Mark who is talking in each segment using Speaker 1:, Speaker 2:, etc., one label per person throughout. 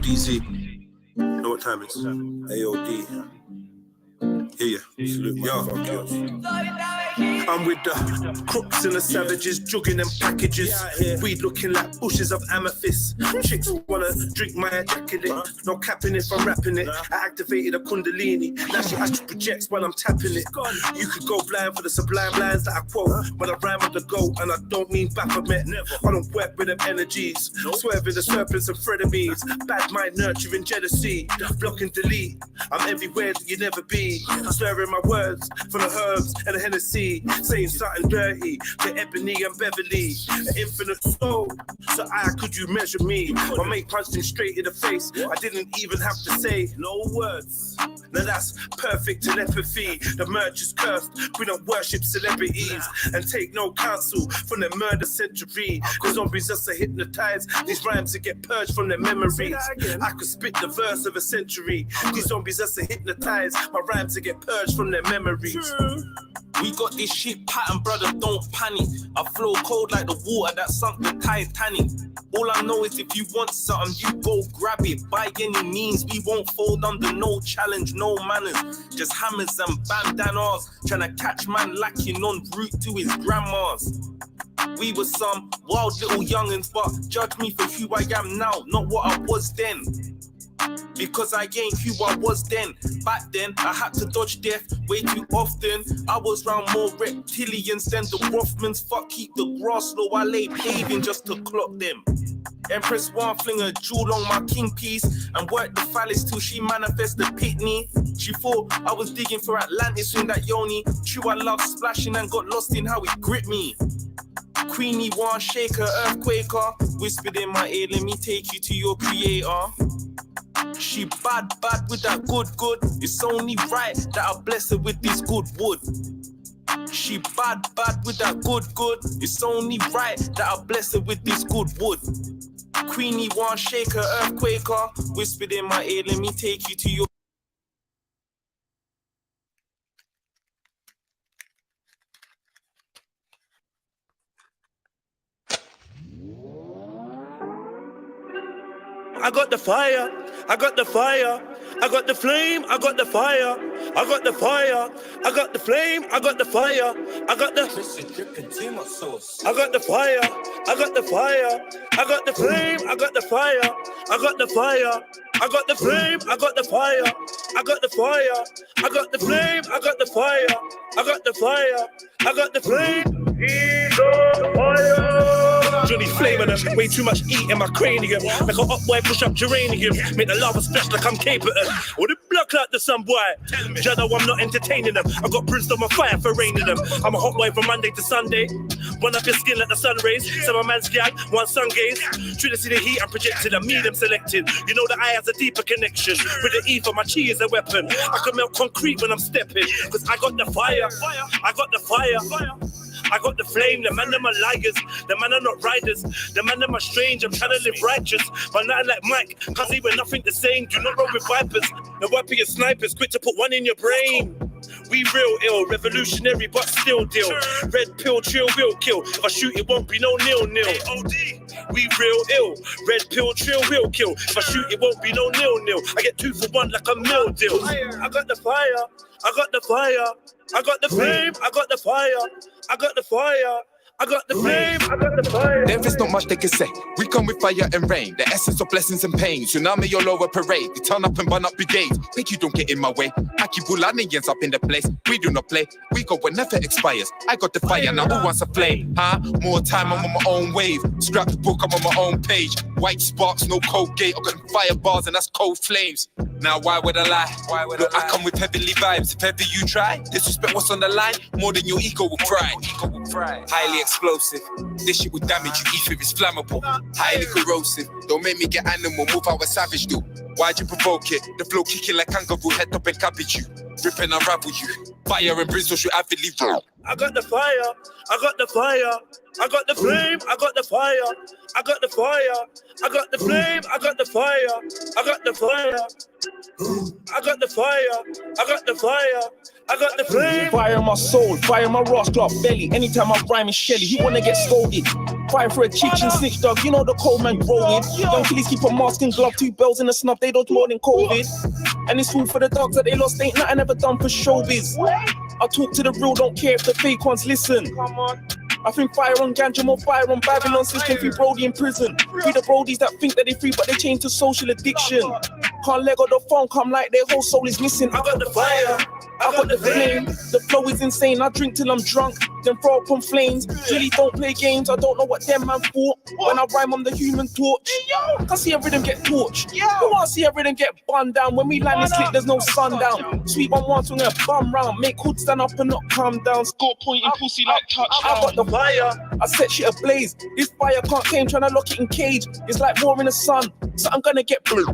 Speaker 1: DZ. You know what time it's? AOD. Yeah. Salute, I'm with the crooks and the savages, jugging them packages. Weed looking like bushes of amethyst. Chicks wanna drink my ejaculate. No capping if I'm rapping it. I activated a kundalini. Now she astral projects while I'm tapping it. You could go blind for the sublime lines that I quote. But I rhyme with the goat and I don't mean Baphomet. I don't work with them energies. Swerving the serpents and frenemies. Bad mind nurturing jealousy. Block and delete. I'm everywhere that you never be. Slurring my words from the herbs and the Hennessy. Saying something dirty to Ebony and Beverly. An infinite soul. So could you measure me? My mate punched him straight in the face. I didn't even have to say no words. Now that's perfect telepathy. The merch is cursed. We don't worship celebrities and take no counsel from the murder century. The zombies just are hypnotized. These rhymes that get purged from their memories. I could spit the verse of a century. These zombies just are hypnotized. My rhymes that get purged from their memories.
Speaker 2: We got this shit pattern, brother, don't panic. I flow cold like the water that sunk the Titanic. All I know is if you want something, you go grab it. By any means, we won't fold under no challenge, no manners. Just hammers and bandanas, trying to catch man lacking en route to his grandma's. We were some wild little youngins, but judge me for who I am now, not what I was then. Because I ain't who I was then. Back then, I had to dodge death way too often. I was round more reptilians than the Rothmans. Fuck, keep the grass low, I lay paving just to clock them. Empress one fling a jewel on my king piece and work the phallus till she manifest the pitney. She thought I was digging for Atlantis in that yoni. True, I love splashing and got lost in how it gripped me. Queenie one shaker, earthquaker, whispered in my ear, let me take you to your creator. She bad with that good. It's only right that I bless her with this good wood. She bad with that good. It's only right that I bless her with this good wood. Queenie one shaker, earthquaker, whispered in my ear, let me take you to your...
Speaker 1: I got the fire, I got the fire, I got the flame, I got the fire, I got the fire, I got the flame, I got the fire, I got the... I got the fire, I got the fire, I got the flame, I got the fire, I got the fire, I got the flame, I got the fire, I got the fire, I got the flame, I got the fire, I got the fire, I got the flame. He's on fire. Johnny flaming them, way too much heat in my cranium. Like a hot boy push up geranium. Make the lava splash like I'm capable. Or the block like the sun boy. Jado, I'm not entertaining them. I got brimstone on fire for raining them. I'm a hot boy from Monday to Sunday. Run up your skin like the sun rays. Some of man's gag, one sun gaze. Try to see the heat I'm projected. I mean them selected. You know the eye has a deeper connection. With the E for my chi is a weapon. I can melt concrete when I'm stepping. Cause I got the fire. I got the fire. I got the flame, the man them are liars, the man are not riders, the man them are strange, I'm trying to live righteous, but not like Mike, cause he were nothing the same, do not roll with vipers, the weapon is snipers, quick to put one in your brain. We real ill, revolutionary but still deal, red pill, trill will kill, if I shoot it won't be no nil-nil. We real ill, red pill, trill will kill, if I shoot it won't be no nil-nil. I get 2 for 1 like a meal deal. I got the fire, I got the fire, I got the flame, I got the fire, I got the fire, I got the flame, I got the fire.
Speaker 3: There is not much they can say. We come with fire and rain, the essence of blessings and pain. Tsunami all over parade. We turn up and burn up brigades. Make you don't get in my way. I keep Bulanians up in the place. We do not play. We go whenever expires. I got the fire, now who wants a flame? Huh? More time, I'm on my own wave. Scrap the book, I'm on my own page. White sparks, no cold gate. I got fire bars and that's cold flames. Now why would I lie? Look, I come with heavenly vibes. If ever you try, disrespect what's on the line, more than your ego will cry. Highly explosive. This shit will damage you. Ether is flammable. Highly corrosive. Don't make me get animal. Move how a savage do. Why'd you provoke it? The flow kicking like kangaroo. Head up and cabbage you. Rip and unravel you. Fire and brimstone should avidly roll.
Speaker 1: I got the fire. I got the fire. I got the flame. I got the fire. I got the fire. I got the flame. I got the fire. I got the fire. I got the fire. I got the fire. I got the flame.
Speaker 4: Fire in my soul, fire in my rascal belly. Anytime I rhyme in Shelly, you wanna get scolded.
Speaker 2: Fighting for a chicken snitch dog, you know the cold man growing. Young killies keep a mask and glove, 2 bells in a snub, they don't more than COVID. And it's food for the dogs that they lost, ain't nothing ever done for showbiz. I talk to the real, don't care if the fake ones listen. I think fire on ganja, more fire on Babylon system. Free Brody in prison. Free the Brodies that think that they free, but they change to social addiction. Can't let go the phone come like their whole soul is missing. I got the fire, I got the flame. The flow is insane. I drink till I'm drunk, then throw up on flames. Really don't play games. I don't know what them man for. When I rhyme on the Human Torch, I see a rhythm get torched. Who wanna see a rhythm get bun down? When we land this slick, there's no sundown. Sweet 1-1 swing a bum round. Make hood stand up and not calm down. Score pointing pussy like touchdown. I got the fire, I set shit ablaze. This fire can't tame, trying to lock it in cage. It's like war in the sun, so I'm gonna get blue.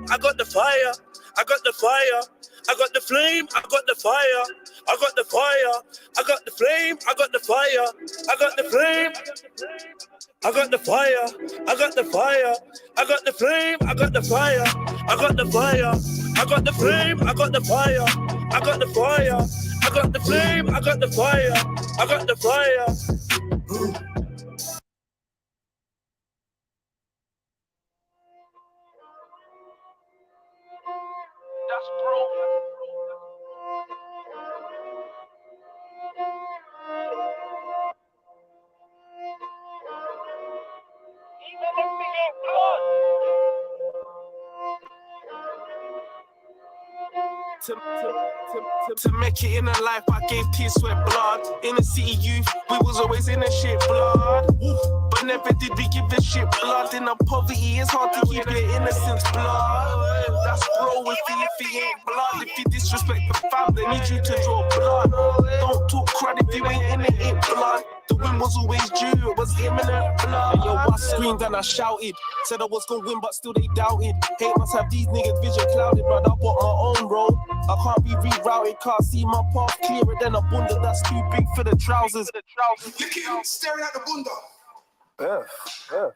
Speaker 1: I got the fire, I got the fire, I got the flame, I got the fire, I got the fire, I got the flame, I got the fire, I got the flame, I got the fire, I got the fire, I got the flame, I got the fire, I got the fire, I got the flame, I got the fire, I got the fire, I got the flame, I got the fire, I got the fire.
Speaker 2: To make it in a life, I gave tears, sweat, blood. In the city youth, we was always in the shit, blood. But never did we give a shit, blood. In the poverty, it's hard to keep your innocence, blood. That's bro if he ain't blood. If you disrespect the fam, they need you to draw blood. Don't talk crud if you ain't in it, ain't blood. The win was always due, it was imminent blood. And yo, I screamed and I shouted. Said I was gonna win, but still they doubted. Hate must have these niggas vision clouded, but I bought my own road. I can't be rerouted, can't see my path clearer than a bunda that's too big for the trousers.
Speaker 4: Look at him staring at the bunda.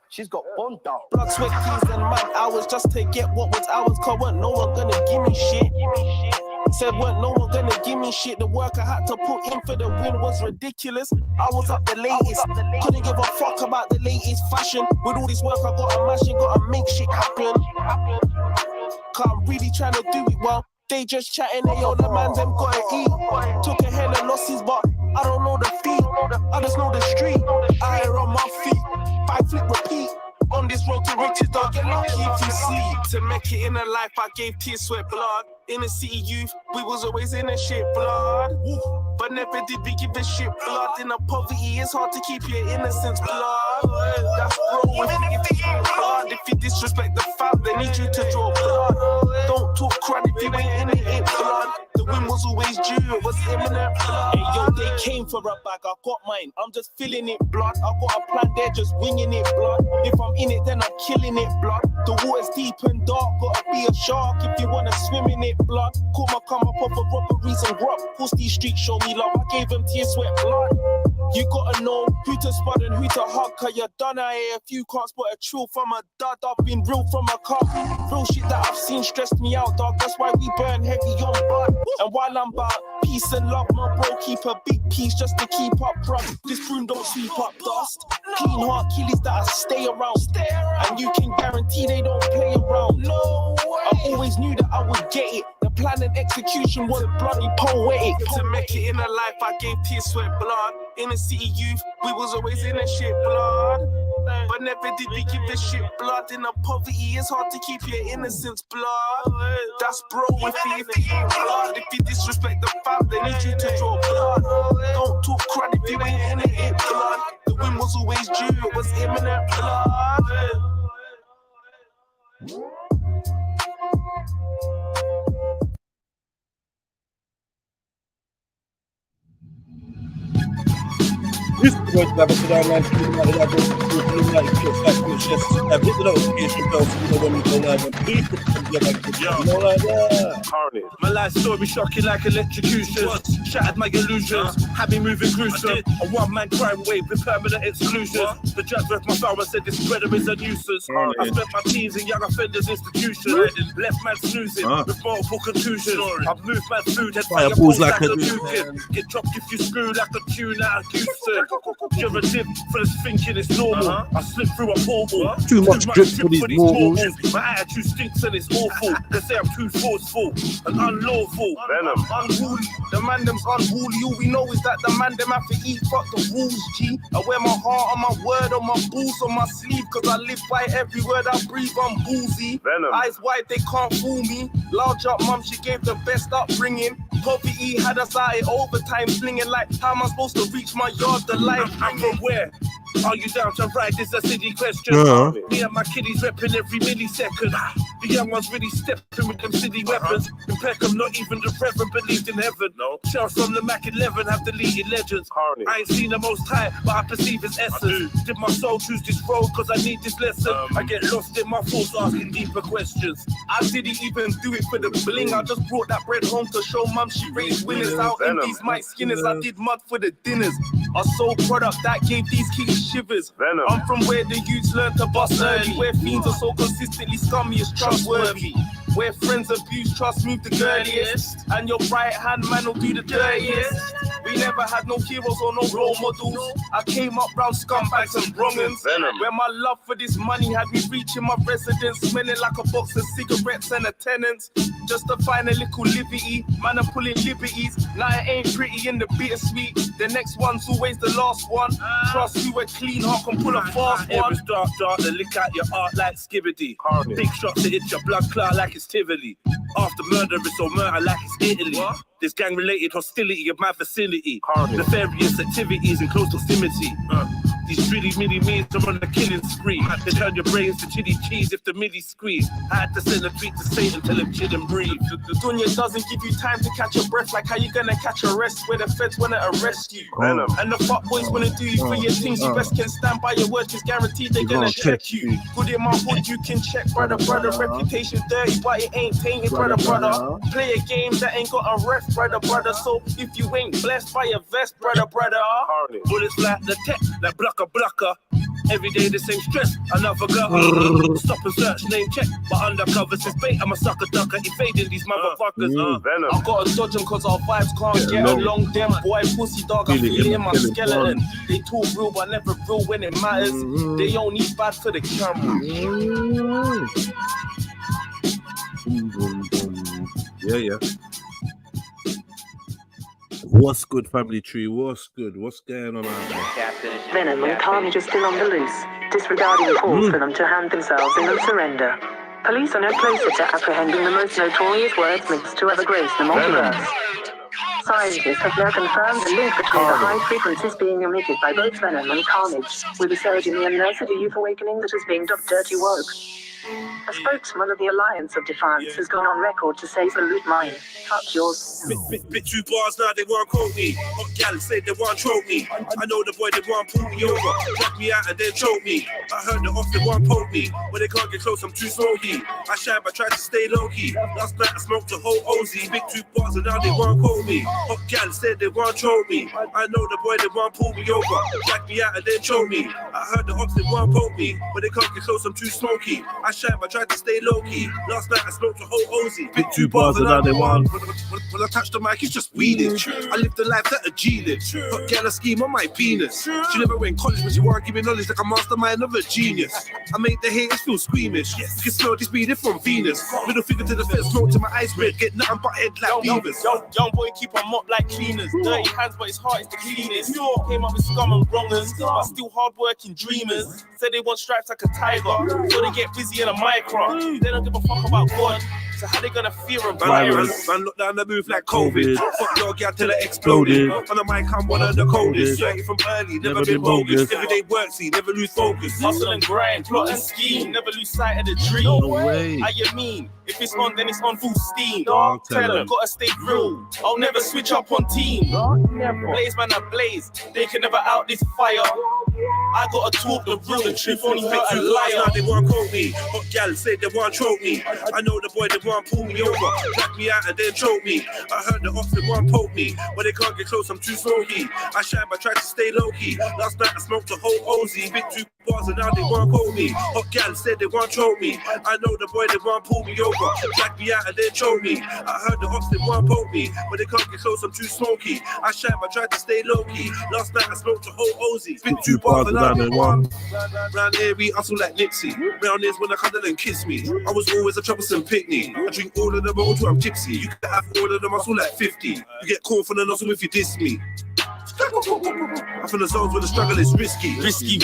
Speaker 2: She's got bunda. Blood, sweat, tears and mad hours just to get what was ours. Cause weren't no one gonna give me shit. Said weren't no one gonna give me shit. The work I had to put in for the win was ridiculous. I was up the latest, couldn't give a fuck about the latest fashion. With all this work I gotta mash it, gotta make shit happen. Cause I'm really trying to do it well. They just chatting, hey yo, the man them gotta eat. Took a hell of losses, but I don't know the feet. I just know the street. I air on my feet. 5 flip repeat. On this road to riches, don't get lucky if you see. To make it in a life, I gave tears, sweat, blood. In the city youth, we was always in the shit, blood. But never did we give a shit, blood. In the poverty, it's hard to keep your innocence, blood. That's bro, if you blood. If you disrespect the fam, they need you to draw blood. Don't talk crud if you ain't in it, ain't blood. The win was always due, it was imminent blood. Hey yo, they came for a bag, I got mine. I'm just feeling it, blood. I got a plan, they're just winging it, blood. If I'm in it, then I'm killing it, blood. The water's deep and dark, gotta be a shark if you wanna swim in it, blood. Call my come up off of robberies and grub. Cause these streets show me love, I gave them tears, sweat, blood. You gotta know who to spot and who to hug. Cause you're done out here if you can't spot a trill from a dud. I've been real from a cup. Real shit that I've seen stressed me out, dog. That's why we burn heavy on bud. And while I'm about peace and love, my bro, keep a big piece just to keep up, bruh. This broom don't sweep up dust. Clean heart killies that I stay around. And you can guarantee they don't play around. No way. I always knew that I would get it. The plan and execution was bloody poetic. To make it in a life, I gave tears, sweat, blood. In the city youth, we was always in the shit, blood. But never did we give a shit, blood. In the poverty, it's hard to keep your innocence, blood. That's bro, if you ain't blood. If you disrespect the fam, they need you to draw blood. Don't talk crud if you ain't in it, ain't blood. The win was always due, it was imminent blood.
Speaker 5: This is going to have a online Trilluminati hit the notification bell so you know when we go live and people get like this. You know, like that.
Speaker 1: My life story shocking like electrocution. Shattered my illusions, had me moving gruesome. A one-man crime wave with permanent exclusion. The judge left my file and said this brother is a nuisance. I spent my teens in young offenders institution. Left man snoozing with multiple contusions. I've moved my food, had fire balls like a Get dropped if you screw like a tune out of Houston. Derivative for this thinking it's normal. I slip through a portal.
Speaker 5: Too much drip for these mortals.
Speaker 1: My attitude stinks and it's awful. They say I'm too forceful and unlawful.
Speaker 2: Venom.
Speaker 1: Unruly. The man them's unruly. All we know is that the man them have to eat. Fuck the rules, G. I wear my heart on my word, on my balls, on my sleeve. Cause I live by every word I breathe. I'm boozy.
Speaker 2: Venom.
Speaker 1: Eyes wide, they can't fool me. Large up mum, she gave the best upbringing. Poverty had us out in overtime slinging like, how am I supposed to reach my yard? The life I'm from where? Are you down to ride? This a city question. Me and my kiddies repping every millisecond. The young ones really stepping with them city weapons. In Peckham, not even the reverend believed in heaven. No. Shells from the Mac 11 have deleted legends. I ain't seen the most high, but I perceive his essence. Did my soul choose this road? Cause I need this lesson. I get lost in my thoughts asking deeper questions. I didn't even do it for the bling. I just brought that bread home to show mum she raised winners. Out in these might skinners, I did mud for the dinners. A sole product that gave these kids shivers.
Speaker 2: Venom.
Speaker 1: I'm from where the youths learn to bust early, where fiends are so consistently scummy as trustworthy, where friends abuse trust move the girliest, and your right hand man will do the dirtiest. We never had no heroes or no role models. I came up round scumbags and wrong'uns, where my love for this money had me reaching my residence, smelling like a box of cigarettes and a tenant. Just to find a little liberty, man, I'm pulling liberties. Now it ain't pretty in the bittersweet. The next one's always the last one. Trust you a clean heart can pull a fast one. Every dark, to lick out your art like skibbity. Big shots to hit your blood clot like it's Tivoli. After murder, it's all murder like it's Italy. There's gang-related hostility of my vicinity. Nefarious activities in close proximity. These pretty mini-me's are on the killing spree. They turn your brains to chili cheese if the midi squeeze. I had to send a tweet to Satan, tell him chill and breathe. The dunya doesn't give you time to catch your breath. Like how you gonna catch a rest where the feds wanna arrest you. And the fuck boys wanna do you for your things. You best can stand by your word, cause guaranteed they gonna check you. Good in my hood, you can check, brother. Reputation dirty, but it ain't tainted, brother. Play a game that ain't got a ref, brother. So if you ain't blessed by a vest, brother. Bullets like the tech, like blocker. Every day the same stress, another gutter. Stop and search, name check, but undercover since bait. I'm a sucker ducker, evading these motherfuckers. I gotta dodge them cause our vibes can't get along. Them boy pussy dog, I feel it in my skeleton. They talk real but never real when it matters. They only bad for the camera.
Speaker 5: Yeah. What's good, family tree? What's good? What's going on out there?
Speaker 6: Venom and Carnage are still on the loose, disregarding calls for them to hand themselves in and surrender. Police are no closer to apprehending the most notorious wordsmiths to ever grace the multiverse. Scientists have now confirmed the link between the high frequencies being emitted by both Venom and Carnage, with a surge in the unnecessary youth awakening that is being dubbed Dirty Woke. A spokesman of the Alliance of Defiance has gone on record to say salute mine, fuck yours.
Speaker 1: Bit 2 bars now, they won't quote me. Hot gal said they won't trope me. I know the boy, they won't pull me over. Drag me out and then choke me. I heard the off, they won't poke me. When they can't get close, I'm too smoky. I shine but try to stay low-key. Last night I smoked a whole Ozy. Big 2 bars and now they won't quote me. Hot gal said they won't trope me. I know the boy, they won't pull me over. Drag me out and then choke me. I heard the off, they won't poke me. When they can't get close, I'm too smoky. I shine but try to stay low-key. Last night I smoked a whole Ozy. Big 2 bars and now they want. When I touch the mic, it's just weeding. I live the life that a G lives. Hot gal a scheme on my penis. She never went college, but she won't give me knowledge like a mastermind of a genius. I make the haters feel squeamish. You can smell this breathing from Venus. Middle finger to the fence, smoke to my eyes red. Get nothing but head like beavers.
Speaker 7: Young boy keep on mop like cleaners. Dirty hands, but his heart is the cleanest. Came up with scum and wrongers, but still hard-working dreamers. Say they want stripes like a tiger, so they get busy in a micro. They don't give a fuck about God. So how they gonna fear a virus?
Speaker 1: Man, look down the move like COVID. Fuck your gal till it exploded. On the mic, I'm one of the coldest. Straight from early, never been bogus. Everyday work, see, never lose focus.
Speaker 7: Hustle and grind, plot and scheme, never lose sight of the dream.
Speaker 5: No way.
Speaker 7: How you mean? If it's on, then it's on full steam. Dog, tell them, gotta stay real. I'll never switch up on team. Blaze, man, I blaze. They can never out this fire. I gotta talk the real, the truth only hurt a liar.
Speaker 1: They won't quote me. Hot gal said they won't trope me. I know the boy, they won't pull me over. Drag me out and then choke me. I heard the off, they won't poke me. When they can't get close, I'm too smoky. I shine but try to stay low-key. Last night I smoked a whole Ozy. Big 2 bars and now they won't hold me. Hot gal said they won't choke me. I know the boy they won't pull me over, drag me out and then choke me. I heard the ops they won't poke me, but they can't get close, I'm too smoky. I sham, I tried to stay low key. Last night I smoked a whole Ozy. Spit 2 bars and now they won. Round here we hustle like Nipsey. Round here's when I cuddle and kiss me. I was always a troublesome picnic. I drink all of them all till I'm tipsy. You can have all of them, I saw like 50. You get caught for the nozzle if you diss me. I'm from the zones where the struggle is risky.
Speaker 7: Risky.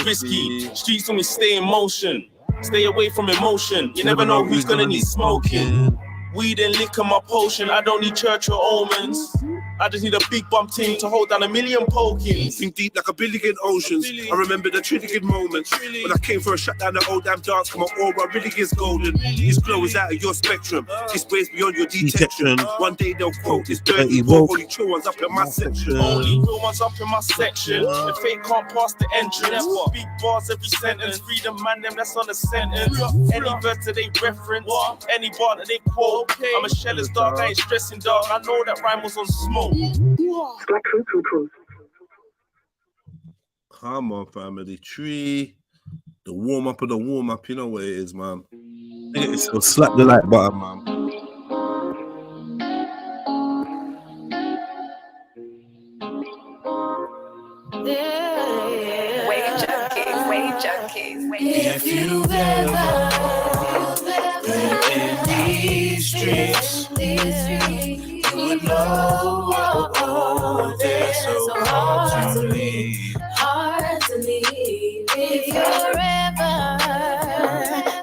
Speaker 7: Streets only stay in motion. Stay away from emotion. You never know who's gonna need smoking. Weed and liquor my potion. I don't need church or omens. I just need a big bump ting to hold down 1,000,000 pokings.
Speaker 1: Think deep like a billion oceans. I remember the Trilluminati moments when I came for a shut down the old damn dance. Come on, aura really is golden. His glow is out of your spectrum. His ways beyond your detection. One day they'll quote this dirty book. Only true ones up in my section.
Speaker 7: Only real ones up in my section. The fake can't pass the entrance. Big bars every sentence. Freedom man, them that's on the sentence. Any verse that they reference, any bar that they quote. I'm a shell is dark, I ain't stressing dark. I know that rhyme was on smoke.
Speaker 5: Come on, family tree. The warm up of the warm up, you know what it is, man. So slap the like button, man.
Speaker 6: Wave junkies.
Speaker 1: If you've ever been in these streets, you would know they're so hard to leave.
Speaker 8: If you're ever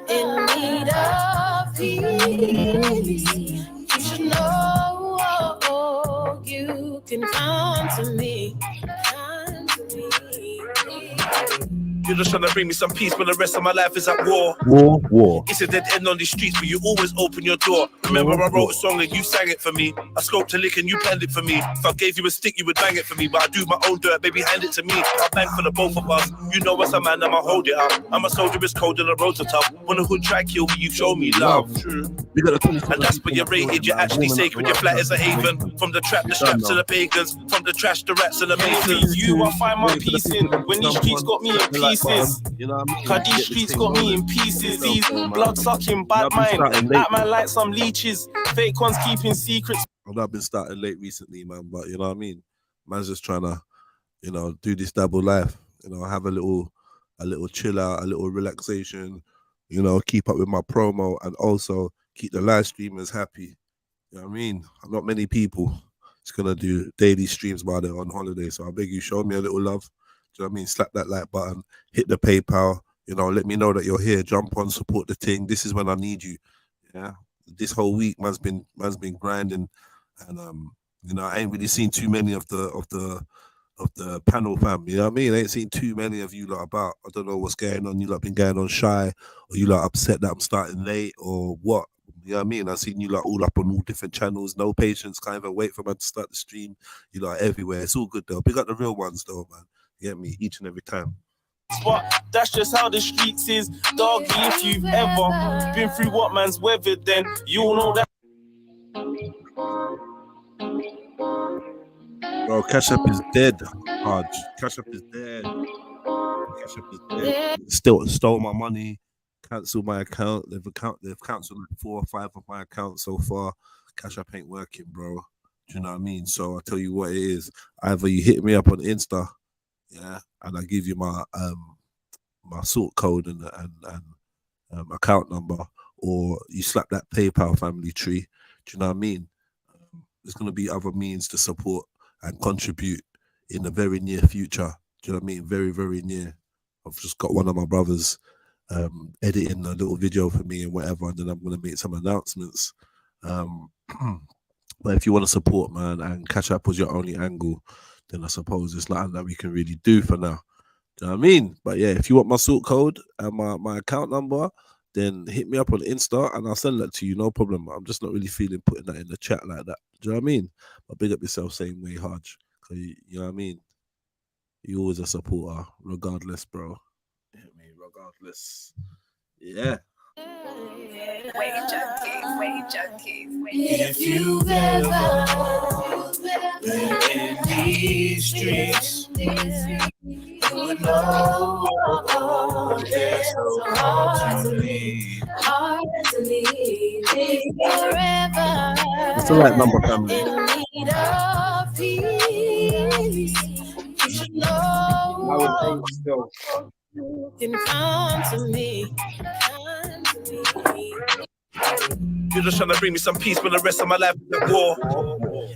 Speaker 8: in need of peace, you should know you can come to me.
Speaker 1: You're just trying to bring me some peace when the rest of my life is at war.
Speaker 5: War.
Speaker 1: It's a dead end on the streets, but you always open your door. Remember I wrote a song and you sang it for me. I scoped a lick and you planned it for me. If I gave you a stick, you would bang it for me. But I do my own dirt, baby, hand it to me. I bang for the both of us. You know what's a man, I'ma hold it up. I'm a soldier, it's cold and the roads are tough. When the hood try kill me, you show me love. True. And that's when you're rated, you're actually sacred. Your flat is a haven. From the trap, the straps to the pagans. From the trash, the rats and the masons.
Speaker 7: You, I find my peace in. When these streets got me in pieces. Cause these streets got me in pieces. These blood sucking bad mind. At my like some leeches. Fake ones keeping secrets.
Speaker 5: I've been starting late recently, man, but you know what I mean? Man's just trying to, you know, do this double life. You know, have a little chill out, a little relaxation, you know, keep up with my promo and also keep the live streamers happy. You know what I mean? Not many people is gonna do daily streams while they're on holiday. So I beg you, show me a little love. Do you know what I mean? Slap that like button, hit the PayPal, you know, let me know that you're here. Jump on, support the thing. This is when I need you. Yeah. This whole week man's been grinding, and you know, I ain't really seen too many of the panel fam. You know what I mean? I ain't seen too many of you lot about. I don't know what's going on. You lot been going on shy, or you lot upset that I'm starting late, or what? You know what I mean? I've seen you lot all up on all different channels. No patience, can't even wait for man to start the stream. You lot everywhere. It's all good though. Big up the real ones though, man. You get me? Each and every time.
Speaker 7: But that's just how the streets is. Doggy, if you've ever been through what man's weathered, then you'll know that.
Speaker 5: Bro, Cash App is dead. Hard. Cash App is dead. Cash App is dead. Still stole my money. Cancelled my account. They've cancelled like 4 or 5 of my accounts so far. Cash App ain't working, bro. Do you know what I mean? So I tell you what it is. Either you hit me up on Insta, yeah, and I give you my my sort code and account number, or you slap that PayPal family tree. Do you know what I mean? There's gonna be other means to support and contribute in the very near future. Do you know what I mean? Very, very near. I've just got one of my brothers editing a little video for me and whatever, and then I'm gonna make some announcements. But if you want to support, man, and Cash App was your only angle, then I suppose it's nothing that we can really do for now. Do you know what I mean? But yeah, if you want my sort code and my account number, then hit me up on Insta and I'll send that to you, no problem. I'm just not really feeling putting that in the chat like that. Do you know what I mean? But big up yourself same way, Hodge. Cause you know what I mean? You're always a supporter, regardless, bro. You know what I mean? Regardless. Yeah.
Speaker 6: Wave junkies.
Speaker 1: If you've ever been in these streets, you would know
Speaker 8: so hard to leave. Hard to leave forever.
Speaker 5: It's the right number, family.
Speaker 8: In need of peace. You should know you can come to me. Come to me.
Speaker 1: You're just trying to bring me some peace when the rest of my life is at war.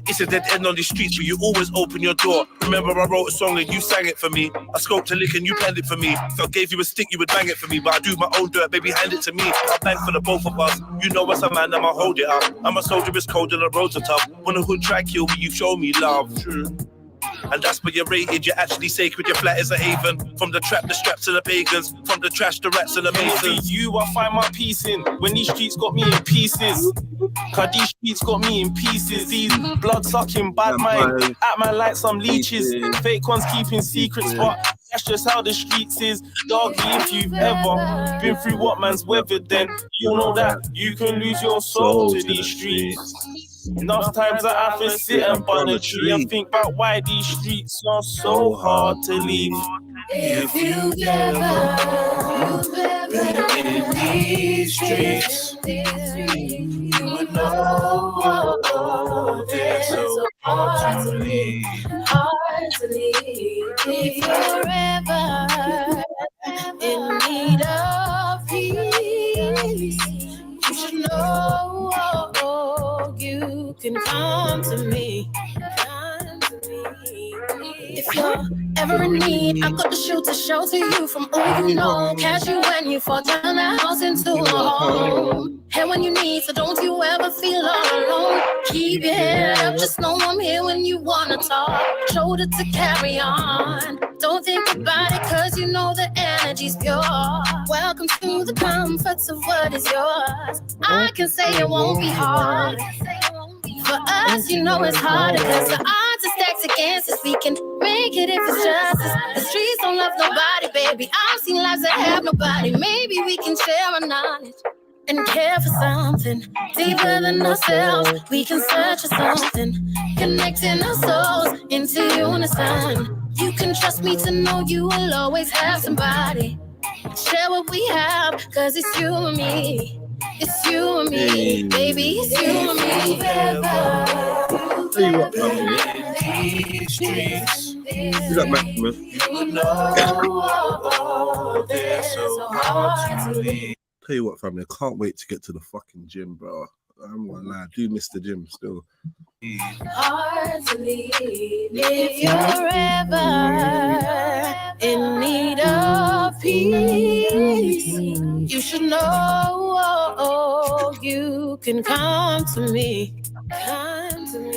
Speaker 1: It's a dead end on these streets, but you always open your door. Remember I wrote a song and you sang it for me. I scoped a lick and you planned it for me. If I gave you a stick, you would bang it for me. But I do my own dirt, baby, hand it to me. I'll bang for the both of us. You know as a man, I'ma hold it up. I'm a soldier, it's cold and the roads are tough. When the hood try kill me, you show me love. True. And that's where you're rated, you're actually sacred, your flat is a haven. From the trap, the straps to the pagans. From the trash, the rats and the masons.
Speaker 7: You, I find my peace in when these streets got me in pieces. Cause these streets got me in pieces. These blood-sucking bad mind at my like some leeches. Fake ones keeping secrets, but that's just how the streets is. Doggy, if you've ever been through what man's weathered, then you know that you can lose your soul to these streets. Enough times that I have to sit and burn a tree and think about why these streets are so hard to leave.
Speaker 8: If you've ever been in these streets, you would know they're so hard to leave. Hard to leave. If you're ever in need of peace, you should know you can come to me. Come to me. If you're ever in need, I got the shoe to shelter you from all you know. Catch you when you fall down the house into a home. And when you need, so don't you ever feel all alone. Keep your head up, just know I'm here when you wanna talk. Shoulder to carry on. Don't think about it, cause you know the energy's pure. Welcome to the comforts of what is yours. I can say it won't be hard. For us, you know it's harder, cause the odds are stacked against us. We can make it if it's justice. The streets don't love nobody, baby. I've seen lives that have nobody. Maybe we can share our knowledge and care for something deeper than ourselves. We can search for something, connecting our souls into unison. You can trust me to know you will always have somebody. Share what we have, cause it's you and me. It's you and me, baby, it's you and me.
Speaker 5: You got Maximus. Tell you what, family, I can't wait to get to the fucking gym, bro. I'm gonna lie, I do miss the gym still.
Speaker 8: Hard to leave if you're ever in need of peace. You should know you can come to me. Come to me.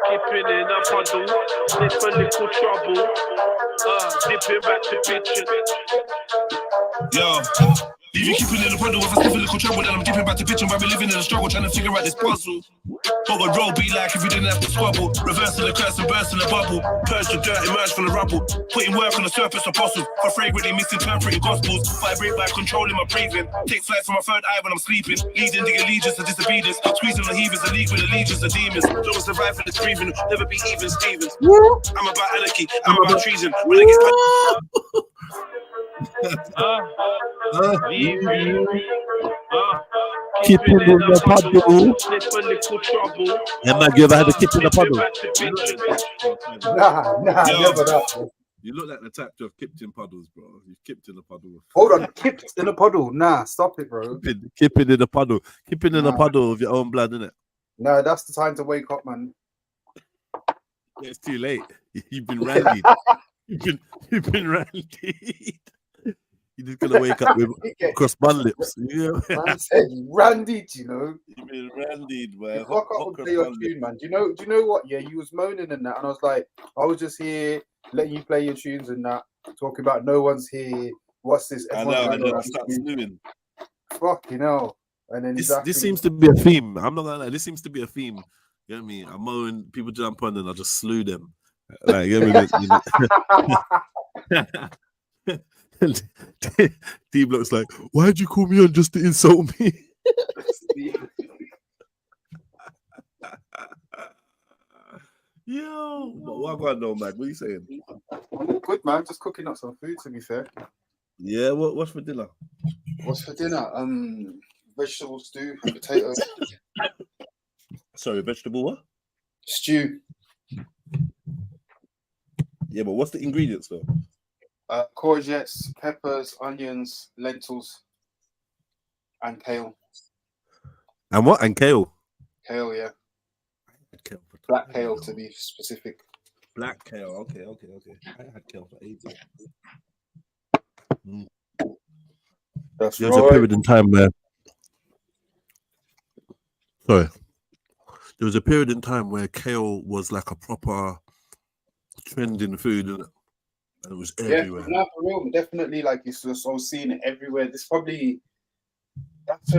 Speaker 1: Keeping in a puddle, slip a little trouble. Dipping back to pitching.
Speaker 4: Yo, leave you keeping in the puddle. If I slip a little trouble, then I'm dipping back to pitching. While we living in a struggle, trying to figure out this puzzle. What would road be like if we didn't have to squabble? Reversing the curse and bursting the bubble. Purge the dirt, emerge from the rubble. Putting work on the surface apostles. For fragrantly misinterpreting gospels. Vibrate by controlling my breathing. Take flight from my third eye when I'm sleeping. Leading the allegiance to disobedience. Squeezing the heavers, a league with allegiance to demons. Don't survive for this breathing. Never be even Stevens. I'm about anarchy. I'm about treason. When I get
Speaker 5: Keeping in the puddle. Yeah, man, you ever had a kip in the puddle?
Speaker 9: Nah, never that.
Speaker 5: You look like the type to have kipped in puddles, bro. You've kipped in a puddle.
Speaker 9: Hold on, kipped in a puddle. Nah, stop it, bro.
Speaker 5: Kipping in a puddle. Kipping in a puddle of your own blood, innit?
Speaker 9: No, that's the time to wake up, man.
Speaker 5: Yeah, it's too late. You've been randied. You've been randied. You're just gonna wake up with cross bun lips. Yeah.
Speaker 9: Man said randied, you know.
Speaker 5: You've been randied, man.
Speaker 9: Fuck up and play your tune, man. Do you know what? Yeah, you was moaning and that, and I was like, I was just here letting you play your tunes and that, talking about no one's here. What's this?
Speaker 5: I know. Start slewing.
Speaker 9: Fucking hell. And then
Speaker 5: this seems to be a theme. I'm not gonna lie. This seems to be a theme. You know what I mean? I'm mowing. People jump on and I just slew them. Like, you know what I mean? D-Block's like, why'd you call me on just to insult me? Yo, what I got know, man? What are you saying?
Speaker 9: I'm good, man. Just cooking up some food, to be fair.
Speaker 5: Yeah, what's for dinner?
Speaker 9: What's for dinner? Vegetable stew, potatoes.
Speaker 5: Sorry, vegetable what?
Speaker 9: Stew.
Speaker 5: Yeah, but what's the ingredients though?
Speaker 9: Courgettes, peppers, onions, lentils, and kale.
Speaker 5: And what? And kale?
Speaker 9: Kale, yeah.
Speaker 5: Kale
Speaker 9: Black kale, to be specific.
Speaker 5: Black kale. Okay. I had kale for ages.
Speaker 9: That's
Speaker 5: There was a period in time where. Sorry. There was a period in time where kale was like a proper trending food, and it was everywhere.
Speaker 9: Yeah, no, for real, definitely. Like you saw, I was seeing it everywhere. That's when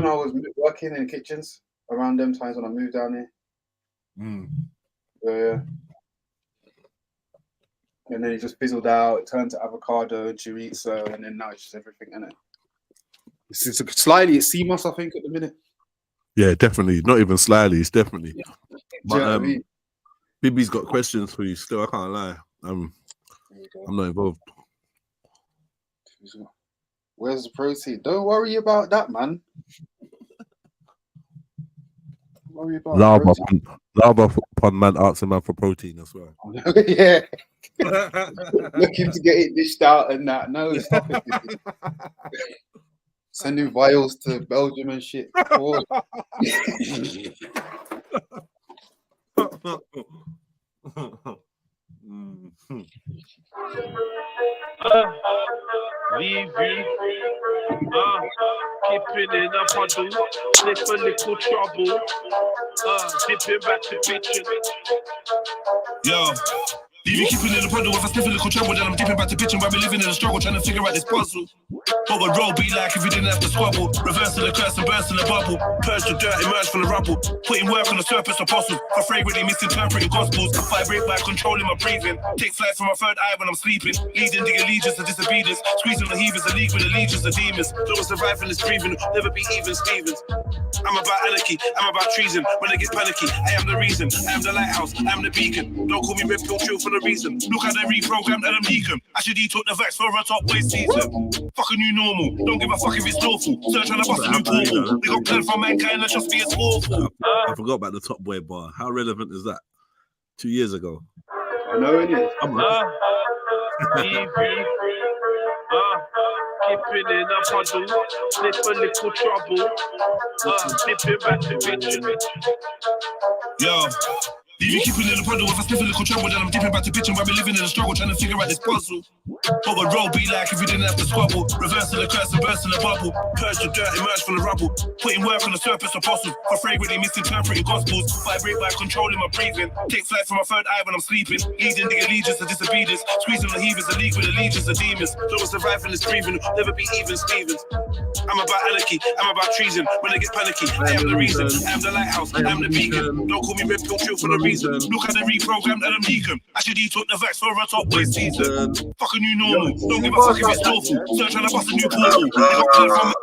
Speaker 9: I was working in kitchens around them times when I moved down here. Yeah. And then it just fizzled out. It turned to avocado, chorizo, and then now it's just everything in it. It's slightly it's sea moss, I think, at the minute.
Speaker 5: Yeah, definitely. Not even slightly. It's definitely.
Speaker 9: Yeah.
Speaker 5: But Bibi's got questions for you still. I can't lie. I'm not involved.
Speaker 9: Where's the protein? Don't worry about that, man. Don't worry about
Speaker 5: Lava upon man asking man for protein as well.
Speaker 9: Yeah. Looking to get it dished out and that. No, stop it. Sending vials to Belgium and shit.
Speaker 7: Keeping in a puddle, slip a little trouble, dipping back to pitching.
Speaker 4: Yo, leave you keeping in the puddle. If I sniff a little trouble, then I'm dipping back to pitching. While we living in a struggle, trying to figure out this puzzle. What would road be like if you didn't have to squabble? Reversing the curse and bursting the bubble. Purge the dirt, emerge from the rubble. Putting work on the surface apostle. For fragrantly misinterpreting gospels. Vibrate by controlling my breathing. Take flight from my third eye when I'm sleeping. Leading the allegiance to disobedience. Squeezing the heavers, a league with allegiance to demons. Don't survive in this breathing. Never be even Stevens. I'm about anarchy. I'm about treason. When I get panicky, I am the reason. I am the lighthouse. I am the beacon. Don't call me red pill trill for no reason. Look how they reprogrammed Adam Deacon. I should took the vax for a top boy season. Fuck a new normal. Don't give a fuck if it's lawful. Search on a bust a new portal. They got planned for mankind and trust me, it's awful.
Speaker 5: I forgot about the Top Boy bar. How relevant is that? 2 years ago.
Speaker 9: I know it is.
Speaker 7: Keeping in a puddle, slip a little trouble, dipping back to pitching.
Speaker 4: Yo. Leave you keeping in the puddle. If I sniff a little trouble, then I'm dipping back to pitching. While we living in a struggle, trying to figure out this puzzle. What would road be like if you didn't have to squabble? Reversing the curse and bursting the bubble. Purge the dirt, emerge from the rubble. Putting work on the surface apostle. For fragrantly misinterpreting gospels. Vibrate by controlling my breathing. Take flight from my third eye when I'm sleeping. Leading the allegiance to disobedience. Squeezing the heavers, a league with allegiance to demons. Don't survive in this breathing. Never be even Stevens. I'm about anarchy. I'm about treason. When I get panicky, I am the reason. I am the lighthouse. I am the beacon. Don't call me red pill trill for no reason. Look how they reprogrammed Adam Deacon. I should took the vax for a top boy season. Fuck a new normal. Don't give a fuck if it's lawful. Search on a bust a new portal. They got planned from.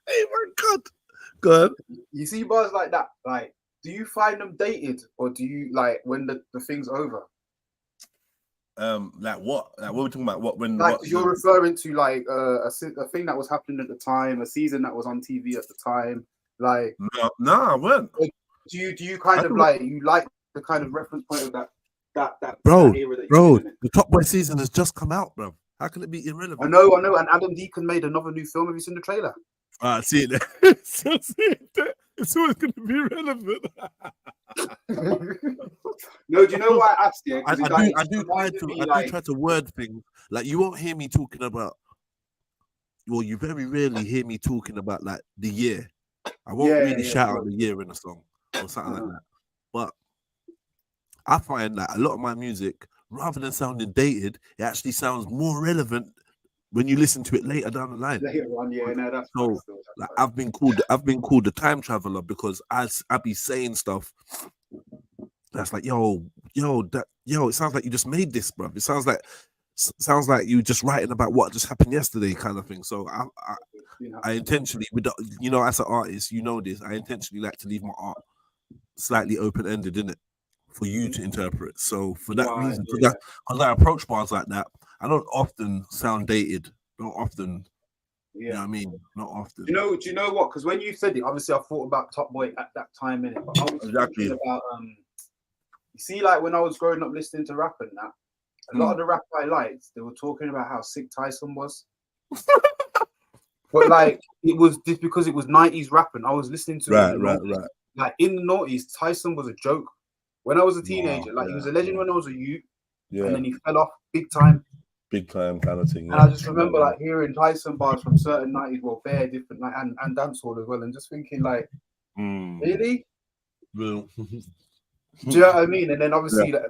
Speaker 5: Hey, my God. Good.
Speaker 9: You see bars like that, like, do you find them dated, or do you like when the thing's over?
Speaker 5: Like what? Like what are we talking about? What when?
Speaker 9: Like
Speaker 5: what,
Speaker 9: you're referring to like a thing that was happening at the time, a season that was on TV at the time. Like
Speaker 5: no, I weren't.
Speaker 9: Do you kind of like you like the kind of reference point of that
Speaker 5: bro,
Speaker 9: that era that
Speaker 5: bro? The Top Boy season has just come out, bro. How can it be irrelevant?
Speaker 9: I know. And Adam Deacon made another new film. Have you seen the trailer?
Speaker 5: See it. It's always going to be relevant.
Speaker 9: No, do you know why I asked you?
Speaker 5: I do try to word things. Like you won't hear me talking about. Well, you very rarely hear me talking about like the year. I won't really shout out the year in a song or something like that. But I find that a lot of my music, rather than sounding dated, it actually sounds more relevant when you listen to it later down the line.
Speaker 9: Later on, that's
Speaker 5: so. Like, I've been called a time traveler because I be saying stuff that's like, yo, it sounds like you just made this, bro. It sounds like you just writing about what just happened yesterday, kind of thing. So
Speaker 9: You know.
Speaker 5: I intentionally, you know, as an artist, you know this. I intentionally like to leave my art slightly open ended, innit, for you to interpret. So for that reason, because I approach bars like that, I don't often sound dated. Don't often. You know what I mean? Not often.
Speaker 9: Do you know what? Because when you said it, obviously I thought about Top Boy at that time, innit? But I was thinking about you see, like when I was growing up listening to rap and that, a lot of the rap I liked, they were talking about how sick Tyson was. But like it was just because it was 90s rapping. I was listening to
Speaker 5: right.
Speaker 9: Like in the 90s, Tyson was a joke. When I was a teenager, like he was a legend when I was a youth, and then he fell off big time
Speaker 5: kind of thing.
Speaker 9: And I just remember like hearing Tyson bars from certain 90s, well, bare different, like and dancehall as well, and just thinking like, really?
Speaker 5: Real.
Speaker 9: Do you know what I mean? And then obviously like,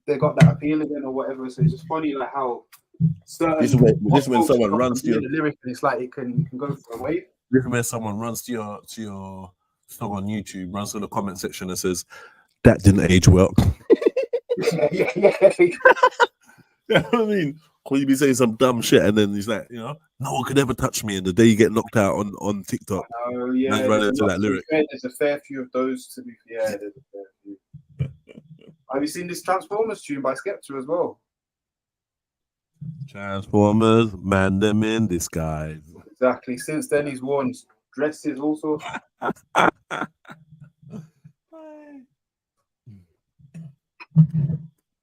Speaker 9: they got that appeal again or whatever. So it's just funny like how certain
Speaker 5: this when someone runs to your
Speaker 9: lyric, and it's like it can go for a wave.
Speaker 5: This when someone runs to your song on YouTube, runs to the comment section and says, "That didn't age well."
Speaker 9: yeah.
Speaker 5: You know what I mean? Or you be saying some dumb shit, and then he's like, you know, no one could ever touch me. And the day you get knocked out on TikTok,
Speaker 9: oh yeah,
Speaker 5: running into that lyric.
Speaker 9: There's a fair few of those to be fair. There's a fair few. Have you seen this Transformers tune by Skepta as well?
Speaker 5: Transformers, man them in disguise.
Speaker 9: Exactly. Since then, he's worn dresses also.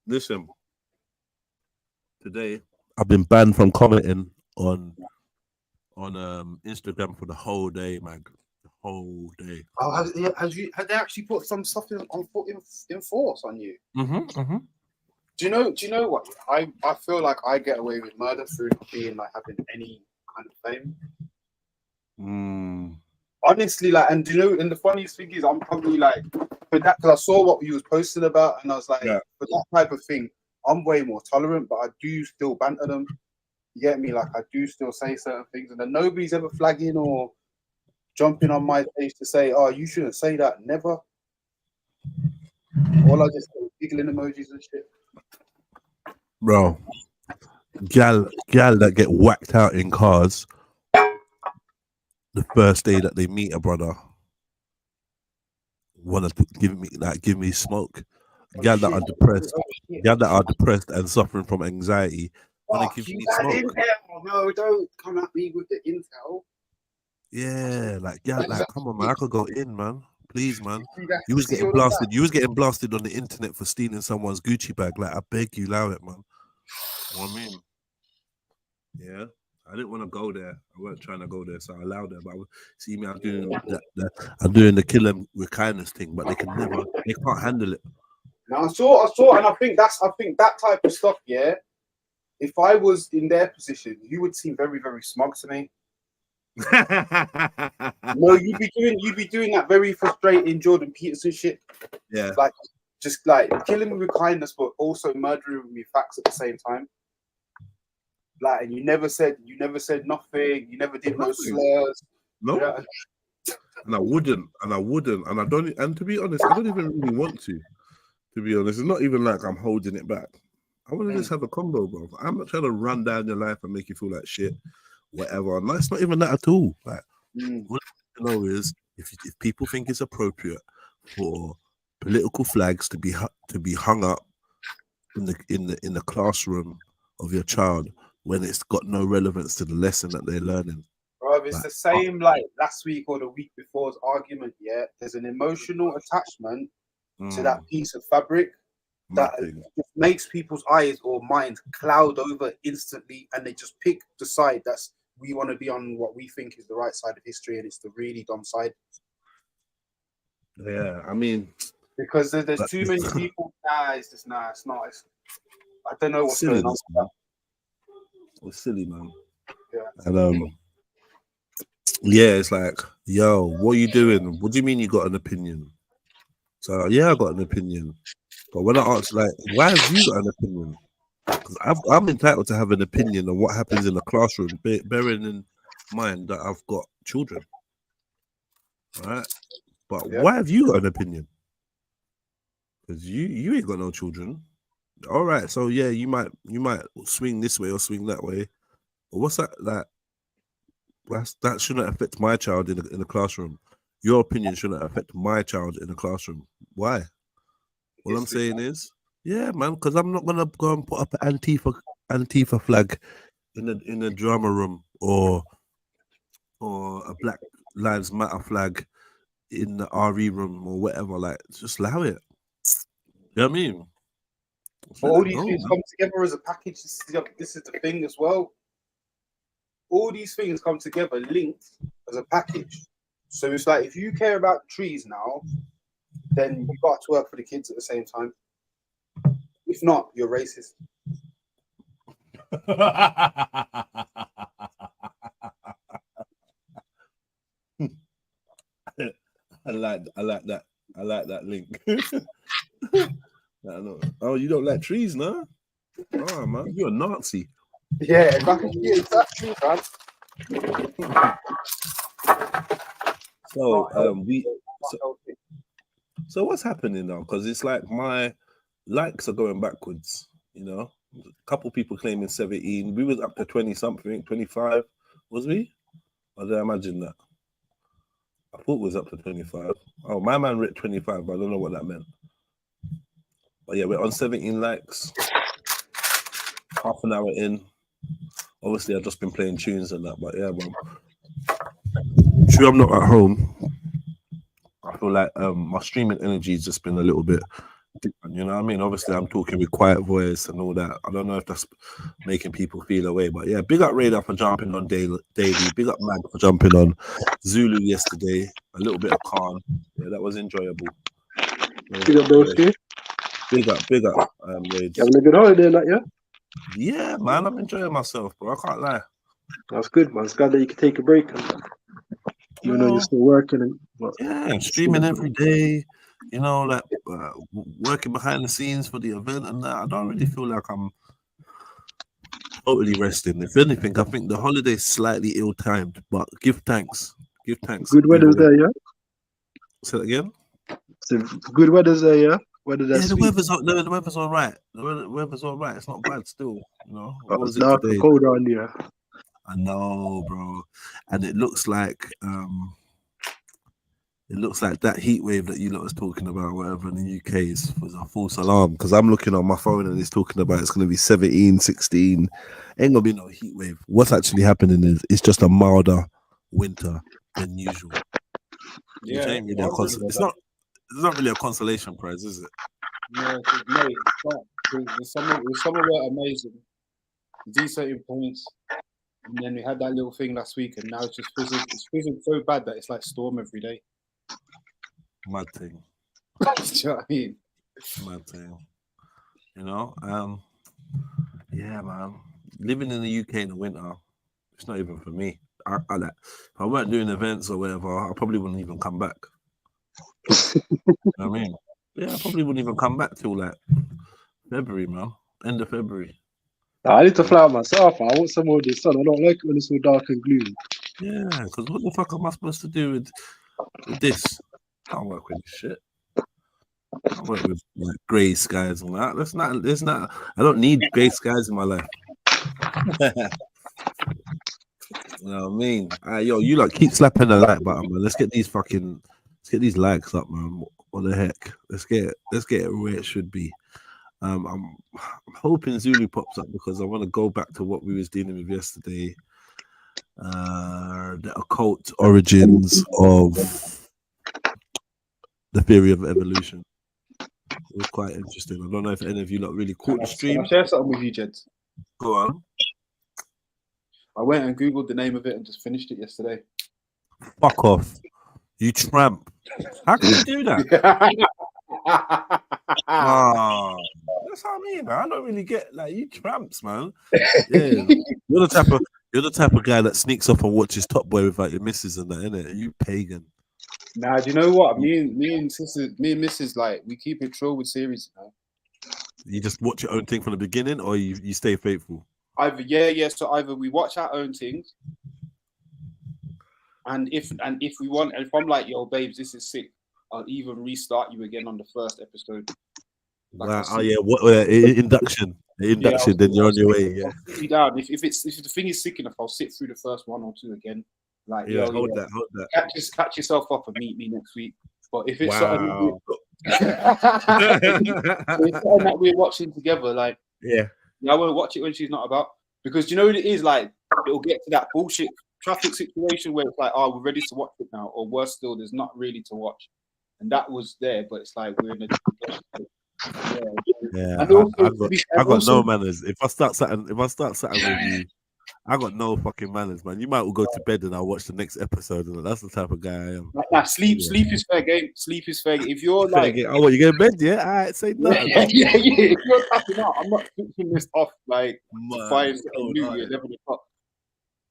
Speaker 5: Listen, today I've been banned from commenting on Instagram for the whole day, man. The whole day.
Speaker 9: Oh, have they actually put some stuff in force on you?
Speaker 5: Mm-hmm.
Speaker 9: Do you know what? I feel like I get away with murder through not being like having any kind of fame. Honestly, like, and do you know, and the funniest thing is, I'm probably like, for that, because I saw what you was posting about, and I was like, for that type of thing, I'm way more tolerant, but I do still banter them. You get me? Like, I do still say certain things, and then nobody's ever flagging or jumping on my page to say, "Oh, you shouldn't say that." Never. All I just do giggling emojis and shit.
Speaker 5: Bro, gal that get whacked out in cars the first day that they meet a brother want to give me smoke. Gal that are depressed and suffering from anxiety want to give me smoke.
Speaker 9: Intel. No, don't come at me with the intel.
Speaker 5: Yeah, like come on, man, I could go in, man. Please, man. You was getting blasted. You was getting blasted on the internet for stealing someone's Gucci bag. Like, I beg you, allow it, man. You know what I mean? Yeah. I didn't want to go there. I weren't trying to go there, so I allowed it. But see me, I'm doing the kill them with kindness thing, but they can't handle it.
Speaker 9: Now I saw, and I think that type of stuff, yeah. If I was in their position, you would seem very, very smug to me. No, you'd be doing that very frustrating Jordan Peterson shit.
Speaker 5: Yeah.
Speaker 9: Like just like killing me with kindness, but also murdering me with facts at the same time. Like, and you never said nothing. You never did no slurs.
Speaker 5: No. You know? And I wouldn't. And I don't. And to be honest, I don't even really want to. To be honest, it's not even like I'm holding it back. I want to just have a combo, bro. I'm not trying to run down your life and make you feel like shit, whatever. And it's not even that at all. Like, what I know is if people think it's appropriate for political flags to be hung up in the classroom of your child when it's got no relevance to the lesson that they're learning.
Speaker 9: Bro, it's the same like last week or the week before's argument, yeah? There's an emotional attachment to that piece of fabric that just makes people's eyes or minds cloud over instantly, and they just pick the side that's we want to be on what we think is the right side of history, and it's the really dumb side.
Speaker 5: Yeah, I mean...
Speaker 9: Because there's too many people. It's not. I don't know what's going on.
Speaker 5: It's silly, man.
Speaker 9: Yeah.
Speaker 5: And yeah, it's like, yo, what are you doing? What do you mean you got an opinion? So yeah, I got an opinion. But when I ask, like, why have you got an opinion? Because I'm entitled to have an opinion on what happens in the classroom, bearing in mind that I've got children. All right? But why have you got an opinion? Because you ain't got no children. All right, so yeah, you might swing this way or swing that way. But what's that? Like, that shouldn't affect my child in the classroom. Your opinion shouldn't affect my child in the classroom. Why? All I'm saying is, yeah, man, because I'm not gonna go and put up an Antifa flag in a drama room or a Black Lives Matter flag in the RE room or whatever. Like, just allow it. You know what I mean?
Speaker 9: But all these things come together as a package. This is the thing as well. All these things come together linked as a package. So it's like, if you care about trees now, then you got to work for the kids at the same time. If not, you're racist.
Speaker 5: I like that link. Oh, you don't like trees, no? Oh man, you're a Nazi.
Speaker 9: Yeah, exactly, man.
Speaker 5: So what's happening now? Because it's like my likes are going backwards. You know, a couple people claiming 17. We was up to 20 something, 25. Was we? Or did I imagine that? I thought it was up to 25. Oh, my man read 25, but I don't know what that meant. But yeah, we're on 17 likes. Half an hour in. Obviously, I've just been playing tunes and that, but yeah, man. True, I'm not at home. I feel like my streaming energy has just been a little bit different, you know what I mean? Obviously, I'm talking with quiet voice and all that. I don't know if that's making people feel away, but yeah, big up Radar for jumping on daily. Big up Mag for jumping on Zulu yesterday. A little bit of Khan. Yeah, that was enjoyable.
Speaker 10: Big up, broski.
Speaker 5: Big up, Rage.
Speaker 10: You having a good holiday, like, yeah?
Speaker 5: Yeah, man, I'm enjoying myself, bro. I can't lie.
Speaker 10: That's good, man. It's glad that you can take a break. Even though you're still working.
Speaker 5: Yeah, streaming every day. You know, like working behind the scenes for the event and that. I don't really feel like I'm totally resting. If anything, I think the holiday's slightly ill-timed, but give thanks. Give thanks.
Speaker 10: Good weather's there, yeah?
Speaker 5: Say that again?
Speaker 10: So good weather's there, yeah?
Speaker 5: The weather's all right. The weather's all right. It's not bad still, you know. What was
Speaker 10: it's dark and cold around here.
Speaker 5: I know, bro. And it looks like that heat wave that you lot was talking about, whatever, in the UK was a false alarm. Because I'm looking on my phone and it's talking about it's going to be 17, 16. Ain't going to be no heat wave. What's actually happening is it's just a milder winter than usual.
Speaker 9: Yeah,
Speaker 5: Which ain't really it's not really a consolation prize, is it?
Speaker 9: No, it's not. The summer were amazing. Decent points. And then we had that little thing last week, and now it's just fizzing so bad that it's like storm every day.
Speaker 5: Mad thing.
Speaker 9: Do you know what I mean?
Speaker 5: Mad thing. You know? Yeah, man. Living in the UK in the winter, it's not even for me. I like, if I weren't doing events or whatever, I probably wouldn't even come back. You know what I mean? Yeah, I probably wouldn't even come back till like February, man. End of February.
Speaker 10: I need to fly out myself. I want some more of the sun. I don't like it when it's so dark and gloomy.
Speaker 5: Yeah, because what the fuck am I supposed to do with this? I can't work with this shit. I work with like grey skies and that. There's not. I don't need grey skies in my life. You know what I mean? Yo, you like keep slapping the like button, man. Let's get these likes up, man. What the heck? Let's get it where it should be. I'm hoping Zulu pops up because I want to go back to what we was dealing with yesterday. The occult origins of the theory of evolution. It was quite interesting. I don't know if any of you lot really caught the stream.
Speaker 9: Can I share something with you, Jed?
Speaker 5: Go on.
Speaker 9: I went and Googled the name of it and just finished it yesterday.
Speaker 5: Fuck off. You tramp. How can you do that? Oh, that's what I mean, man. I don't really get like you tramps, man. Yeah, you're the type of guy that sneaks off and watches Top Boy without your missus and that, innit? You pagan.
Speaker 9: Nah, do you know what? Me and Mrs. like we keep it true with series, you know?
Speaker 5: You just watch your own thing from the beginning, or you stay faithful.
Speaker 9: So either we watch our own things, and if we want, and if I'm like, yo, babes, this is sick, I'll even restart you again on the first episode.
Speaker 5: Like wow. Oh yeah, what induction? The induction, then you're on your way. Yeah.
Speaker 9: I'll sit me down. If the thing is sick enough, I'll sit through the first 1 or 2 again. Like,
Speaker 5: Yeah,
Speaker 9: yo,
Speaker 5: hold
Speaker 9: yeah,
Speaker 5: that.
Speaker 9: catch yourself up and meet me next week. But if it's
Speaker 5: Wow.
Speaker 9: something, it's something that we're watching together, like,
Speaker 5: Yeah.
Speaker 9: I won't watch it when she's not about, because you know what it is, like, it'll get to that bullshit traffic situation where it's like, oh, we're ready to watch it now, or worse still, there's not really to watch, and that was there, but it's like we're in a
Speaker 5: Yeah,
Speaker 9: And also,
Speaker 5: I got no manners. If I start something with you, I got no fucking manners, man. You might well go to bed and I'll watch the next episode, and that's the type of guy I am.
Speaker 9: Nah, sleep is fair game. Sleep is fair game. If you're like,
Speaker 5: oh, what, you get in bed? Yeah, all right, say nothing.
Speaker 9: yeah. If you're tapping out, I'm not switching this off like to find something new at 11 o'clock.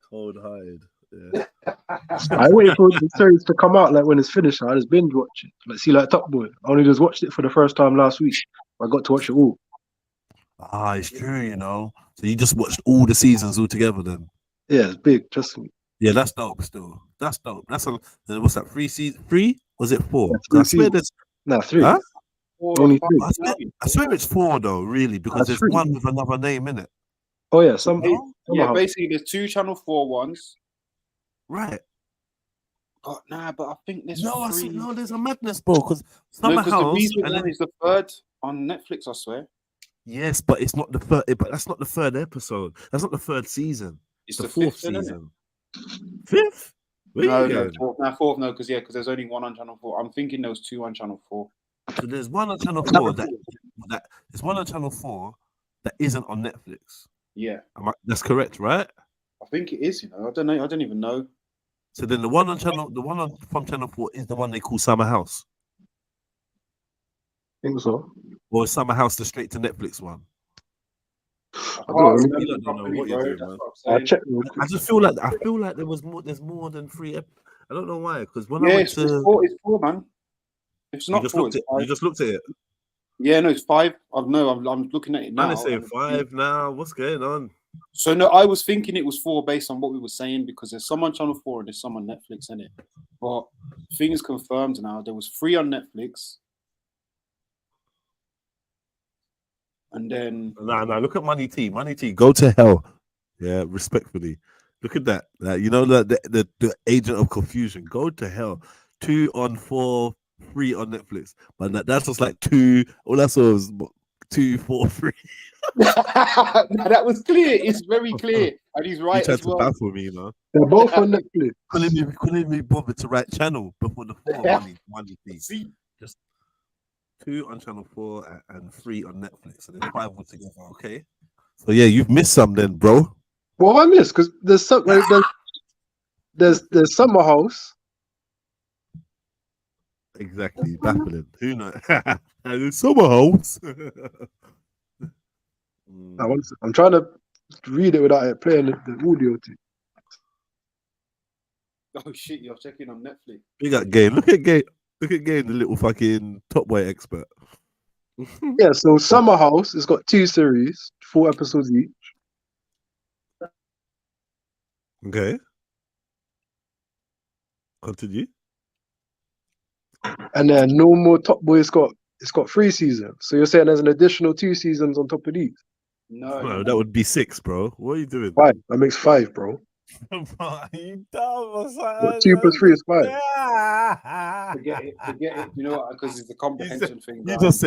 Speaker 5: Cold-hearted. Yeah.
Speaker 10: I wait for the series to come out. Like when it's finished, I just binge watch it. Like see, like Top Boy. I only just watched it for the first time last week. I got to watch it all.
Speaker 5: Ah, it's true, you know. So you just watched all the seasons all together, then?
Speaker 10: Yeah, it's big. Trust me.
Speaker 5: Yeah, that's dope. Still, that's dope. That's a what's that? 3 seasons? 3? Was it 4?
Speaker 10: Yeah,
Speaker 5: I swear there's
Speaker 10: 3.
Speaker 5: Huh?
Speaker 10: Only 3.
Speaker 5: I swear it's 4 though, really, because
Speaker 10: That's
Speaker 5: there's
Speaker 10: 3.
Speaker 5: one with another name in it.
Speaker 10: Oh yeah,
Speaker 9: Basically there's 2 Channel 4 ones.
Speaker 5: Right.
Speaker 9: But but I think there's
Speaker 5: there's a madness, bro. Because
Speaker 9: the reason one is the 3rd on Netflix, I swear.
Speaker 5: Yes, but it's not the 3rd. But that's not the 3rd episode. That's not the 3rd season. It's the 4th season. 5th?
Speaker 9: No, 4th. No, because there's only one on Channel 4. I'm thinking there was 2 on Channel 4.
Speaker 5: So there's one on Channel 4 there's one on Channel 4 that isn't on Netflix.
Speaker 9: Yeah,
Speaker 5: that's correct, right?
Speaker 9: I think it is. You know, I don't know. I don't even know.
Speaker 5: So then the one from Channel 4 is the one they call Summer House.
Speaker 10: I think so.
Speaker 5: Or is Summer House the straight to Netflix one?
Speaker 10: I don't
Speaker 5: know what you're doing, man.
Speaker 10: I checked.
Speaker 5: I just feel like there's more than 3. I don't know why. Because when I went to
Speaker 9: it's 4, man. It's not 4.
Speaker 5: You just looked at it.
Speaker 9: Yeah, no, it's 5. I'm looking at it now.
Speaker 5: I'm saying 5 now. What's going on?
Speaker 9: So no, I was thinking it was 4 based on what we were saying, because there's some on Channel 4 and there's some on Netflix in it. But things confirmed now. There was 3 on Netflix. And then
Speaker 5: look at Money T. Money T, go to hell. Yeah, respectfully. Look at that. You know the agent of confusion. Go to hell. 2 on 4, 3 on Netflix. But that's just like 2. All I saw was 2, 4, 3.
Speaker 9: No, that was clear. It's very clear, and he's right as well.
Speaker 5: To baffle me, you know.
Speaker 10: They're both on Netflix.
Speaker 5: Couldn't be bothered to write channel before the 4 money thing.
Speaker 9: See,
Speaker 5: just 2 on Channel 4 and 3 on Netflix, and then 5 were together. Okay. So yeah, you've missed some then, bro.
Speaker 10: Well, I missed because there's some there's Summer House.
Speaker 5: Exactly, baffling. Who knows? And there's Summer House.
Speaker 10: I'm trying to read it without it playing the audio too.
Speaker 9: Oh shit, you're checking on Netflix.
Speaker 5: Big up Game. Look at Game, the little fucking Top Boy expert.
Speaker 10: Yeah, so Summer House has got 2 series, 4 episodes each.
Speaker 5: Okay. Continue.
Speaker 10: And then No More Top Boy it's got 3 seasons. So you're saying there's an additional 2 seasons on top of these?
Speaker 9: No,
Speaker 5: that would be 6, bro. What are you doing?
Speaker 10: 5. That makes 5, bro.
Speaker 5: You dumb.
Speaker 10: 2 plus 3 is 5.
Speaker 9: Forget it. You know what? Because it's the comprehension thing.
Speaker 5: You just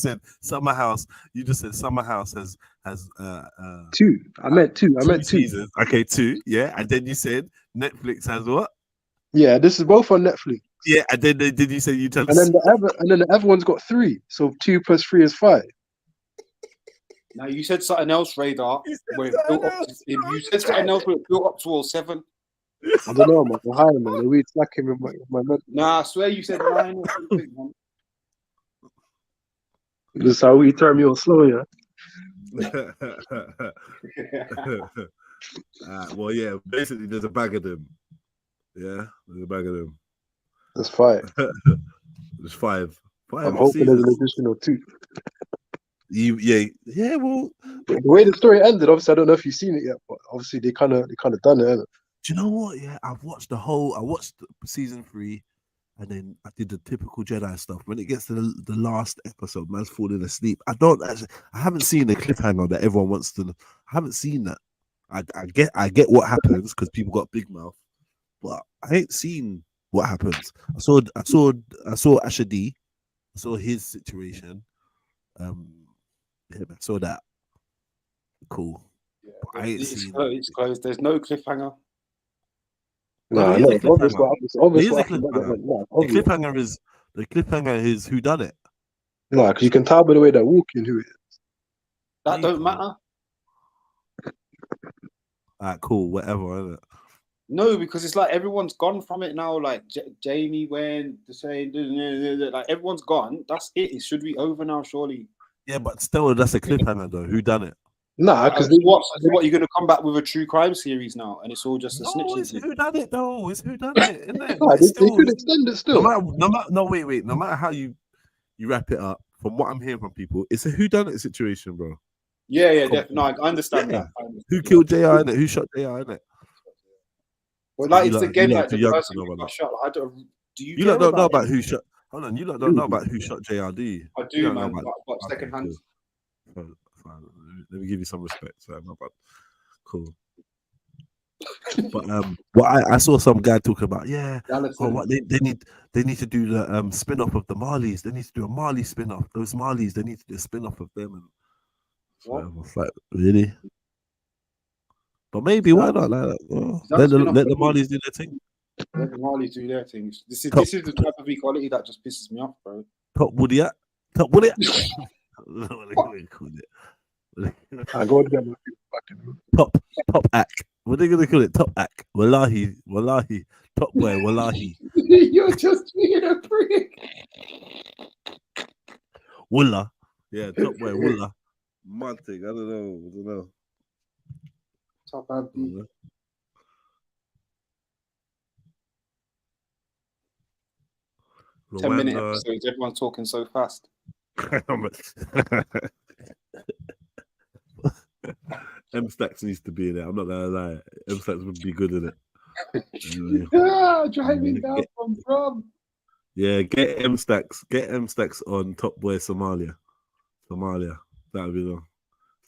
Speaker 5: said Summer House. You just said Summer House has
Speaker 10: 2. I meant 2. I meant 2
Speaker 5: seasons. Okay, 2. Yeah, and then you said Netflix has what?
Speaker 10: Yeah, this is both on Netflix.
Speaker 5: Yeah, and then did you say you tell us?
Speaker 10: And then the other one's got 3. So 2 plus 3 is 5.
Speaker 9: Now you said something else, Radar. You said something else where it built up to all 7.
Speaker 10: I don't know, man. High, man. The weed's lacking in my mental.
Speaker 9: Nah, I swear you said 9 or something, man.
Speaker 10: This is how we turn me on slow, yeah.
Speaker 5: Well, yeah. Basically, there's a bag of them. Yeah, there's a bag of them.
Speaker 10: There's 5.
Speaker 5: There's 5.
Speaker 10: I'm hoping there's an additional 2.
Speaker 5: Yeah. Well,
Speaker 10: the way the story ended, obviously, I don't know if you've seen it yet, but obviously they kind of done it. Hasn't it?
Speaker 5: Do you know what? Yeah, I watched season 3, And then I did the typical Jedi stuff. When it gets to the last episode, man's falling asleep. I haven't seen the cliffhanger that everyone wants to know. I haven't seen that. I get what happens because people got big mouth, but I ain't seen what happens. I saw Asher D. I saw his situation. Yeah, I saw that. Cool.
Speaker 9: Yeah,
Speaker 5: But I ain't
Speaker 9: it's
Speaker 5: seen.
Speaker 9: closed. It's closed. There's no cliffhanger.
Speaker 10: No,
Speaker 5: there is
Speaker 10: no,
Speaker 5: a
Speaker 10: it's obvious
Speaker 5: cliffhanger.
Speaker 10: it's obvious
Speaker 5: There is a
Speaker 10: what happened.
Speaker 5: cliffhanger.
Speaker 10: No,
Speaker 5: The cliffhanger is who done it.
Speaker 10: no, because you can tell by the way they're walking who it is.
Speaker 9: That don't matter.
Speaker 5: Alright, cool, whatever, isn't it?
Speaker 9: No, because it's like everyone's gone from it now. Like Jamie went the same. Like everyone's gone. That's it. It should be over now, surely.
Speaker 5: Yeah, but still, that's a cliffhanger though. Who done it?
Speaker 10: Nah, because
Speaker 9: what you're gonna come back with a true crime series now, and it's all just a
Speaker 5: No,
Speaker 9: snitching
Speaker 5: it's
Speaker 9: thing.
Speaker 5: who done it though. It's who done it, isn't it?
Speaker 10: nah,
Speaker 5: It's
Speaker 10: they
Speaker 5: still,
Speaker 10: could extend it still.
Speaker 5: wait. No matter how you wrap it up, from what I'm hearing from people, it's a who done it situation, bro.
Speaker 9: Yeah, definitely. No, I understand
Speaker 5: Yeah.
Speaker 9: that. I understand
Speaker 5: Who
Speaker 9: that.
Speaker 5: killed JR in it? Who shot JR in it?
Speaker 9: But like,
Speaker 5: You
Speaker 9: it's
Speaker 5: lot-
Speaker 9: again
Speaker 5: you lot
Speaker 9: like
Speaker 5: too
Speaker 9: the
Speaker 5: young to
Speaker 9: person
Speaker 5: know
Speaker 9: who
Speaker 5: about
Speaker 9: got
Speaker 5: that.
Speaker 9: shot. Like, I don't. Do you?
Speaker 5: You
Speaker 9: care
Speaker 5: lot don't know about
Speaker 9: it?
Speaker 5: who shot. Hold on, you lot don't know about who shot JR, do you?
Speaker 9: I
Speaker 5: You
Speaker 9: do,
Speaker 5: don't know
Speaker 9: man.
Speaker 5: about-
Speaker 9: But
Speaker 5: Okay,
Speaker 9: second hand.
Speaker 5: cool. Fine. Let me give you some respect. So, my bad. Cool. But I saw some guy talking about what they need to do the spin-off of the Marleys. They need to do a Marley spin-off. Those Marleys, they need to do a spin-off of them. And
Speaker 9: What?
Speaker 5: I was like, really? But maybe why not? Like, let the Marleys do their thing.
Speaker 9: Let the Marley do their things. This is
Speaker 5: Top-
Speaker 9: the type of equality that just pisses me off, bro.
Speaker 5: Top Woody at Top Woody.
Speaker 10: I go to them.
Speaker 5: Top act. What are they gonna call it? Top act. Wallahi, top boy, wallahi.
Speaker 9: You're just being a prick.
Speaker 5: Wallah. Yeah, top boy, wallah. Man thing, I don't know.
Speaker 9: Top Abdi. 10-minute episodes. Everyone's talking so fast.
Speaker 5: M Stacks needs to be in it. I'm not gonna lie. M Stacks would be good in it.
Speaker 9: Driving down from Brum.
Speaker 5: Yeah, get M Stacks on Top Boy Somalia. That would be the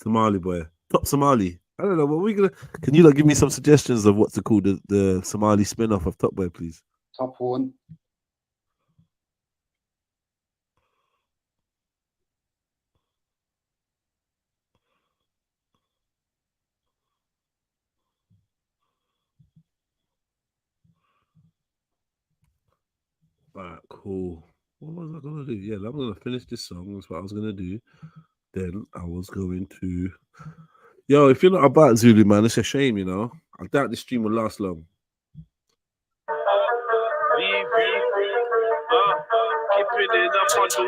Speaker 5: Somali boy. Top Somali. I don't know. What we gonna? Can you give me some suggestions of what to call the Somali spin-off of Top Boy, please?
Speaker 9: Top one.
Speaker 5: Alright, cool. What was I gonna do? Yeah, I'm gonna finish this song. That's what I was gonna do. Then I was going to. Yo, if you're not about Zulu, man, it's a shame, you know. I doubt this stream will last long.
Speaker 7: Keeping in a puddle,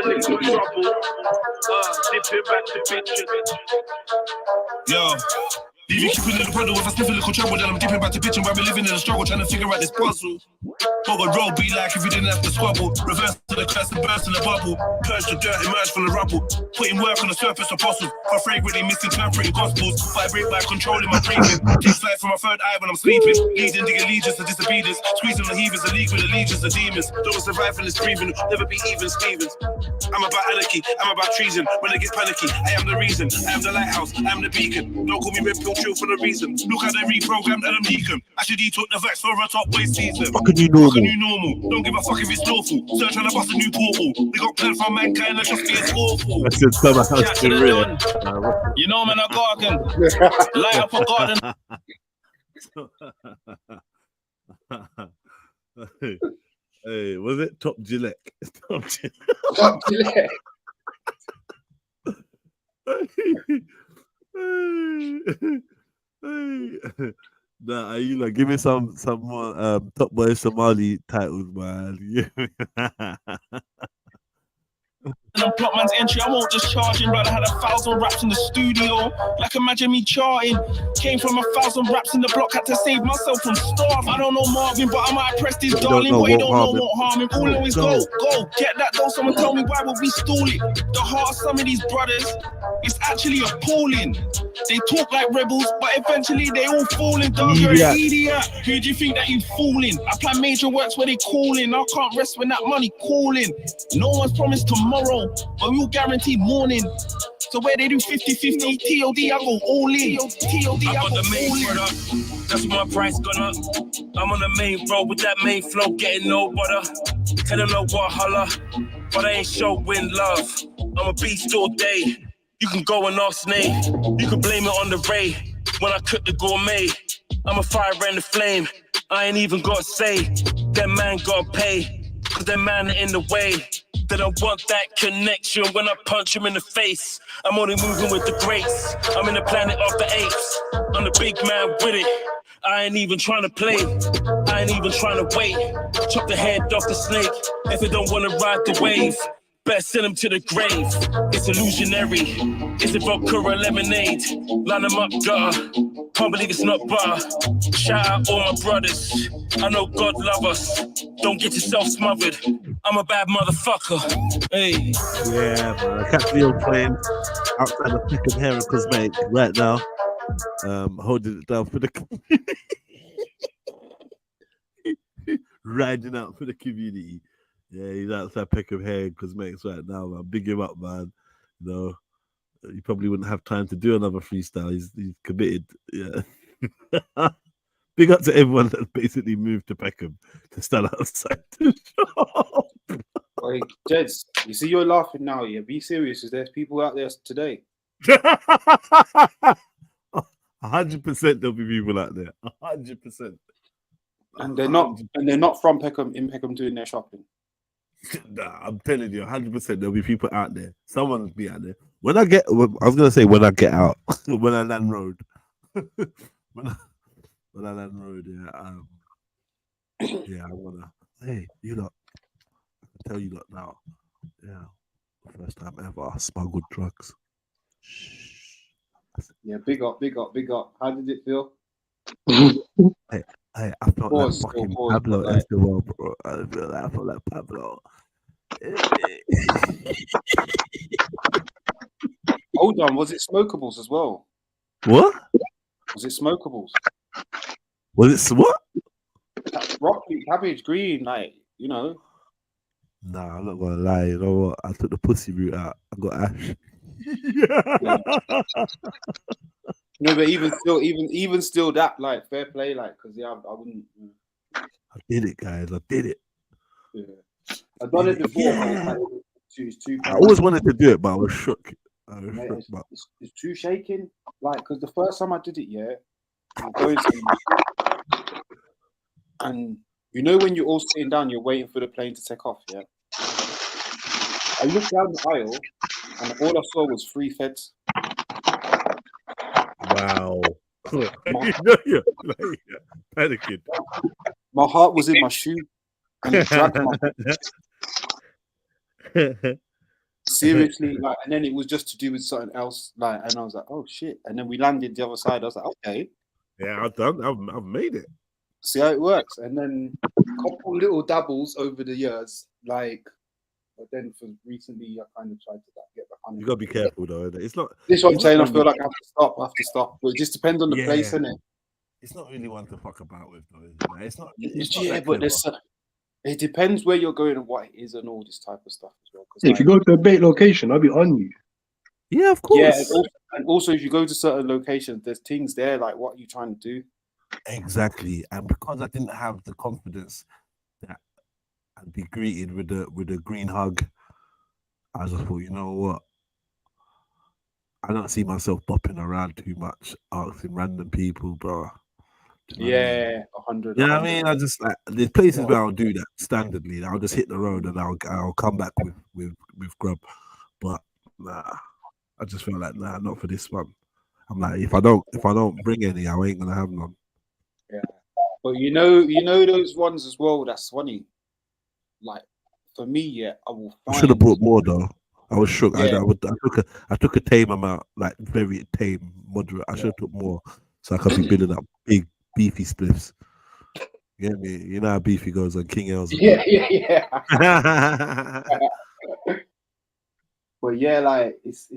Speaker 7: little trouble. Dipping back to bitches.
Speaker 4: Yo, leave you keeping in the puddle. If I sniff a little trouble, then I'm dipping back to bitching. While we living in a struggle, trying to figure out this puzzle. What would road be like if you didn't have to squabble? Reverse to the curse and burst in the bubble. Purge the dirt, emerge from the rubble. Putting work on the surface of apostles. For fragrantly misinterpreting gospels. Vibrate by controlling my breathing. Takes light from my third eye when I'm sleeping. Leading the allegiance to disobedience. Squeezing the heavers, a league with the legions of demons. Don't survive in this grieving. Never be even Stevens. I'm about anarchy. I'm about treason. When I get panicky, I am the reason. I am the lighthouse. I am the beacon. Don't call me red pill chill for no reason. Look how they reprogrammed and I'm deacon. I should took the vax for a top way season.
Speaker 5: Fucking you normal.
Speaker 4: Don't give a fuck if it's lawful. Search trying to bust a new portal. We got planned from mankind, let's just be as awful.
Speaker 5: That's just some house to real.
Speaker 7: You know, man, a garden. Light up a garden.
Speaker 5: Hey, was it Top Gillette? Top Gillette.
Speaker 9: Top Gillette.
Speaker 5: Nah, you like give me some more Top Boy Somali titles, man.
Speaker 7: and I block man's entry. I won't just charge him, but I had 1,000 raps in the studio. Like imagine me charting. Came from 1,000 raps in the block, had to save myself from starving. I don't know Marvin, but I might press this darling, but he don't know won't harm him. All always go, get that though. Someone tell me why would we stall it? The heart of some of these brothers is actually appalling. They talk like rebels, but eventually they all fall in. Dog, you're an idiot. Who do you think that you fooling? I plan major works where they calling. I can't rest when that money calling. No one's promised tomorrow, but we'll guarantee morning. So where they do 50-50, TOD, I go all in. TOD, I got the main product. That's my price gone up. I'm on the main road with that main flow, getting no butter. Tell them no what holla, but I ain't showing love. I'm a beast all day. You can go and ask Nate. You can blame it on the Ray. When I cook the gourmet, I'm a fire and the flame. I ain't even got to say, that man gotta pay. Cause that man in the way. They don't want that connection when I punch him in the face. I'm only moving with the grace. I'm in the planet of the apes. I'm the big man with it. I ain't even trying to play. I ain't even trying to wait. Chop the head off the snake. If they don't want to ride the wave, best send them to the grave. It's illusionary. It's a vodka or lemonade. Line them up, gutter. Can't believe it's not butter. Shout out all my brothers. I know God love us. Don't get yourself smothered. I'm a bad motherfucker. Hey.
Speaker 5: Yeah, man. I catch Leo playing outside of Pickham Hair and Cosmetic right now. Holding it down for the riding out for the community. Yeah, he's outside Peckham Hair and Cosmetics right now, man. Big him up, man. You know, he probably wouldn't have time to do another freestyle. He's committed. Yeah. Big up to everyone that basically moved to Peckham to stand outside the shop.
Speaker 9: Wait, Jeds, you see you're laughing now, yeah? Be serious, because there's people out there today.
Speaker 5: 100% there'll be people out there. 100%.
Speaker 9: And they're not from Peckham in Peckham doing their shopping.
Speaker 5: Nah, I'm telling you, 100% there'll be people out there. Someone will be out there. When I get out, when I land road, when I land road, yeah, I wanna. Hey, you lot, I can tell you lot now. Yeah, first time ever I smuggled drugs.
Speaker 9: Yeah, big up. How did it feel?
Speaker 5: I felt like fucking Pablo Escobar, bro. I felt like Pablo.
Speaker 9: Hold on, was it smokables as well?
Speaker 5: What?
Speaker 9: Was it smokables?
Speaker 5: Was it what?
Speaker 9: Broccoli, cabbage, green, like, you know.
Speaker 5: Nah, I'm not gonna lie. You know what? I took the pussy route out. I got ash.
Speaker 9: Yeah. No, but even still, that like fair play, like, because I wouldn't.
Speaker 5: I did it, guys. I did it.
Speaker 9: Yeah. I've done it before.
Speaker 5: Yeah.
Speaker 9: But it's too.
Speaker 5: I always wanted to do it, but I was shook.
Speaker 9: It's too shaking. Like, because the first time I did it, yeah, and you know when you're all sitting down, you're waiting for the plane to take off, yeah. I looked down the aisle, and all I saw was 3 feds.
Speaker 5: Wow. Panicking.
Speaker 9: My heart was in my shoe, and it dragged my. Seriously, like, and then it was just to do with something else, like, and I was like, oh shit, and then we landed the other side. I was like, okay,
Speaker 5: yeah, I've made it.
Speaker 9: See how it works, and then a couple little dabbles over the years, like, but then for recently, I kind of tried to get back on.
Speaker 5: You gotta be careful though. It's not.
Speaker 9: This is what I'm saying. I feel like I have to stop, but it just depends on the place, innit?
Speaker 5: It's not really one to fuck about with though. It's not.
Speaker 9: But it depends where you're going and what it is and all this type of stuff as well.
Speaker 10: If you go to a bait location, I'll be on you.
Speaker 5: Yeah, of course.
Speaker 9: Yeah, and also if you go to certain locations, there's things there like, what are you trying to do?
Speaker 5: Exactly, and because I didn't have the confidence that I'd be greeted with a green hug, I just thought, you know what? I don't see myself bopping around too much, asking random people, bro.
Speaker 9: Yeah, 100.
Speaker 5: You know what I mean? I just like there's places where I'll do that standardly. I'll just hit the road and I'll come back with grub. But nah, I just feel like nah, not for this one. I'm like, if I don't bring any, I ain't gonna have none.
Speaker 9: Yeah, but you know those ones as well. That's funny. Like for me, yeah, I will.
Speaker 5: I should have brought more though. I was shook.
Speaker 9: Yeah.
Speaker 5: I took a tame amount, like very tame, moderate. I should have took more, so I could be building up big beefy spliffs. You get me? You know how beefy goes on King L's.
Speaker 9: Yeah. But yeah, like it's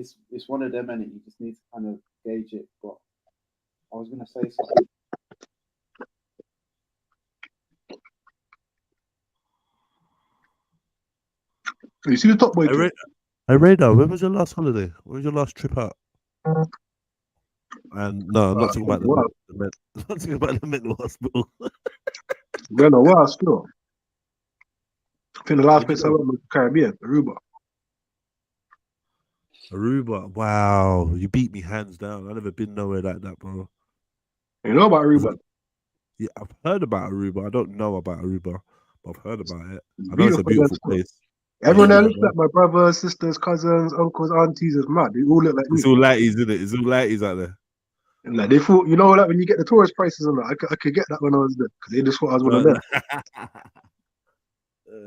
Speaker 9: one of them, and you just need to kind of gauge it. But I was gonna say something.
Speaker 10: You see the top boy?
Speaker 5: Hey Radar, when was your last holiday? When was your last trip out? And no, I'm not talking about the not talking about the mental hospital.
Speaker 10: No, what still? I think the last place I went was the Caribbean, Aruba.
Speaker 5: Aruba, wow, you beat me hands down. I've never been nowhere like that, bro.
Speaker 10: You know about Aruba?
Speaker 5: Yeah, I've heard about Aruba. I don't know about Aruba, but I've heard about it. I know it's a beautiful place.
Speaker 10: Everyone there looks like my brothers, sisters, cousins, uncles, aunties is mad. They all look like me.
Speaker 5: It's all lighties, isn't it? It's all lighties out there.
Speaker 10: And like they thought, you know, like when you get the tourist prices on that, I could get that when I was there because they just thought I was one of them.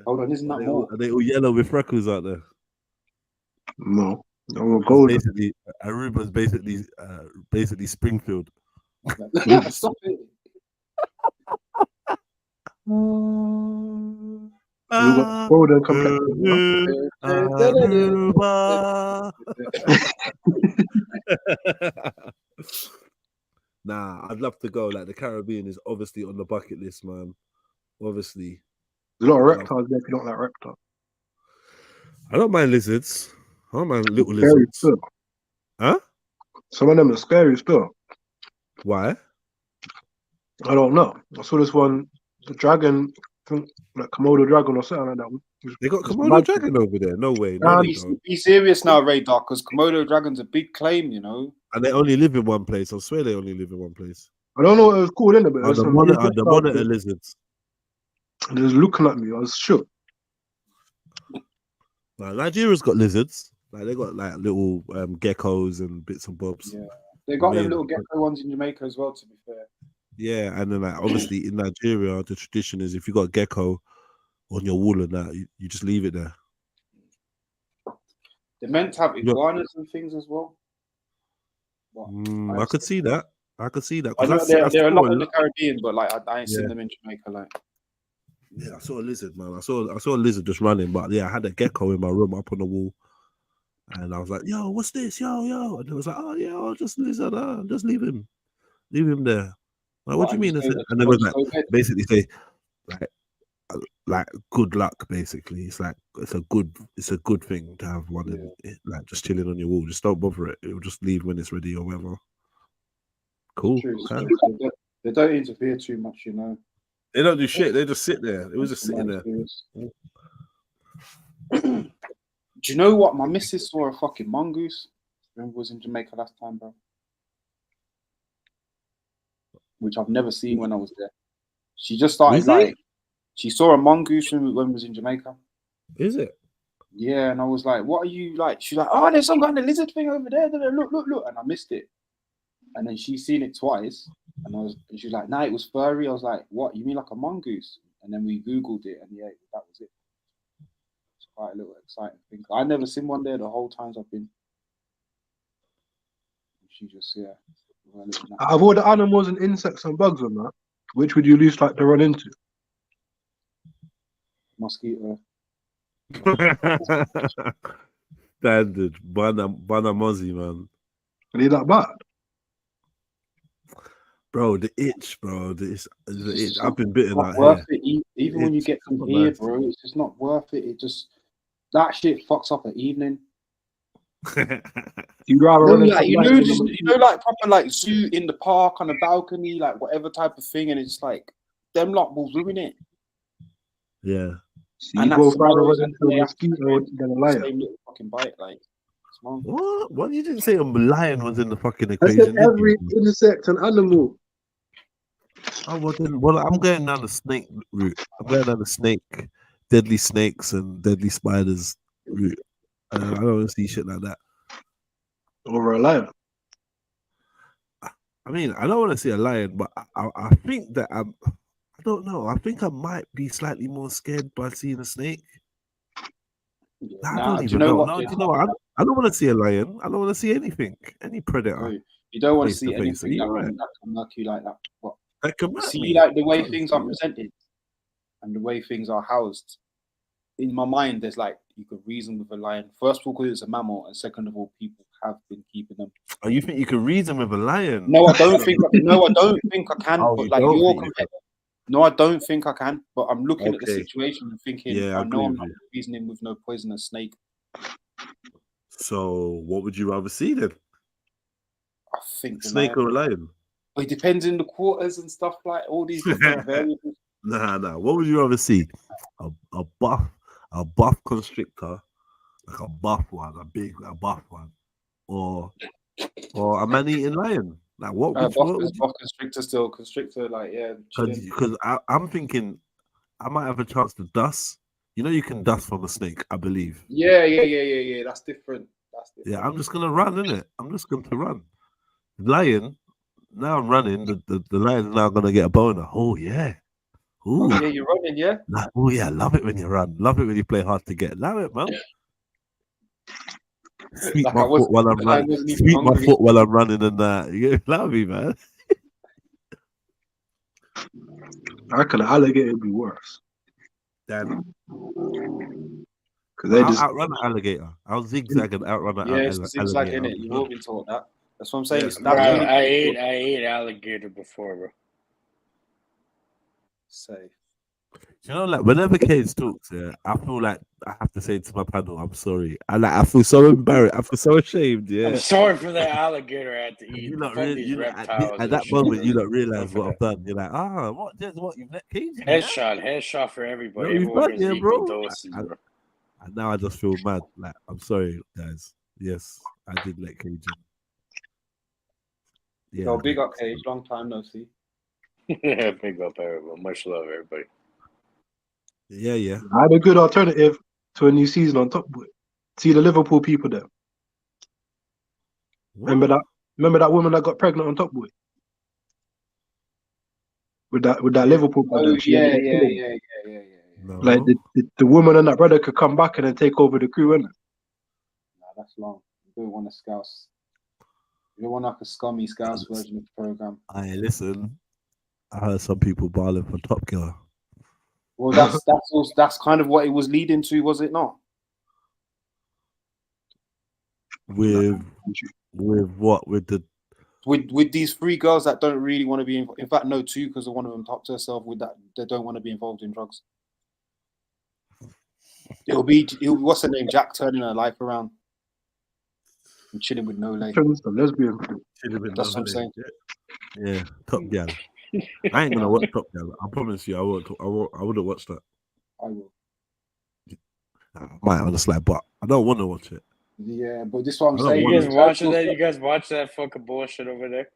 Speaker 9: Hold on, isn't that more?
Speaker 5: Are they all yellow with freckles out there?
Speaker 10: No, they're gold.
Speaker 5: Basically, Aruba's basically Springfield.
Speaker 9: Stop it.
Speaker 10: You got golden complexion.
Speaker 5: Nah, I'd love to go. Like the Caribbean is obviously on the bucket list, man. Obviously,
Speaker 10: there's a lot of reptiles there. If you don't like reptiles,
Speaker 5: I don't mind lizards. I don't mind little lizards.
Speaker 10: Still.
Speaker 5: Huh?
Speaker 10: Some of them are scary still.
Speaker 5: Why?
Speaker 10: I don't know. I saw this one, the dragon, like Komodo dragon or something like that.
Speaker 5: They got Komodo dragon over there? No way. No,
Speaker 9: be serious now, Radar, because Komodo dragon's a big claim, you know.
Speaker 5: And they only live in one place. I swear they only live in one place.
Speaker 10: I don't know what it was called in it, but it was
Speaker 5: the monitor lizards.
Speaker 10: They was looking at me. I was shook.
Speaker 5: Nigeria's got lizards. Like they got like little geckos and bits and bobs.
Speaker 9: Yeah, they got them little gecko ones in Jamaica as well. To be fair.
Speaker 5: Yeah, and then like obviously in Nigeria, the tradition is if you got a gecko on your wall and that, you just leave it there.
Speaker 9: They're meant to have iguanas and things as well.
Speaker 5: I could see that. I could see that.
Speaker 9: I know they're a lot in the Caribbean, but like I ain't seen them in Jamaica. Like,
Speaker 5: yeah, I saw a lizard, man. I saw a lizard just running, but yeah, I had a gecko in my room up on the wall, and I was like, "Yo, what's this? Yo!" And it was like, "Oh yeah, I'll just lizard. Just leave him there." Like, what do you mean? And they was like, basically say, like good luck. Basically, it's like it's a good thing to have one like just chilling on your wall. Just don't bother it. It'll just leave when it's ready or whatever. Cool. Okay.
Speaker 9: They don't interfere too much, you know.
Speaker 5: They don't do shit. They just sit there. It was just sitting there.
Speaker 9: Do you know what? My missus saw a fucking mongoose. Remember, was in Jamaica last time, bro. Which I've never seen when I was there. She just started she saw a mongoose when we was in Jamaica.
Speaker 5: Is it?
Speaker 9: Yeah, and I was like, "What are you like?" She's like, "Oh, there's some kind of lizard thing over there. Look," and I missed it. And then she's seen it twice, and she was like, "Nah, it was furry." I was like, "What? You mean like a mongoose?" And then we Googled it, and yeah, that was it. It's quite a little exciting thing. I never seen one there the whole times I've been. She just
Speaker 10: Of all the animals and insects and bugs on that, which would you least like to run into?
Speaker 9: Mosquito.
Speaker 5: Standard. Banamozi, man.
Speaker 10: Are they that bad?
Speaker 5: Bro, the itch, bro. The itch. I've been bitten out
Speaker 9: worth
Speaker 5: here.
Speaker 9: It. Even when you get some here, bro, it's just not worth it. It just that shit fucks up an evening.
Speaker 10: You rather
Speaker 9: like proper like zoo in the park on a balcony, like whatever type of thing, and it's like them lot will ruin it.
Speaker 5: Yeah.
Speaker 10: So you go rather into a mosquito than a lion.
Speaker 9: Same little fucking bite, like.
Speaker 5: What? What? You didn't say a lion was in the fucking
Speaker 10: I
Speaker 5: equation?
Speaker 10: said every insect and animal.
Speaker 5: Oh, well, I'm going down the snake route. I'm going down the snake, deadly snakes and deadly spiders route. I don't want to see shit like that.
Speaker 10: Over a lion.
Speaker 5: I mean, I don't want to see a lion, but I think that I don't know. I think I might be slightly more scared by seeing a snake. Nah, I
Speaker 9: Nah,
Speaker 5: don't
Speaker 9: do you
Speaker 5: even
Speaker 9: know
Speaker 5: know.
Speaker 9: what?
Speaker 5: No, do you know what? I don't want to see a lion. I don't want to see anything. Any predator
Speaker 9: No, you don't want to
Speaker 5: face to
Speaker 9: see
Speaker 5: face. Are
Speaker 9: anything
Speaker 5: you
Speaker 9: that
Speaker 5: right?
Speaker 9: can knock you like that. But
Speaker 5: That can
Speaker 9: you
Speaker 5: hurt
Speaker 9: see,
Speaker 5: me.
Speaker 9: like the way
Speaker 5: Can't
Speaker 9: things
Speaker 5: see
Speaker 9: are
Speaker 5: it.
Speaker 9: presented and the way things are housed. In my mind, there's like you could reason with a lion. First of all, because it's a mammal, and second of all, people have been keeping them.
Speaker 5: Oh, you think you can reason with a lion?
Speaker 9: No, I don't think. No, I don't think I can.
Speaker 5: Oh,
Speaker 9: But
Speaker 5: you
Speaker 9: like
Speaker 5: don't
Speaker 9: you're
Speaker 5: think you
Speaker 9: comparing. No, I don't think I can. But I'm looking at the
Speaker 5: Okay.
Speaker 9: situation and thinking,
Speaker 5: Yeah, I
Speaker 9: I know
Speaker 5: agree
Speaker 9: I'm
Speaker 5: with
Speaker 9: not
Speaker 5: you.
Speaker 9: reasoning with no poisonous snake.
Speaker 5: So, what would you rather see then?
Speaker 9: I think the
Speaker 5: Snake
Speaker 9: lion.
Speaker 5: or a lion?
Speaker 9: It depends in the quarters and stuff like all these different variables.
Speaker 5: Nah. What would you rather see? A buff constrictor, like a buff one, a buff one, or a man-eating lion? Like what would you?
Speaker 9: Buff constrictor still constrictor like chilling.
Speaker 5: Because I'm thinking I might have a chance to dust. You know, you can dust from a snake, I believe.
Speaker 9: Yeah. That's different.
Speaker 5: Yeah, I'm just gonna run, innit? I'm just going to run. Lion. Now I'm running. The lion's now gonna get a boner. Oh yeah. Ooh.
Speaker 9: Oh yeah, you're running, yeah.
Speaker 5: Oh yeah, love it when you run. Love it when you play hard to get. Love it, man. Sweep
Speaker 9: Like
Speaker 5: my foot while I'm running. Sweep my foot while I'm running and that. You love me, man.
Speaker 10: I reckon an alligator would be worse.
Speaker 5: Damn.
Speaker 10: Because they just
Speaker 5: outrun an alligator. I'll zigzag and outrun an
Speaker 9: Yeah, it's zigzag in
Speaker 5: alligator.
Speaker 9: it. You've all been taught that. That's what I'm saying.
Speaker 5: Yes,
Speaker 9: It's
Speaker 11: Bro,
Speaker 9: that
Speaker 11: I ate alligator before, bro.
Speaker 9: Safe.
Speaker 5: You know, like whenever Cage talks, yeah, I feel like I have to say to my panel, I'm sorry. I feel so embarrassed. I feel so ashamed. Yeah.
Speaker 11: I'm sorry for that alligator I had to eat.
Speaker 5: You not
Speaker 11: Fuck
Speaker 5: really,
Speaker 11: these reptiles.
Speaker 5: at that moment, you don't realize what I've done. You're like, what you've let Cage in,
Speaker 11: Headshot for everybody.
Speaker 5: No, you've
Speaker 11: Everyone
Speaker 5: done,
Speaker 11: is
Speaker 5: yeah,
Speaker 11: equal
Speaker 5: bro.
Speaker 11: doses, bro.
Speaker 5: And now I just feel mad. Like, I'm sorry, guys. Yes, I did let Cage in. Yeah.
Speaker 9: Yo, big up, Cage. Long time no see.
Speaker 11: Yeah, big up, everyone. Much love, everybody.
Speaker 5: Yeah.
Speaker 10: I had a good alternative to a new season on Top Boy. See the Liverpool people there. Remember that woman that got pregnant on Top Boy? With that Liverpool brother.
Speaker 9: Yeah.
Speaker 5: No.
Speaker 10: Like the woman and that brother could come back and then take over the crew, innit?
Speaker 9: Nah, that's long. You don't want a scouse. You don't want like a scummy scouse version of the program.
Speaker 5: Hey, listen. I heard some people barling for Top Girl.
Speaker 9: Well, that's kind of what it was leading to, was it not?
Speaker 5: With what?
Speaker 9: With these three girls that don't really want to be in fact, no, two, because one of them talked to herself with that they don't want to be involved in drugs. It'll be what's her name? Jack turning her life around and chilling with no lady.
Speaker 10: Turns the lesbian.
Speaker 9: That's what I'm saying.
Speaker 5: Yeah, Top Girl. I ain't gonna watch Top Girl. I promise you, I wouldn't watch that.
Speaker 9: I will.
Speaker 5: I might on the slide, but I don't want to watch it.
Speaker 9: Yeah, but this is what I'm
Speaker 5: I don't
Speaker 9: saying.
Speaker 5: want
Speaker 11: You guys watch that fucking bullshit over there?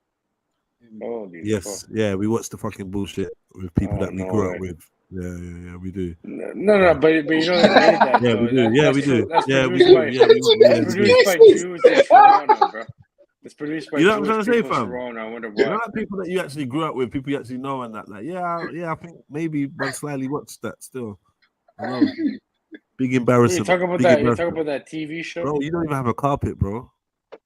Speaker 11: Holy
Speaker 5: Yes,
Speaker 11: fuck.
Speaker 5: yeah, we watch the fucking bullshit with people that we grew up with. Yeah, we do.
Speaker 11: No, but you know they made that.
Speaker 5: Yeah,
Speaker 11: though.
Speaker 5: we do. Yeah, we do.
Speaker 11: That's
Speaker 5: Yeah, we
Speaker 11: produced
Speaker 5: do.
Speaker 11: by,
Speaker 5: Yeah, we do.
Speaker 11: It's produced by Jews in Toronto, bro. It's produced by
Speaker 5: You know what I'm
Speaker 11: Jewish
Speaker 5: trying to say,
Speaker 11: people in
Speaker 5: fam?
Speaker 11: Toronto. I wonder
Speaker 5: You know
Speaker 11: why.
Speaker 5: that people that you actually grew up with, people you actually know, and that, like, I think maybe one slightly watched that still. I know. Big embarrassing.
Speaker 11: You talk about that TV show,
Speaker 5: bro. You don't even have a carpet, bro.
Speaker 11: I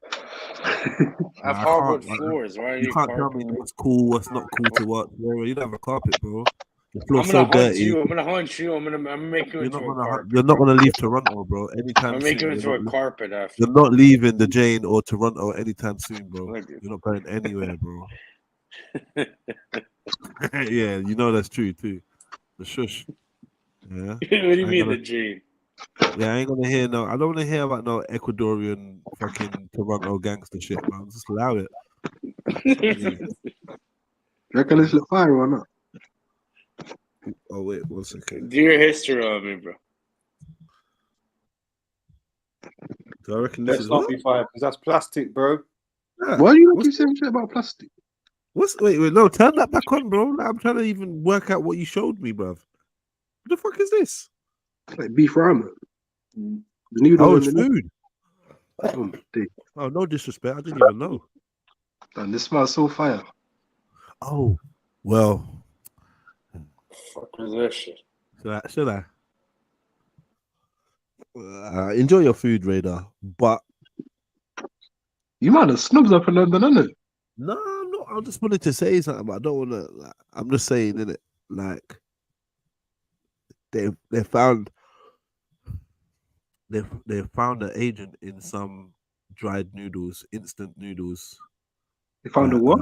Speaker 11: have hardwood floors. Why
Speaker 5: you can't tell me what's cool, what's not cool to watch. Bro. You don't have a carpet, bro. The floor's
Speaker 11: I'm gonna
Speaker 5: so
Speaker 11: hunt
Speaker 5: dirty.
Speaker 11: you. I'm gonna hunt you. I'm gonna make you into a carpet.
Speaker 5: You're not gonna leave Toronto, bro. Anytime
Speaker 11: I'm
Speaker 5: soon.
Speaker 11: making you into a carpet after.
Speaker 5: You're not leaving the Jane or Toronto anytime soon, bro. You're not going anywhere, bro. Yeah, you know that's true too. The shush. Yeah.
Speaker 11: What do you mean the Jane?
Speaker 5: Yeah, I ain't gonna hear no. I don't want to hear about no Ecuadorian fucking Toronto gangster shit, man. Just allow it.
Speaker 10: You reckon this look fire or not?
Speaker 5: Oh wait, 1 second.
Speaker 11: Do your history on me, bro.
Speaker 5: Do I reckon
Speaker 9: Let's not be fired because that's plastic, bro.
Speaker 5: Yeah.
Speaker 10: Why do you keep saying shit about plastic?
Speaker 5: Wait, no, turn that back on, bro. Like, I'm trying to even work out what you showed me, bruv. What the fuck is this?
Speaker 10: Like beef ramen.
Speaker 5: It's food.
Speaker 10: Oh,
Speaker 5: no disrespect. I didn't even know.
Speaker 10: And this smells so fire.
Speaker 5: Oh, well.
Speaker 11: Fuck is that shit?
Speaker 5: Should I? Enjoy your food, Radar. But
Speaker 10: You man are snubs up in London, isn't it?
Speaker 5: no, I'm not. I just wanted to say something, but I don't want to. Like, I'm just saying, innit? Like they found they found an agent in some dried noodles, instant noodles.
Speaker 10: They found a what?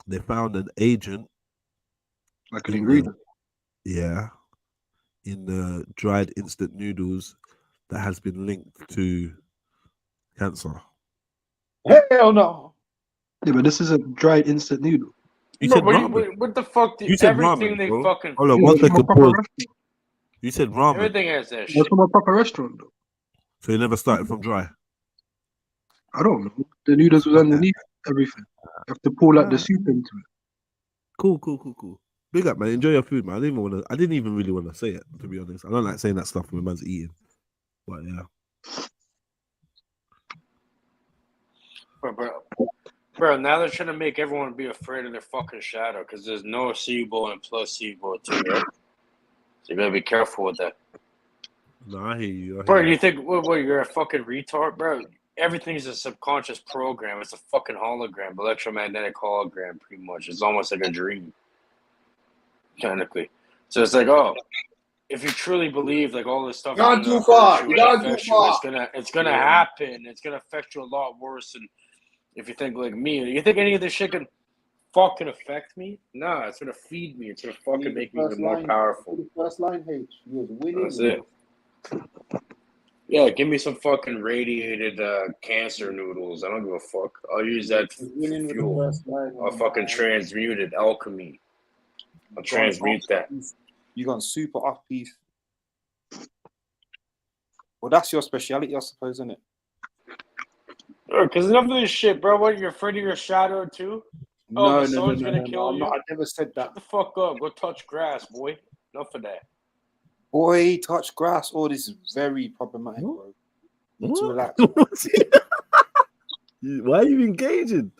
Speaker 5: They found an agent,
Speaker 10: like an ingredient.
Speaker 5: In the dried instant noodles that has been linked to cancer.
Speaker 9: Hell no.
Speaker 10: Yeah, but this is a dried instant noodle.
Speaker 5: You said
Speaker 11: Bro,
Speaker 5: ramen.
Speaker 11: what the fuck?
Speaker 5: You said
Speaker 11: Everything
Speaker 5: ramen,
Speaker 11: they
Speaker 5: bro.
Speaker 11: fucking.
Speaker 5: Hold on,
Speaker 10: Yeah,
Speaker 5: one
Speaker 10: it's from a
Speaker 5: second.
Speaker 10: proper
Speaker 5: Pause.
Speaker 10: restaurant.
Speaker 5: You said ramen,
Speaker 11: Everything has that
Speaker 10: That's
Speaker 11: shit.
Speaker 10: from a proper restaurant, though.
Speaker 5: so you never started from dry.
Speaker 10: I don't know. The noodles was underneath everything. You have to pour like the soup into it.
Speaker 5: Cool. Big up, man. Enjoy your food, man. I didn't even really want to say it, to be honest. I don't like saying that stuff when man's eating. But yeah.
Speaker 11: Bro, now they're trying to make everyone be afraid of their fucking shadow because there's nocebo and placebo too, right? So you gotta be careful with that.
Speaker 5: No, I hear you.
Speaker 11: Bro, you think what you're a fucking retard, bro? Everything's a subconscious program. It's a fucking hologram, electromagnetic hologram, pretty much. It's almost like a dream, technically. So it's like, oh, if you truly believe like all this stuff,
Speaker 9: You're
Speaker 11: is
Speaker 9: too
Speaker 11: gonna
Speaker 9: far.
Speaker 11: hurt you,
Speaker 9: You're
Speaker 11: it
Speaker 9: too
Speaker 11: affects you,
Speaker 9: far.
Speaker 11: it's gonna happen. It's gonna affect you a lot worse than if you think like me. You think any of this shit can fucking affect me? Nah, it's gonna feed me. It's gonna fucking make me even more powerful.
Speaker 9: The first line, H. You was winning.
Speaker 11: That's it. Yeah, give me some fucking radiated cancer noodles. I don't give a fuck. I'll use that
Speaker 9: Winning with the
Speaker 11: fuel.
Speaker 9: first line.
Speaker 11: I'll fucking transmute it. Alchemy. I'll transmute that.
Speaker 9: You gone super off piece. Well, that's your speciality, I suppose, isn't it?
Speaker 11: Because enough of this shit, bro. What, you're afraid of your shadow too? Oh, the sun's gonna kill you?
Speaker 9: I never said that.
Speaker 11: Shut the fuck up. Go touch grass, boy. Enough of that.
Speaker 9: Boy, touch grass. Oh, this is very problematic, bro. Need to relax.
Speaker 5: Why are you engaging?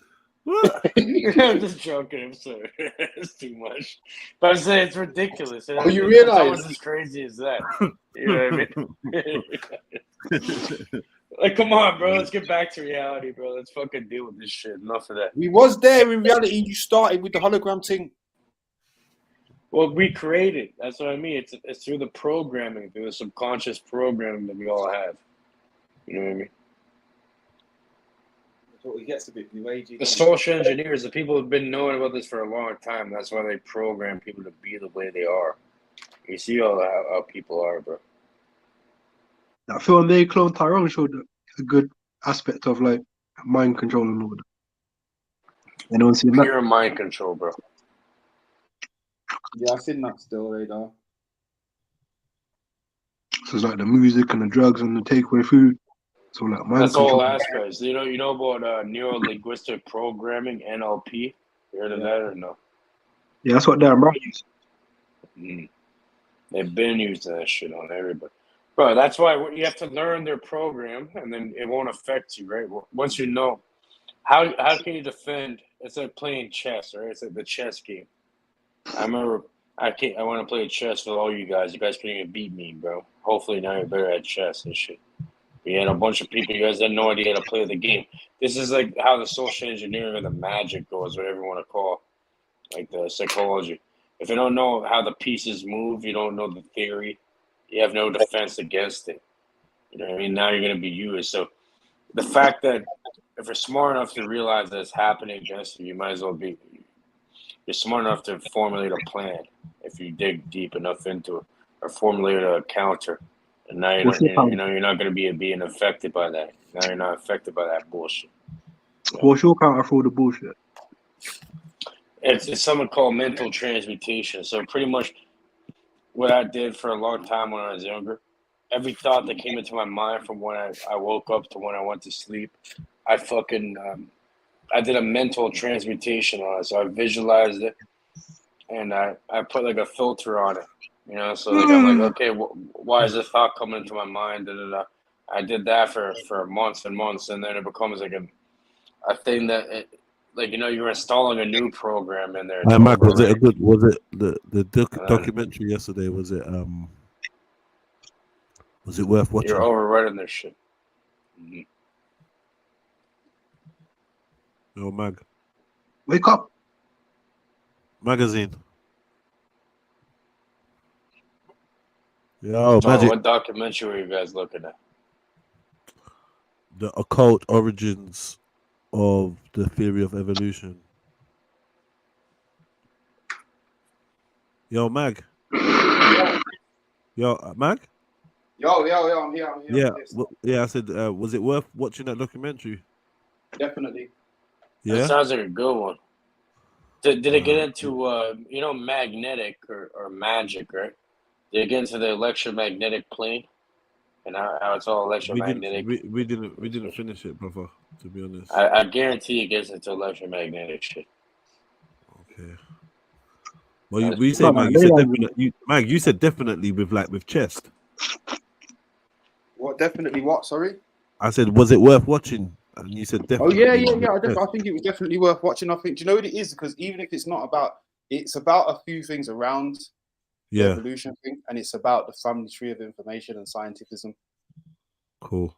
Speaker 5: What?
Speaker 11: I'm just joking. I'm sorry. It's too much. But I'm saying it's ridiculous.
Speaker 9: Oh, you realize?
Speaker 11: It's almost as crazy as that. You know what I mean? Like, come on, bro. Let's get back to reality, bro. Let's fucking deal with this shit. Enough of that.
Speaker 9: We was there in reality. You started with the hologram thing.
Speaker 11: Well, we created. That's what I mean. It's through the programming, through the subconscious programming that we all have. You know what I mean?
Speaker 9: It gets a bit new agey.
Speaker 11: The social engineers, the people who've been knowing about this for a long time. That's why they program people to be the way they are. You see how people are, bro.
Speaker 10: That film they cloned Tyrone showed a good aspect of like mind control and all that. Anyone seen that?
Speaker 11: Pure mind control, bro.
Speaker 9: Yeah, I've seen that still, Radar.
Speaker 10: So it's like the music and the drugs and the takeaway food. So like mind
Speaker 11: That's
Speaker 10: control.
Speaker 11: all aspects. You know about neuro-linguistic programming, NLP? You heard of that or no?
Speaker 10: Yeah, that's what Dan Brown used.
Speaker 11: They've been using that shit on everybody. Bro, that's why you have to learn their program, and then it won't affect you, right? Once you know, how can you defend? It's like playing chess, right? It's like the chess game. I remember I want to play chess with all you guys. You guys couldn't even beat me, bro. Hopefully now you're better at chess and shit. We had a bunch of people. You guys had no idea how to play the game. This is like how the social engineering or the magic goes, whatever you want to call it, like the psychology. If you don't know how the pieces move, you don't know the theory, you have no defense against it. You know what I mean? Now you're going to be used. So the fact that if you're smart enough to realize that it's happening against you, you might as well be. You're smart enough to formulate a plan if you dig deep enough into it, or formulate a counter. And now you're not going to be being affected by that. Now you're not affected by that bullshit.
Speaker 10: What's your counter for all the bullshit?
Speaker 11: It's something called mental transmutation. So pretty much what I did for a long time when I was younger, every thought that came into my mind from when I woke up to when I went to sleep, I fucking I did a mental transmutation on it. So I visualized it, and I put like a filter on it. You know, so like I'm like, okay, why is this thought coming into my mind? Da, da, da. I did that for months and months, and then it becomes like a thing that you're installing a new program in there.
Speaker 5: Hey, Mike, was it a good? Was it the documentary yesterday? Was it Was it worth watching?
Speaker 11: You're overriding this shit. Mhm.
Speaker 5: Yo, Mag.
Speaker 10: Wake up.
Speaker 5: Magazine. Yo,
Speaker 11: So
Speaker 5: Magic.
Speaker 11: what documentary are you guys looking at?
Speaker 5: The occult origins of the theory of evolution. Yo, Mag. Yo, Mag.
Speaker 9: Yo, I'm here.
Speaker 5: Yeah,
Speaker 9: Yes,
Speaker 5: yeah. I said, was it worth watching that documentary?
Speaker 9: definitely.
Speaker 11: That
Speaker 5: Yeah.
Speaker 11: sounds like a good one. Did it get into magnetic or magic, right? Did it get into the electromagnetic plane and how it's all electromagnetic?
Speaker 5: We didn't finish it, brother. To be honest.
Speaker 11: I guarantee it gets into electromagnetic shit.
Speaker 5: Okay. Well, you say,
Speaker 10: No,
Speaker 5: Mag.
Speaker 10: man,
Speaker 5: You said
Speaker 10: they
Speaker 5: definitely. Mag, you said definitely with chest.
Speaker 9: What? Definitely what? Sorry.
Speaker 5: I said, was it worth watching? And you said
Speaker 9: Oh
Speaker 5: definitely.
Speaker 9: yeah. I think it was definitely worth watching. I think. Do you know what it is? Because even if it's not about, it's about a few things around the
Speaker 5: Yeah.
Speaker 9: evolution thing, and it's about the family tree of information and scientificism,
Speaker 5: Cool.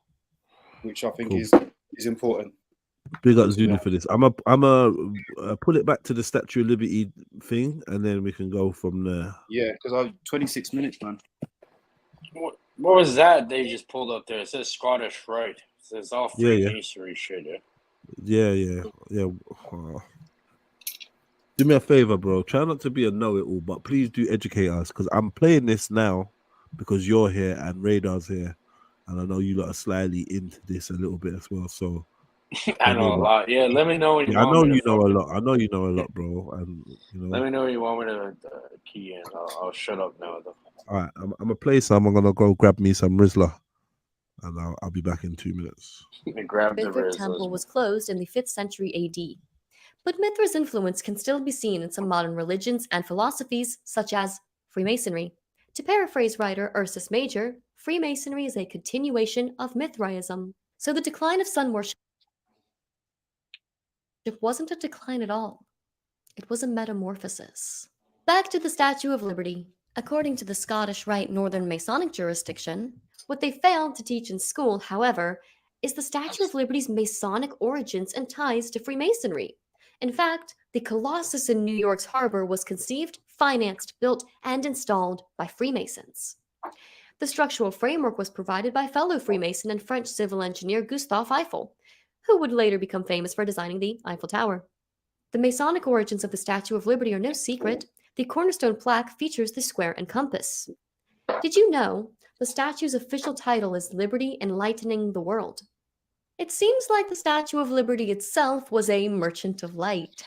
Speaker 9: which I think
Speaker 5: Cool.
Speaker 9: is important.
Speaker 5: Big up Zulu for this. I'm a pull it back to the Statue of Liberty thing, and then we can go from there.
Speaker 9: Yeah, because I 26 minutes, man.
Speaker 11: What was that they just pulled up there? It says Scottish Rite. It says all
Speaker 5: Yeah.
Speaker 11: Freemasonry shit,
Speaker 5: Yeah. Do me a favor, bro. Try not to be a know-it-all, but please do educate us, because I'm playing this now because you're here and Radar's here, and I know you lot are slightly into this a little bit as well. So
Speaker 11: I know a lot. Yeah, let me know when you
Speaker 5: yeah, I
Speaker 11: want
Speaker 5: know
Speaker 11: me
Speaker 5: you
Speaker 11: to
Speaker 5: know a
Speaker 11: fucking-
Speaker 5: lot. I know you know a lot, bro. And you know.
Speaker 11: Let me know when you want me to key in. I'll shut up now, though.
Speaker 5: All right, I'm gonna play some. I'm gonna go grab me some Rizla, and I'll be back in 2 minutes.
Speaker 11: Grab the
Speaker 12: Mithra
Speaker 11: Riz.
Speaker 12: temple was closed in the 5th century AD. But Mithra's influence can still be seen in some modern religions and philosophies, such as Freemasonry. To paraphrase writer Ursus Major, Freemasonry is a continuation of Mithraism. So the decline of sun worship wasn't a decline at all. It was a metamorphosis. Back to the Statue of Liberty. According to the Scottish Rite Northern Masonic jurisdiction, what they failed to teach in school, however, is the Statue of Liberty's Masonic origins and ties to Freemasonry. In fact, the Colossus in New York's harbor was conceived, financed, built, and installed by Freemasons. The structural framework was provided by fellow Freemason and French civil engineer Gustave Eiffel, who would later become famous for designing the Eiffel Tower. The Masonic origins of the Statue of Liberty are no secret. The cornerstone plaque features the square and compass. Did you know the statue's official title is Liberty Enlightening the World? It seems like the Statue of Liberty itself was a merchant of light.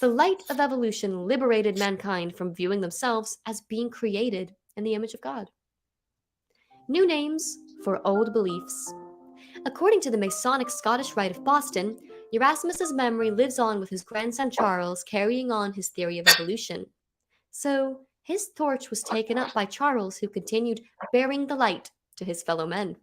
Speaker 12: The light of evolution liberated mankind from viewing themselves as being created in the image of God. New names for old beliefs. According to the Masonic Scottish Rite of Boston, Erasmus's memory lives on with his grandson Charles carrying on his theory of evolution. So his torch was taken up by Charles, who continued bearing the light to his fellow men.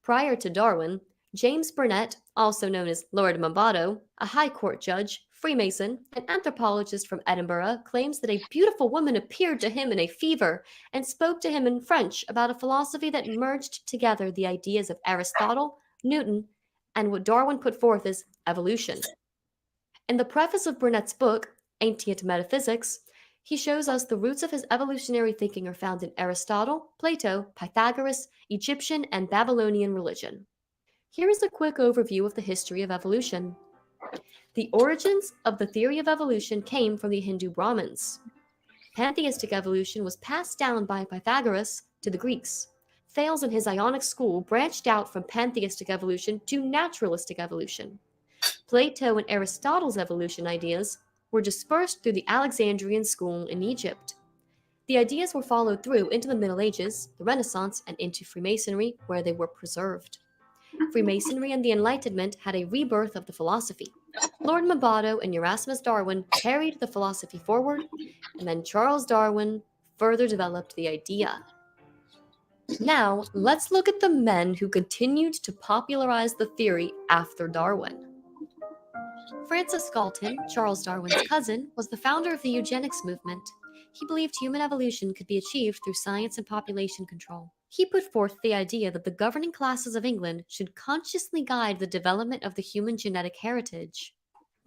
Speaker 12: Prior to Darwin, James Burnet, also known as Lord Mombato, a High Court judge, Freemason, and anthropologist from Edinburgh, claims that a beautiful woman appeared to him in a fever and spoke to him in French about a philosophy that merged together the ideas of Aristotle, Newton, and what Darwin put forth as evolution. In the preface of Burnet's book, Ancient Metaphysics, he shows us the roots of his evolutionary thinking are found in Aristotle, Plato, Pythagoras, Egyptian, and Babylonian religion. Here is a quick overview of the history of evolution. The origins of the theory of evolution came from the Hindu Brahmins. Pantheistic evolution was passed down by Pythagoras to the Greeks. Thales and his Ionic school branched out from pantheistic evolution to naturalistic evolution. Plato and Aristotle's evolution ideas were dispersed through the Alexandrian school in Egypt. The ideas were followed through into the Middle Ages, the Renaissance, and into Freemasonry, where they were preserved. Freemasonry and the Enlightenment had a rebirth of the philosophy. Lord Mombato and Erasmus Darwin carried the philosophy forward, and then Charles Darwin further developed the idea. Now, let's look at the men who continued to popularize the theory after Darwin. Francis Galton, Charles Darwin's cousin, was the founder of the eugenics movement. He believed human evolution could be achieved through science and population control. He put forth the idea that the governing classes of England should consciously guide the development of the human genetic heritage.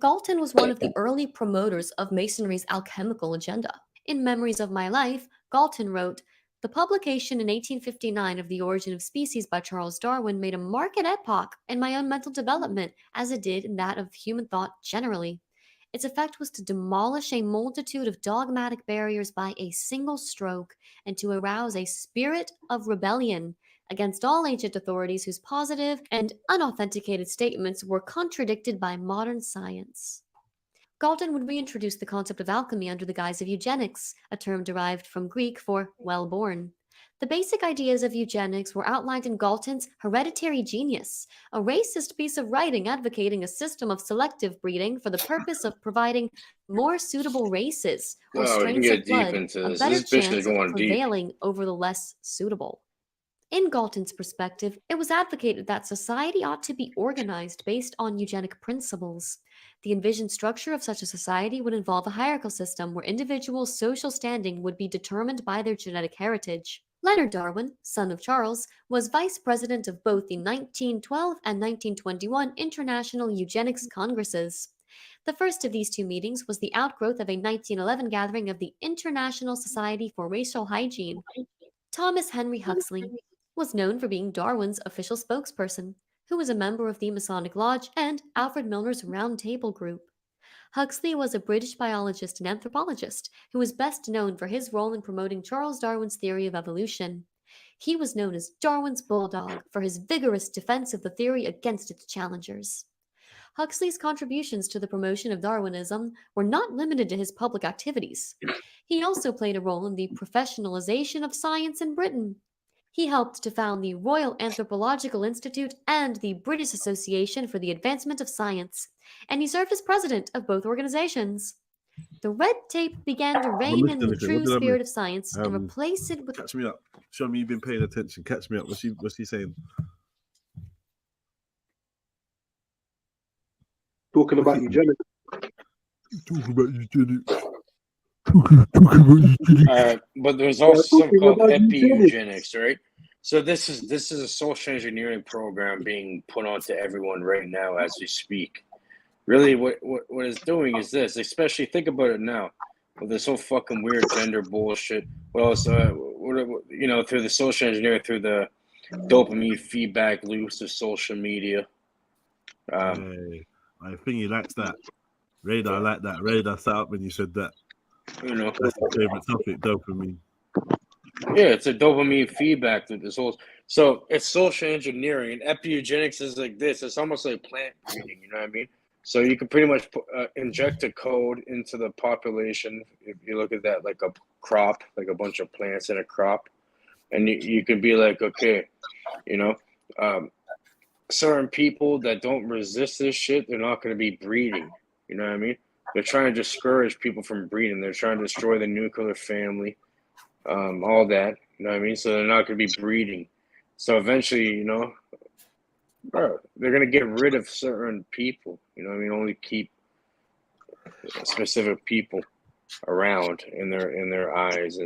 Speaker 12: Galton was one of the early promoters of Masonry's alchemical agenda. In Memories of My Life, Galton wrote, "The publication in 1859 of The Origin of Species by Charles Darwin made a marked epoch in my own mental development, as it did in that of human thought generally. Its effect was to demolish a multitude of dogmatic barriers by a single stroke, and to arouse a spirit of rebellion against all ancient authorities whose positive and unauthenticated statements were contradicted by modern science." Galton would reintroduce the concept of alchemy under the guise of eugenics, a term derived from Greek for well-born. The basic ideas of eugenics were outlined in Galton's Hereditary Genius, a racist piece of writing advocating a system of selective breeding for the purpose of providing more suitable races or
Speaker 11: Oh, we can
Speaker 12: strains
Speaker 11: get
Speaker 12: of
Speaker 11: deep
Speaker 12: blood
Speaker 11: into
Speaker 12: a
Speaker 11: this.
Speaker 12: better
Speaker 11: This bitch is
Speaker 12: chance of
Speaker 11: going deep.
Speaker 12: prevailing over the less suitable. In Galton's perspective, it was advocated that society ought to be organized based on eugenic principles. The envisioned structure of such a society would involve a hierarchical system where individuals' social standing would be determined by their genetic heritage. Leonard Darwin, son of Charles, was vice president of both the 1912 and 1921 International Eugenics Congresses. The first of these two meetings was the outgrowth of a 1911 gathering of the International Society for Racial Hygiene. Thomas Henry Huxley was known for being Darwin's official spokesperson, who was a member of the Masonic Lodge and Alfred Milner's Round Table Group. Huxley was a British biologist and anthropologist who was best known for his role in promoting Charles Darwin's theory of evolution. He was known as Darwin's bulldog for his vigorous defense of the theory against its challengers. Huxley's contributions to the promotion of Darwinism were not limited to his public activities. He also played a role in the professionalization of science in Britain. He helped to found the Royal Anthropological Institute and the British Association for the Advancement of Science, and he served as president of both organizations. The red tape began to
Speaker 5: I
Speaker 12: reign
Speaker 5: missed
Speaker 12: in the
Speaker 5: anything.
Speaker 12: true
Speaker 5: What did I
Speaker 12: spirit
Speaker 5: miss?
Speaker 12: of science and replace it with
Speaker 5: Catch me up. Show me you've been paying attention. Catch me up. What's he saying?
Speaker 10: Talking about eugenics.
Speaker 5: Talking about eugenics.
Speaker 11: But there's
Speaker 10: Yeah,
Speaker 11: also something
Speaker 10: talking
Speaker 11: called
Speaker 10: about eugenics.
Speaker 11: epi-eugenics, right? So this is a social engineering program being put onto everyone right now as we speak. Really, what it's doing is this. Especially think about it now, with this whole fucking weird gender bullshit. Well, you know, through the social engineering, through the dopamine feedback loops of social media.
Speaker 5: Hey, I think he likes that. Radar, I like that. Radar sat up when you said that.
Speaker 11: You know,
Speaker 5: that's my favorite topic, dopamine.
Speaker 11: Yeah, it's a dopamine feedback through this whole. So it's social engineering, and epi-eugenics is like this. It's almost like plant breeding. You know what I mean? So you can pretty much inject a code into the population. If you look at that like a crop, like a bunch of plants in a crop, and you could be like, okay, you know, certain people that don't resist this shit, they're not going to be breeding. You know what I mean? They're trying to discourage people from breeding. They're trying to destroy the nuclear family, all that. You know what I mean? So they're not going to be breeding. So eventually, you know, bro, they're going to get rid of certain people. You know what I mean? Only keep specific people around in their eyes.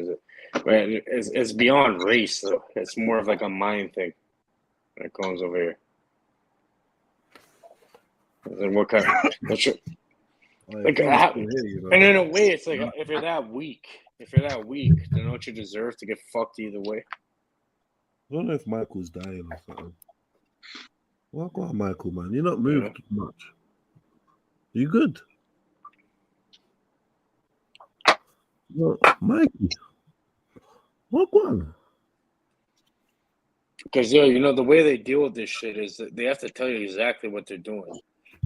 Speaker 11: It's beyond race, though. It's more of like a mind thing that comes over here. And what kind of like how, and in a way it's like if you're that weak, then don't you deserve to get fucked either way?
Speaker 5: I don't know if Michael's dying or something. Well, go on, Michael, man. You're not moved much. You good? Well, Mikey. What one?
Speaker 11: Because you know the way they deal with this shit is that they have to tell you exactly what they're doing.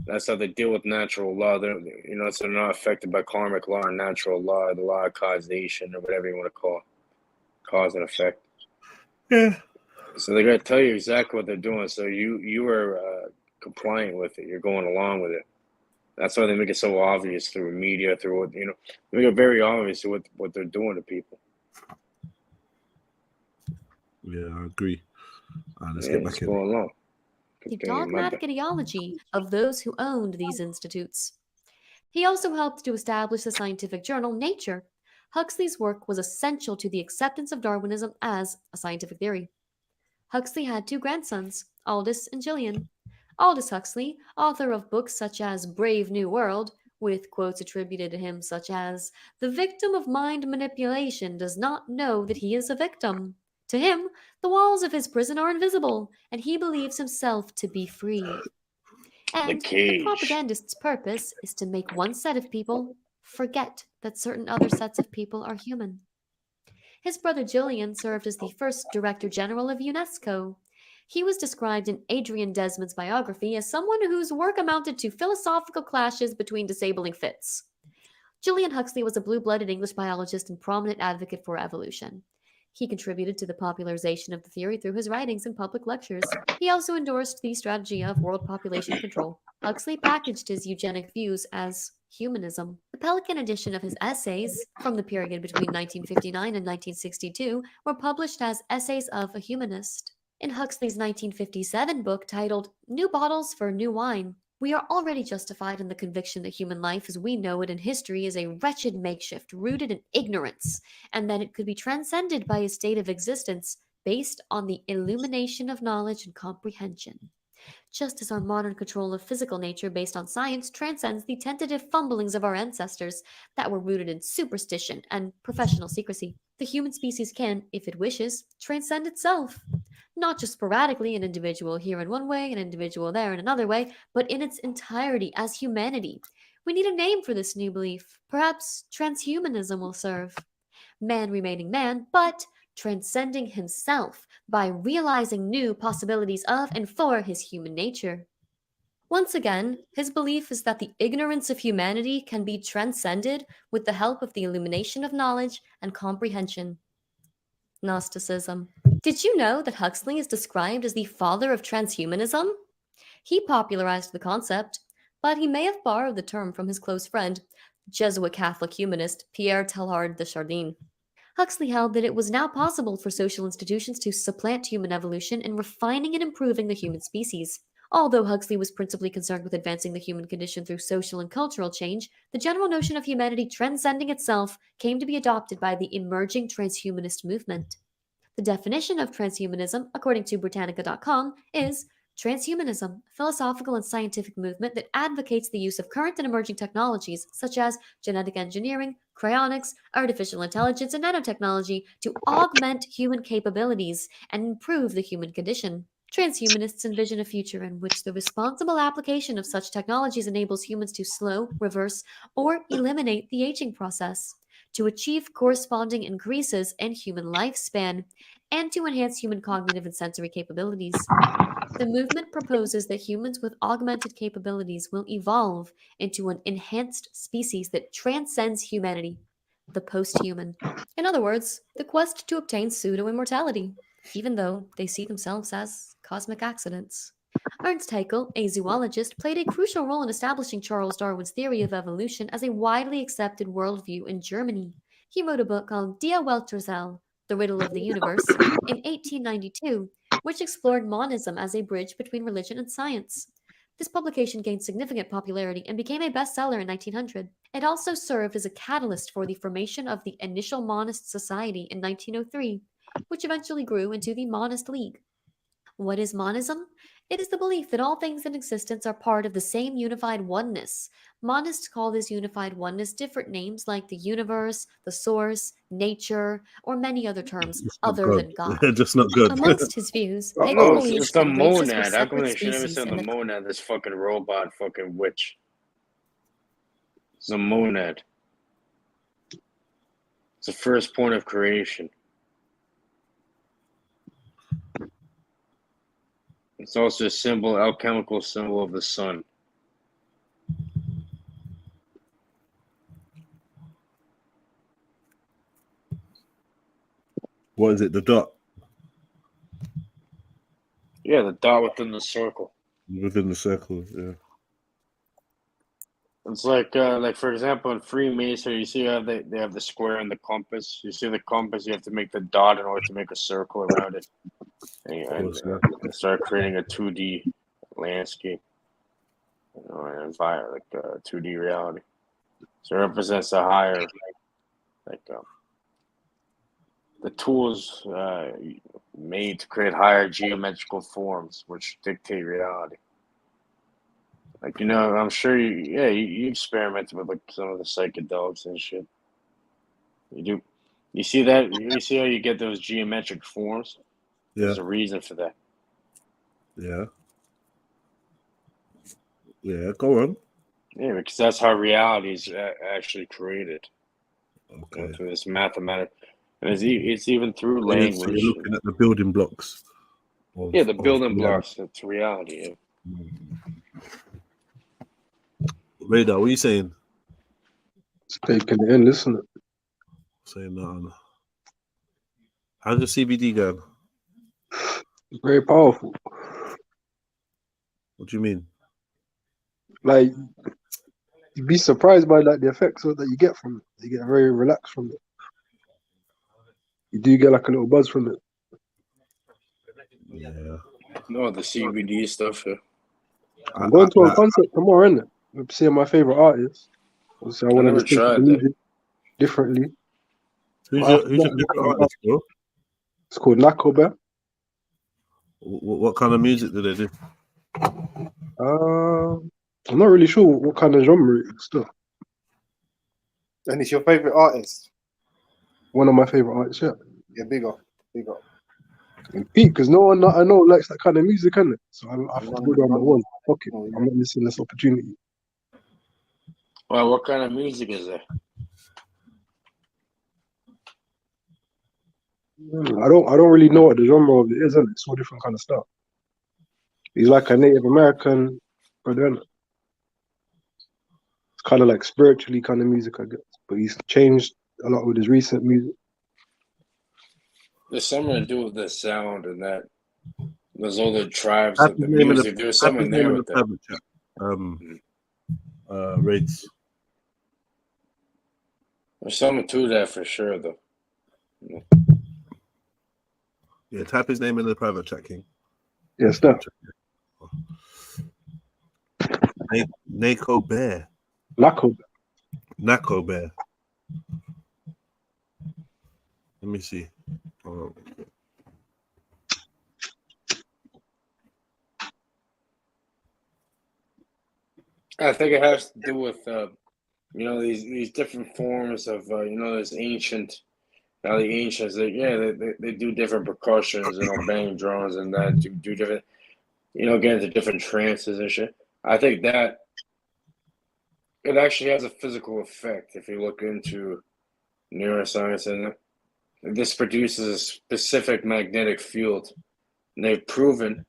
Speaker 11: That's how they deal with natural law. They're, you know, so they're not affected by karmic law and natural law, the law of causation, or whatever you want to call it. Cause and effect.
Speaker 5: Yeah.
Speaker 11: So they got to tell you exactly what they're doing. So you are compliant with it. You're going along with it. That's why they make it so obvious through media, through what, you know, they make it very obvious what they're doing to people.
Speaker 5: Yeah, I agree. Let's get back in.
Speaker 11: Going on.
Speaker 12: The dogmatic ideology of those who owned these institutes. He also helped to establish the scientific journal Nature. Huxley's work was essential to the acceptance of Darwinism as a scientific theory. Huxley had two grandsons, Aldous and Gillian. Aldous Huxley, author of books such as Brave New World, with quotes attributed to him such as, "The victim of mind manipulation does not know that he is a victim. To him, the walls of his prison are invisible, and he believes himself to be free."
Speaker 11: The
Speaker 12: And the
Speaker 11: cage.
Speaker 12: propagandist's purpose is to make one set of people forget that certain other sets of people are human. His brother Julian served as the first Director General of UNESCO. He was described in Adrian Desmond's biography as someone whose work amounted to philosophical clashes between disabling fits. Julian Huxley was a blue-blooded English biologist and prominent advocate for evolution. He contributed to the popularization of the theory through his writings and public lectures. He also endorsed the strategy of world population control. Huxley packaged his eugenic views as humanism. The Pelican edition of his essays from the period between 1959 and 1962 were published as Essays of a Humanist. In Huxley's 1957 book titled New Bottles for New Wine, we are already justified in the conviction that human life as we know it in history is a wretched makeshift rooted in ignorance, and that it could be transcended by a state of existence based on the illumination of knowledge and comprehension. Just as our modern control of physical nature based on science transcends the tentative fumblings of our ancestors that were rooted in superstition and professional secrecy, the human species can, if it wishes, transcend itself. Not just sporadically, an individual here in one way, an individual there in another way, but in its entirety as humanity. We need a name for this new belief. Perhaps transhumanism will serve. Man remaining man, but transcending himself by realizing new possibilities of and for his human nature. Once again, his belief is that the ignorance of humanity can be transcended with the help of the illumination of knowledge and comprehension. Gnosticism. Did you know that Huxley is described as the father of transhumanism? He popularized the concept, but he may have borrowed the term from his close friend, Jesuit Catholic humanist Pierre Teilhard de Chardin. Huxley held that it was now possible for social institutions to supplant human evolution in refining and improving the human species. Although Huxley was principally concerned with advancing the human condition through social and cultural change, the general notion of humanity transcending itself came to be adopted by the emerging transhumanist movement. The definition of transhumanism, according to Britannica.com, is transhumanism, a philosophical and scientific movement that advocates the use of current and emerging technologies such as genetic engineering, cryonics, artificial intelligence, and nanotechnology to augment human capabilities and improve the human condition. Transhumanists envision a future in which the responsible application of such technologies enables humans to slow, reverse, or eliminate the aging process, to achieve corresponding increases in human lifespan, and to enhance human cognitive and sensory capabilities. The movement proposes that humans with augmented capabilities will evolve into an enhanced species that transcends humanity, the post-human. In other words, the quest to obtain pseudo-immortality, even though they see themselves as cosmic accidents. Ernst Haeckel, a zoologist, played a crucial role in establishing Charles Darwin's theory of evolution as a widely accepted worldview in Germany. He wrote a book called Die Welträtsel, The Riddle of the Universe, in 1892, which explored monism as a bridge between religion and science. This publication gained significant popularity and became a bestseller in 1900. It also served as a catalyst for the formation of the initial Monist Society in 1903, which eventually grew into the Monist League. What is monism? It is the belief that all things in existence are part of the same unified oneness. Monists call this unified oneness different names like the universe, the source, nature, or many other terms
Speaker 5: It's not
Speaker 12: other
Speaker 5: good.
Speaker 12: than God.
Speaker 5: Just not good.
Speaker 12: Amongst his views,
Speaker 11: Oh,
Speaker 12: Haeckel
Speaker 11: no,
Speaker 12: believes
Speaker 11: it's the
Speaker 12: that races were
Speaker 11: monad. How come
Speaker 12: separate
Speaker 11: they should never
Speaker 12: species
Speaker 11: said the
Speaker 12: and that
Speaker 11: monad? This fucking robot, fucking witch. It's the monad. It's the first point of creation. It's also a symbol, alchemical symbol of the sun.
Speaker 5: What is it? The dot
Speaker 11: Yeah, the dot within the circle.
Speaker 5: within the circle. Yeah.
Speaker 11: It's like for example, in Freemasonry, you see how they have the square and the compass. You see the compass, you have to make the dot in order to make a circle around it, and start creating a 2D landscape, an environment, like a 2D reality. So it represents a higher, like the tools made to create higher geometrical forms, which dictate reality. Like, I'm sure you experimented with like some of the psychedelics and shit. You do. You see that? You see how you get those geometric forms?
Speaker 5: Yeah.
Speaker 11: There's a reason for that.
Speaker 5: Yeah. Yeah, go on.
Speaker 11: Yeah, because that's how reality is actually created.
Speaker 5: Okay.
Speaker 11: Through this mathematics. And it's even through
Speaker 5: So
Speaker 11: language.
Speaker 5: you're looking at the building blocks.
Speaker 11: The building blocks. That's reality.
Speaker 5: Radar, what are you saying?
Speaker 10: Just taking it in, listening.
Speaker 5: Saying nothing. How's your CBD going?
Speaker 10: It's very powerful.
Speaker 5: What do you mean?
Speaker 10: Like, you'd be surprised by like the effects that you get from it. You get very relaxed from it. You do get like a little buzz from it.
Speaker 5: Yeah.
Speaker 11: No, the CBD stuff.
Speaker 10: I'm going to a concert tomorrow, innit? I'm seeing my favorite artist. Obviously, I want to
Speaker 11: never
Speaker 10: just take
Speaker 11: tried
Speaker 10: the
Speaker 11: that.
Speaker 10: music differently.
Speaker 5: Who's your favorite artist, bro?
Speaker 10: It's called Nakobe.
Speaker 5: What kind of music do they do?
Speaker 10: I'm not really sure what kind of genre it is still.
Speaker 9: And it's your favorite artist?
Speaker 10: One of my favorite artists, yeah.
Speaker 9: Yeah, big up. Big up.
Speaker 10: And Pete, because no one I know likes that kind of music, innit? So I have to go down my one. Fuck it, I'm not missing this opportunity.
Speaker 11: Well, what kind of music is there?
Speaker 10: I don't really know what the genre of it is, innit? It's all different kind of stuff. He's like a Native American brother, innit? It's kind of like spiritually kind of music, I guess. But he's changed a lot with his recent music.
Speaker 11: There's something to do with the sound and that. There's all the tribes of the music. There's something there with that.
Speaker 5: Raids.
Speaker 11: There's something to that for sure, though.
Speaker 5: Yeah, type his name in the private chat, King.
Speaker 10: Yes, sir.
Speaker 5: Nako Bear. Nako Bear. Let me see.
Speaker 11: I think it has to do with these different forms of this ancient. Now the ancients, they do different percussions, bang drums and that, do different, get into different trances and shit. I think that it actually has a physical effect if you look into neuroscience, and this produces a specific magnetic field. And they've proven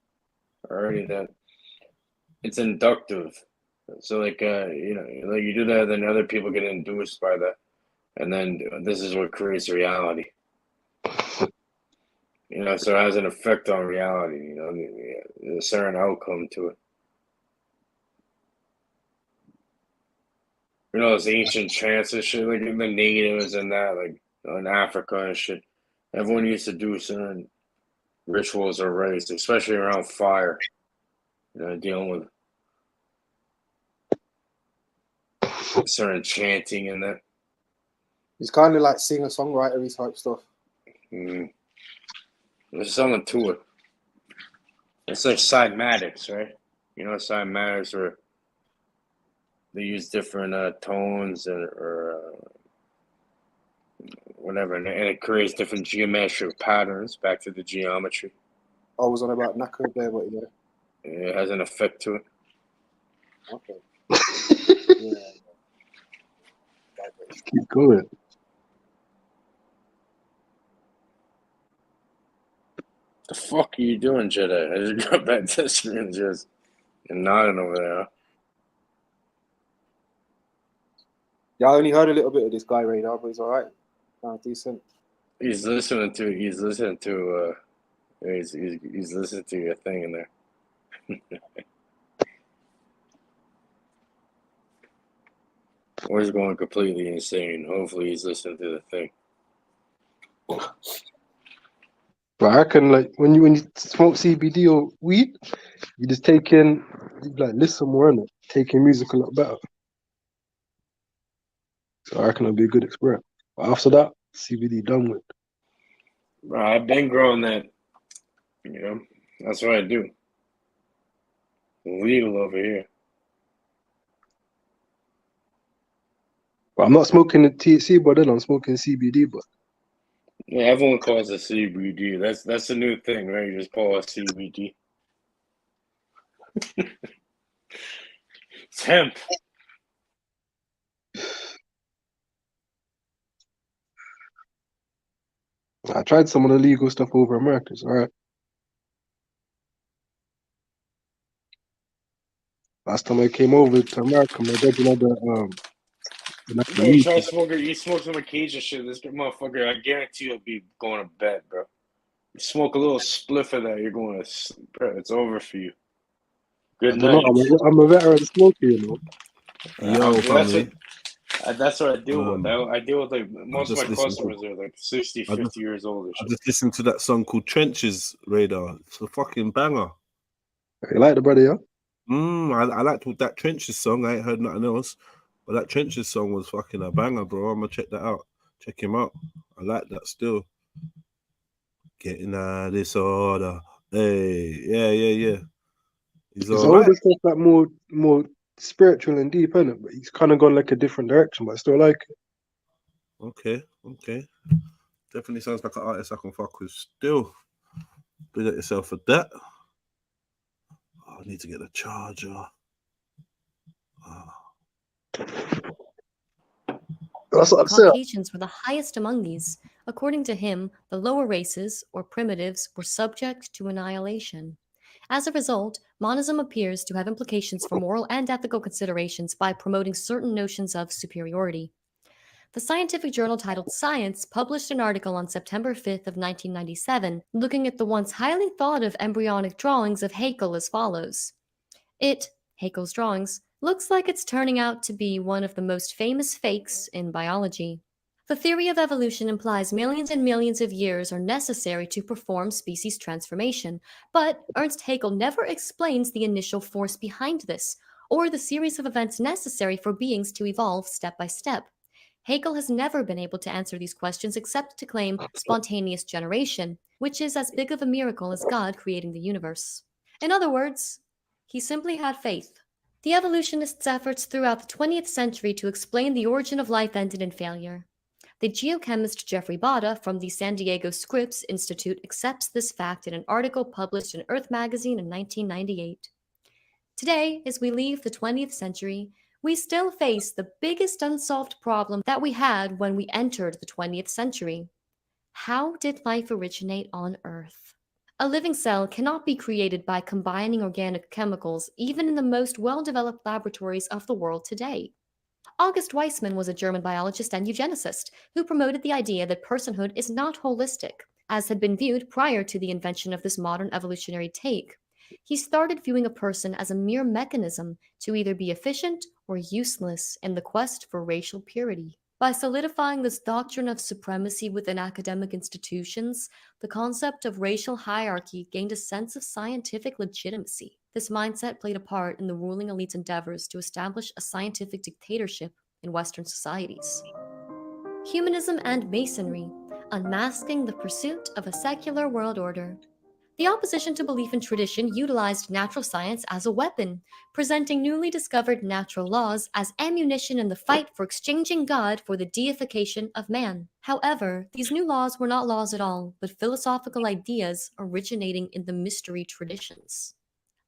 Speaker 11: already that it's inductive. So like you do that, then other people get induced by that. And then this is what creates reality. So it has an effect on reality, a certain outcome to it. Those ancient chants and shit, like the natives and that, like in Africa and shit. Everyone used to do certain rituals or rites, especially around fire, dealing with certain chanting and that.
Speaker 9: It's kind of like singer-songwriter type stuff.
Speaker 11: There's something to it. It's like cymatics, right? Cymatics where they use different tones or whatever, and it creates different geometric patterns back to the geometry.
Speaker 9: I was on about Nako there, but yeah.
Speaker 11: It has an effect to it.
Speaker 9: Okay. Yeah.
Speaker 10: Keep going.
Speaker 11: The fuck are you doing, Jedi? I just got back to the screen and just nodding over there.
Speaker 9: Yeah, I only heard a little bit of this guy Radar, but he's all right. Decent.
Speaker 11: He's listening to he's listening to your thing in there. Or he's going completely insane. Hopefully he's listening to the thing.
Speaker 10: But I reckon like when you smoke CBD or weed, you just listen more in it, taking music a lot better. So I reckon it'll be a good experience. But after that, CBD done with.
Speaker 11: Bro, I've been growing that. You know, that's what I do. Legal over here.
Speaker 10: Well, I'm not smoking the THC, but then I'm smoking CBD. But
Speaker 11: Yeah, everyone calls it CBD. That's a new thing, right? You just call it CBD. It's hemp.
Speaker 10: I tried some of the legal stuff over America. It's all right. Last time I came over to America, my dad had the
Speaker 11: Bro, you
Speaker 10: weed.
Speaker 11: try smoking, you smoke some occasion shit. This motherfucker, I guarantee you'll be going to bed, bro. You smoke a little spliff of that, you're going to, bro, it's over for you.
Speaker 10: I
Speaker 11: Good
Speaker 10: don't know.
Speaker 11: night.
Speaker 10: I'm a veteran smoker, you know.
Speaker 5: Yo, family.
Speaker 11: That's what I deal with. I deal with like most of my
Speaker 5: just listened to-
Speaker 11: customers are like 60,
Speaker 5: I
Speaker 11: 50
Speaker 5: just-
Speaker 11: years old or
Speaker 5: I
Speaker 11: shit.
Speaker 5: just listened to that song called Trenches, Radar. It's a fucking banger.
Speaker 10: You like the brother, yeah?
Speaker 5: I liked that Trenches song. I ain't heard nothing else. But that Trenches song was fucking a banger, bro. I'm gonna check that out. Check him out. I like that still. Getting out of this order. Hey, yeah. He's
Speaker 10: His
Speaker 5: all right.
Speaker 10: older stuff like more spiritual and deep, innit? But he's kind of gone like a different direction, but I still like it.
Speaker 5: Okay. Definitely sounds like an artist I can fuck with still. Big at yourself for that. Oh, I need to get a charger.
Speaker 10: That's what I'm saying.
Speaker 12: Caucasians were the highest among these. According to him, the lower races, or primitives, were subject to annihilation. As a result, monism appears to have implications for moral and ethical considerations by promoting certain notions of superiority. The scientific journal titled Science published an article on September 5th of 1997 looking at the once highly thought of embryonic drawings of Haeckel as follows. Haeckel's drawings, looks like it's turning out to be one of the most famous fakes in biology. The theory of evolution implies millions and millions of years are necessary to perform species transformation, but Ernst Haeckel never explains the initial force behind this, or the series of events necessary for beings to evolve step by step. Haeckel has never been able to answer these questions except to claim spontaneous generation, which is as big of a miracle as God creating the universe. In other words, he simply had faith. The evolutionists' efforts throughout the 20th century to explain the origin of life ended in failure. The geochemist Jeffrey Botta from the San Diego Scripps Institute accepts this fact in an article published in Earth magazine in 1998. Today, as we leave the 20th century, we still face the biggest unsolved problem that we had when we entered the 20th century. How did life originate on Earth? A living cell cannot be created by combining organic chemicals, even in the most well-developed laboratories of the world today. August Weismann was a German biologist and eugenicist who promoted the idea that personhood is not holistic, as had been viewed prior to the invention of this modern evolutionary take. He started viewing a person as a mere mechanism to either be efficient or useless in the quest for racial purity. By solidifying this doctrine of supremacy within academic institutions, the concept of racial hierarchy gained a sense of scientific legitimacy. This mindset played a part in the ruling elite's endeavors to establish a scientific dictatorship in Western societies. Humanism and Masonry, unmasking the pursuit of a secular world order. The opposition to belief in tradition utilized natural science as a weapon, presenting newly discovered natural laws as ammunition in the fight for exchanging God for the deification of man. However, these new laws were not laws at all, but philosophical ideas originating in the mystery traditions.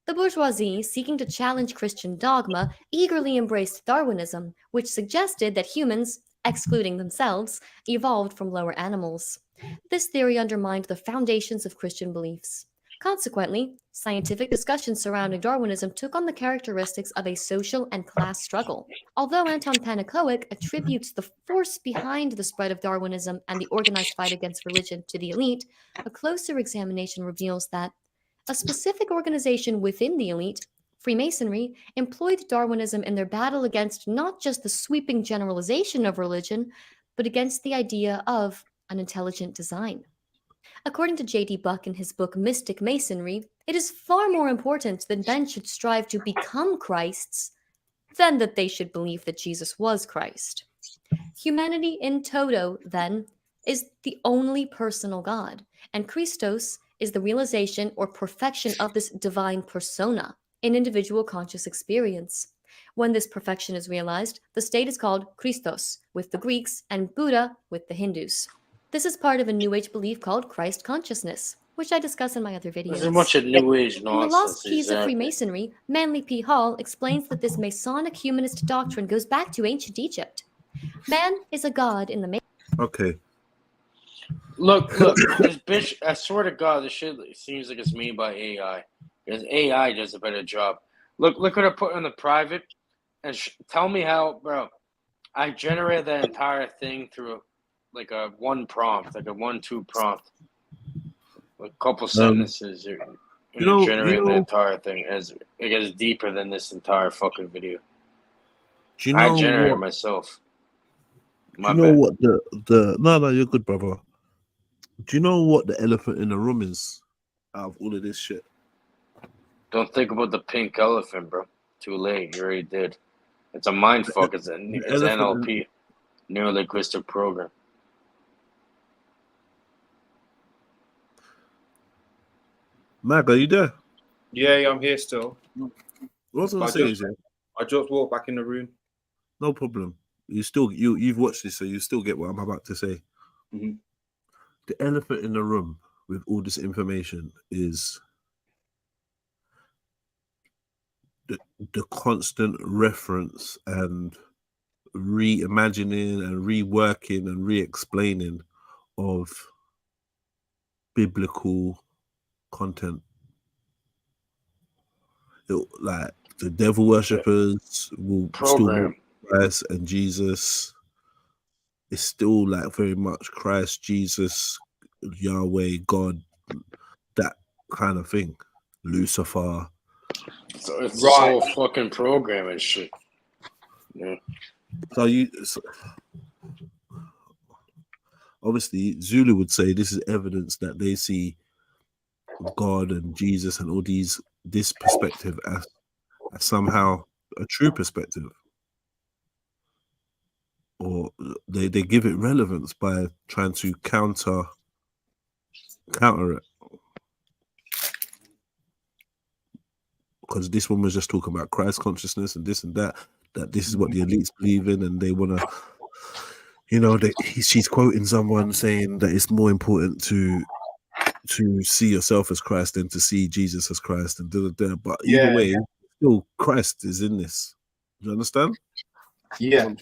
Speaker 12: The bourgeoisie, seeking to challenge Christian dogma, eagerly embraced Darwinism, which suggested that humans, excluding themselves, evolved from lower animals. This theory undermined the foundations of Christian beliefs. Consequently, scientific discussion surrounding Darwinism took on the characteristics of a social and class struggle. Although Anton Pannekoek attributes the force behind the spread of Darwinism and the organized fight against religion to the elite, a closer examination reveals that a specific organization within the elite, Freemasonry, employed Darwinism in their battle against not just the sweeping generalization of religion, but against the idea of an intelligent design. According to J.D. Buck in his book Mystic Masonry, it is far more important that men should strive to become Christs than that they should believe that Jesus was Christ. Humanity in toto, then, is the only personal God, and Christos is the realization or perfection of this divine persona in individual conscious experience. When this perfection is realized, the state is called Christos with the Greeks and Buddha with the Hindus. This is part of a New Age belief called Christ consciousness, which I discuss in my other videos.
Speaker 11: There's a bunch of New Age
Speaker 12: In The
Speaker 11: nonsense.
Speaker 12: Lost Keys of
Speaker 11: Exactly.
Speaker 12: Freemasonry, Manly P. Hall explains that this Masonic humanist doctrine goes back to ancient Egypt. Man is a god in the making.
Speaker 5: Okay.
Speaker 11: Look, this bitch, I swear to God, this shit seems like it's made by AI. Because AI does a better job. Look what I put in the private, and tell me how, bro. I generated that entire thing through like a 1-2 prompt. A couple sentences. Generate the entire thing. It gets deeper than this entire fucking video.
Speaker 5: Do you know
Speaker 11: I generated
Speaker 5: what,
Speaker 11: myself.
Speaker 5: do you know what the no, you're good, brother. Do you know what the elephant in the room is out of all of this shit?
Speaker 11: Don't think about the pink elephant, bro. Too late. You already did. It's a mind fuck. It's NLP, neuro-linguistic program.
Speaker 5: Mag, are you there?
Speaker 13: Yeah, I'm here still.
Speaker 5: What was I gonna say is,
Speaker 13: I just walked back in the room.
Speaker 5: no problem. You've watched this, so you still get what I'm about to say.
Speaker 13: Mm-hmm.
Speaker 5: The elephant in the room with all this information is the constant reference and reimagining and reworking and re-explaining of biblical content. Like the devil worshippers will still mock Christ and Jesus. It's still like very much Christ, Jesus, Yahweh, God, that kind of thing. Lucifer.
Speaker 11: So it's this whole fucking program and shit. Yeah.
Speaker 5: So obviously Zulu would say this is evidence that they see God and Jesus and all this perspective as somehow a true perspective, or they give it relevance by trying to counter it, because this one was just talking about Christ consciousness and this and that this is what the elites believe in, and they want to, she's quoting someone saying that it's more important to see yourself as Christ than to see Jesus as Christ, and but either way, still Christ is in this. Do you understand?
Speaker 13: Yeah.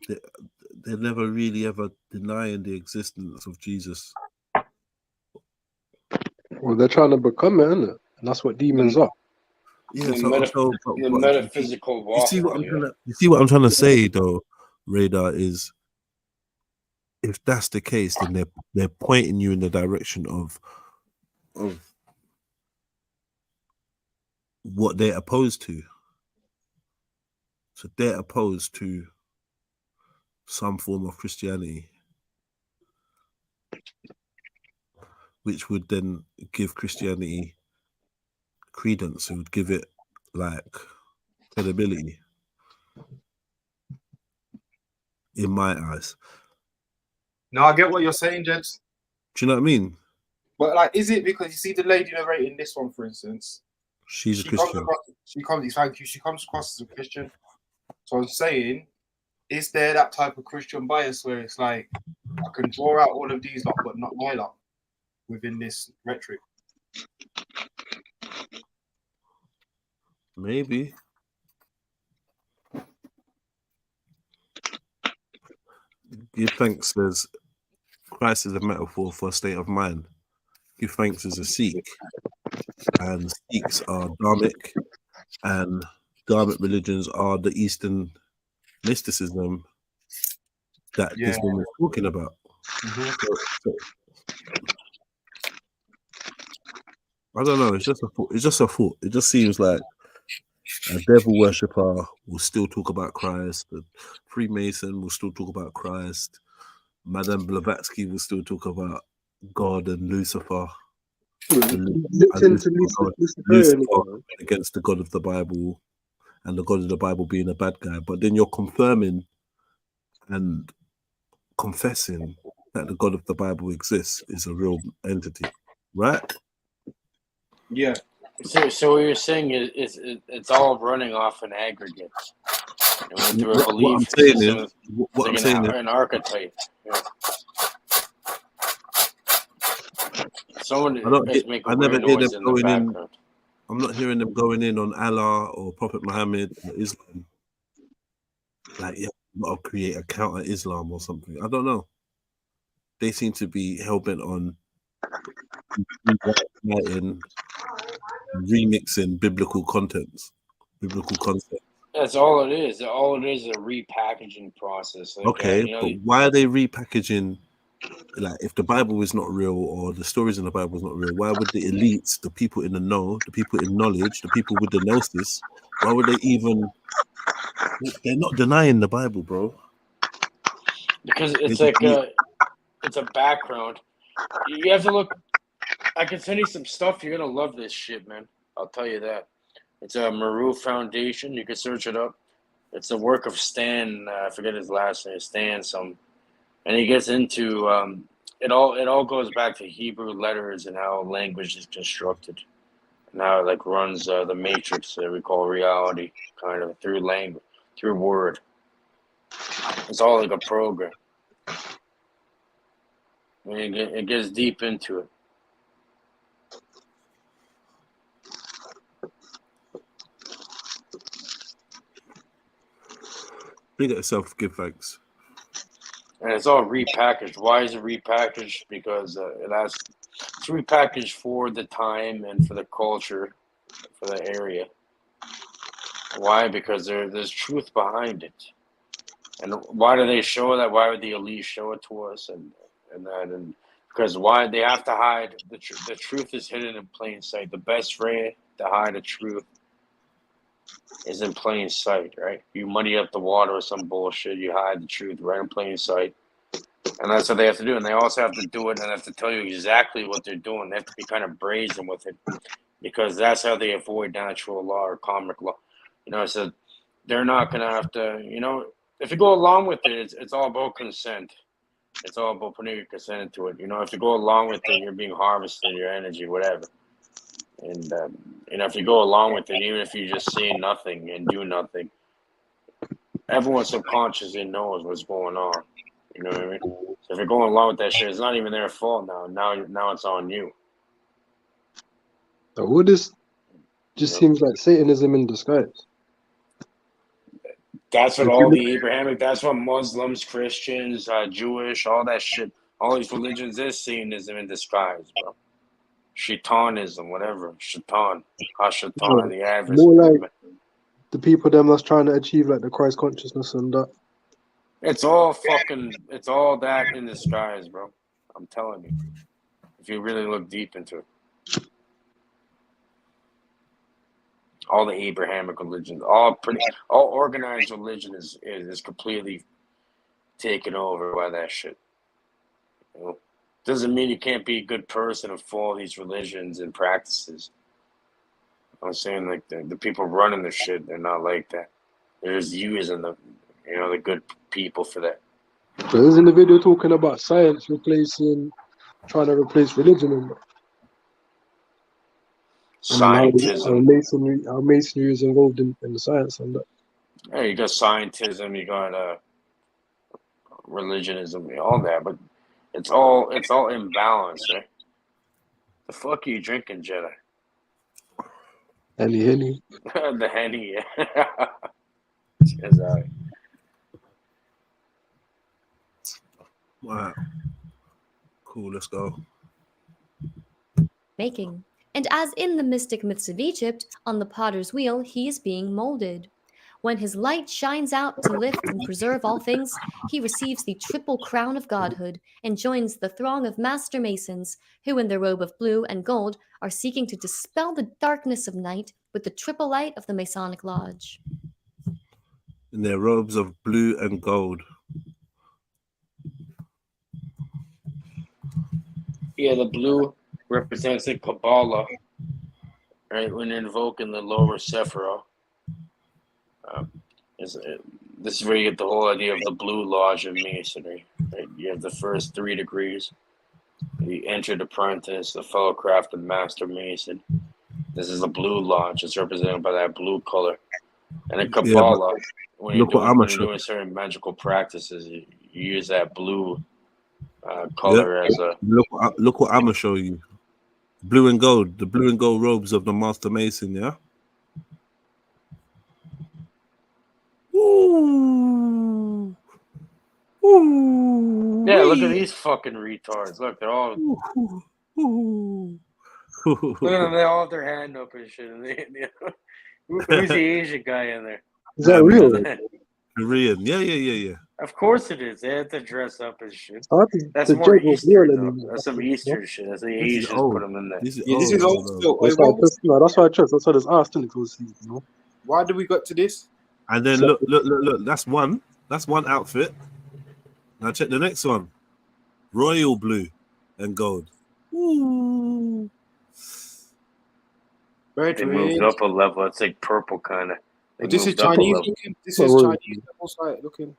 Speaker 5: They're never really ever denying the existence of Jesus.
Speaker 10: Well, they're trying to become it, isn't it? And that's what demons are.
Speaker 5: Yeah,
Speaker 11: the metaphysical walk.
Speaker 5: You see what I'm trying to say, though, Radar, is if that's the case, then they're pointing you in the direction of what they're opposed to. So they're opposed to some form of Christianity, which would then give Christianity credence. It would give it like credibility, in my eyes.
Speaker 13: No, I get what you're saying, gents.
Speaker 5: Do you know what I mean?
Speaker 13: But like, is it because you see the lady narrating this one, for instance?
Speaker 5: She's a Christian.
Speaker 13: She comes across as a Christian. So I'm saying, is there that type of Christian bias where it's like, I can draw out all of these lot, but not my lot within this rhetoric?
Speaker 5: Maybe. Give thanks says Christ is a metaphor for a state of mind. Give thanks is a Sikh, and Sikhs are Dharmic, and Dharmic religions are the Eastern mysticism that this woman is talking about. So, I don't know. It's just a thought. It's just a thought. It just seems like a devil worshipper will still talk about Christ. The Freemason will still talk about Christ. Madame Blavatsky will still talk about God and Lucifer. Lucifer against the God of the Bible. and the God of the Bible being a bad guy, but then you're confirming and confessing that the God of the Bible exists, is a real entity, right?
Speaker 13: Yeah.
Speaker 11: So what you're saying is it's all running off an aggregate. And went through a
Speaker 5: What
Speaker 11: belief
Speaker 5: I'm saying
Speaker 11: system.
Speaker 5: is,
Speaker 11: It's
Speaker 5: what I'm
Speaker 11: like
Speaker 5: saying is,
Speaker 11: an archetype. Yeah. Someone is making
Speaker 5: I never
Speaker 11: weird
Speaker 5: hear them
Speaker 11: noise in the
Speaker 5: going in.
Speaker 11: background.
Speaker 5: I'm not hearing them going in on Allah or Prophet Muhammad or Islam. Like, yeah, you've got to create a counter Islam or something. I don't know. They seem to be hell bent on remixing biblical concepts.
Speaker 11: That's all it is. All it is a repackaging process. Like,
Speaker 5: Okay,
Speaker 11: you know,
Speaker 5: but why are they repackaging? Like, if the Bible is not real or the stories in the Bible is not real, why would the elites, the people in the know, the people in knowledge, the people with the gnosis, why would they even? They're not denying the Bible, bro.
Speaker 11: because it's like it's a background. You have to look. I can send you some stuff. You're gonna love this shit, man. I'll tell you that. It's a Maru Foundation. You can search it up. It's the work of Stan. I forget his last name. Stan some, and he gets into it all. It all goes back to Hebrew letters and how language is constructed, and how it like runs the matrix that we call reality, kind of through language, through word. It's all like a program. And it gets deep into it.
Speaker 5: Big at yourself, give thanks.
Speaker 11: And it's all repackaged. Why is it repackaged? Because it's repackaged for the time and for the culture, for the area. Why? Because there's truth behind it. And why do they show that? Why would the elite show it to us? And because why they have to hide the truth is hidden in plain sight. The best way to hide the truth is in plain sight, right? You muddy up the water with some bullshit. You hide the truth right in plain sight. And that's what they have to do. And they also have to do it and have to tell you exactly what they're doing. They have to be kind of brazen with it because that's how they avoid natural law or karmic law. You know, so they're not going to have to, you know, if you go along with it, it's all about consent. It's all about putting your consent into it. You know, if you go along with it, you're being harvested, your energy, whatever. And, you know, if you go along with it, even if you just say nothing and do nothing, everyone subconsciously knows what's going on. You know what I mean? So if you're going along with that shit, it's not even their fault now. Now it's on you.
Speaker 10: So all this just seems like Satanism in disguise.
Speaker 11: That's what all the Abrahamic, that's what Muslims, Christians, Jewish, all that shit, all these religions is Satanism in disguise, bro. Shaitanism, whatever. Shaitan, Hashatan, the average.
Speaker 10: More like the people them that's trying to achieve like the Christ consciousness and that.
Speaker 11: It's all that in disguise, bro. I'm telling you. If you really look deep into it. All the Abrahamic religions, all organized religion is completely taken over by that shit. You know? Doesn't mean you can't be a good person and follow these religions and practices. I'm saying like the people running the shit, they're not like that. They're just using the good people for that.
Speaker 10: But isn't the video talking about science trying to replace religion and
Speaker 11: Scientism.
Speaker 10: How masonry is involved in the science and that.
Speaker 11: Yeah, you got scientism, you got religionism, all that, but it's all imbalanced, right? The fuck are you drinking, Jedi?
Speaker 10: Henny.
Speaker 11: The Henny, yeah. Yes,
Speaker 5: Wow. Cool, let's go.
Speaker 12: Making. And as in the mystic myths of Egypt, on the potter's wheel he is being molded. When his light shines out to lift and preserve all things, he receives the triple crown of godhood and joins the throng of master masons who, in their robe of blue and gold, are seeking to dispel the darkness of night with the triple light of the Masonic Lodge.
Speaker 5: In their robes of blue and gold.
Speaker 11: Yeah, the blue represents the Kabbalah, right? When invoking the lower Sephiroth. This is where you get the whole idea of the Blue Lodge of Masonry. Right? You have the first 3 degrees. The entered apprentice, the fellow craft, and master mason. This is the Blue Lodge. It's represented by that blue color. And in Kabbalah, when you're doing certain magical practices, you use that blue color as a.
Speaker 5: Look what I'm gonna show you. Blue and gold, the blue and gold robes of the Master Mason, yeah? Ooh. Ooh.
Speaker 11: Yeah, look at these fucking retards. Look, they're all.
Speaker 5: Ooh.
Speaker 11: Look at them, they all have their hand up and shit. And who's the Asian guy in there?
Speaker 10: Is that real?
Speaker 5: Korean, yeah.
Speaker 11: Of course it is. They have to dress up and shit. That's
Speaker 10: the
Speaker 11: more
Speaker 10: joke was
Speaker 11: Eastern,
Speaker 10: real
Speaker 11: though.
Speaker 10: and
Speaker 11: That's some Eastern shit. That's the Asians put them in there.
Speaker 9: This is old still.
Speaker 10: That's why I chose. That's why I just asked, didn't it? You know?
Speaker 9: Why do we got to this?
Speaker 5: And then look. That's one outfit. Now check the next one. Royal blue and gold. Ooh.
Speaker 11: They moved up a level. It's like purple kind of.
Speaker 9: This is Chinese looking. This is Chinese looking.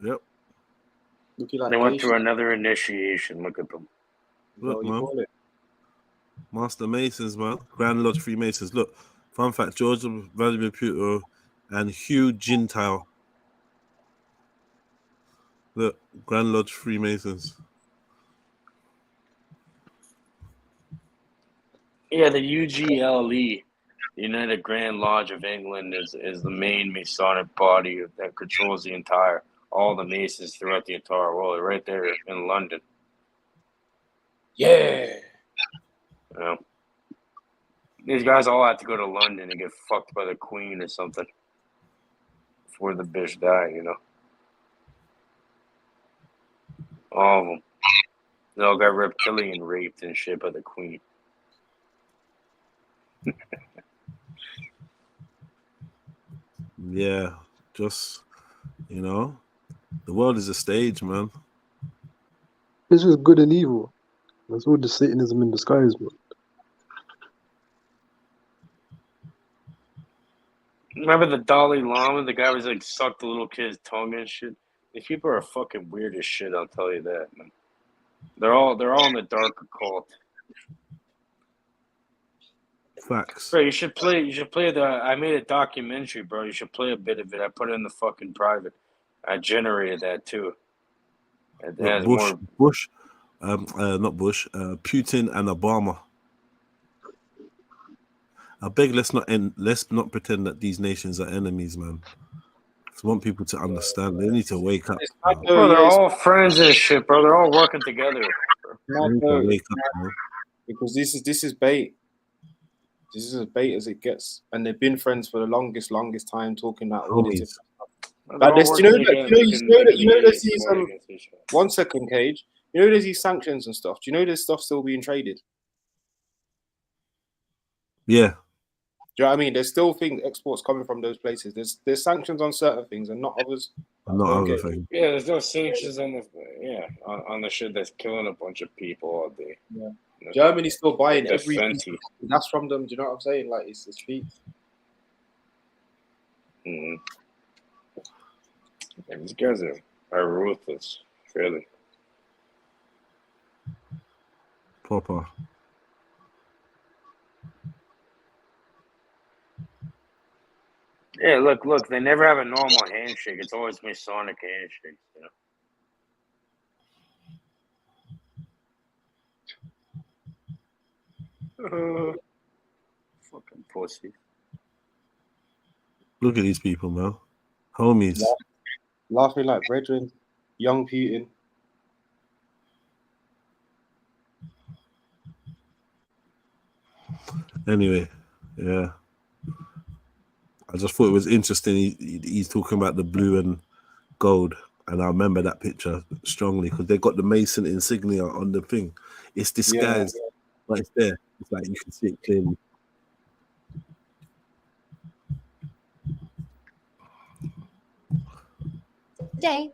Speaker 5: Yep.
Speaker 9: Looking like
Speaker 11: they went through another initiation. Look at them.
Speaker 5: Look, man. Master Masons, man. Grand Lodge Freemasons. Look, fun fact: George Vladimir Puto and Hugh Gentile. Look, Grand Lodge Freemasons.
Speaker 11: Yeah, the UGLE, the United Grand Lodge of England, is the main Masonic body that controls all the Masons throughout the entire world. They're right there in London.
Speaker 9: Yeah.
Speaker 11: You know, these guys all have to go to London and get fucked by the Queen or something before the bitch die, you know. All of them. They all got reptilian raped and shit by the Queen.
Speaker 5: Yeah, just, you know, the world is a stage, man.
Speaker 10: It's just good and evil. That's all the Satanism in disguise, man.
Speaker 11: Remember the Dalai Lama? The guy was like sucked the little kid's tongue and shit. These people are fucking weird as shit. I'll tell you that, man. They're all in the dark occult.
Speaker 5: Facts.
Speaker 11: Bro, you should play I made a documentary, bro. You should play a bit of it. I put it in the fucking private. I generated that too. It has
Speaker 5: not Bush, Putin and Obama. I beg, let's not pretend that these nations are enemies, man. I want people to understand. They need to wake up.
Speaker 11: Bro, they're all friends and shit, bro. They're all working together.
Speaker 5: They need to wake up, man.
Speaker 9: Because this is bait. This is as bait as it gets, and they've been friends for the longest time, talking about all this stuff. But there's these 1 second, Cage. You know there's these sanctions and stuff. Do you know there's stuff still being traded?
Speaker 5: Yeah.
Speaker 9: Do you know what I mean? There's still exports coming from those places. There's sanctions on certain things and not others.
Speaker 5: Not other things.
Speaker 11: Yeah, there's no sanctions on the shit that's killing a bunch of people all day.
Speaker 9: Yeah. Germany's still buying every piece that's from them. Do you know what I'm saying? Like it's cheap.
Speaker 11: Mm-hmm. Yeah, these guys are ruthless, really.
Speaker 5: Proper.
Speaker 11: Yeah, look, they never have a normal handshake. It's always Masonic handshakes, you know. Fucking pussy.
Speaker 5: Look at these people, man. Homies.
Speaker 9: Laughing like brethren. Young Putin.
Speaker 5: Anyway, yeah. I just thought it was interesting. He's talking about the blue and gold. And I remember that picture strongly because they got the Mason insignia on the thing. It's disguised, but it's there. It's like you can see it clearly.
Speaker 12: Today,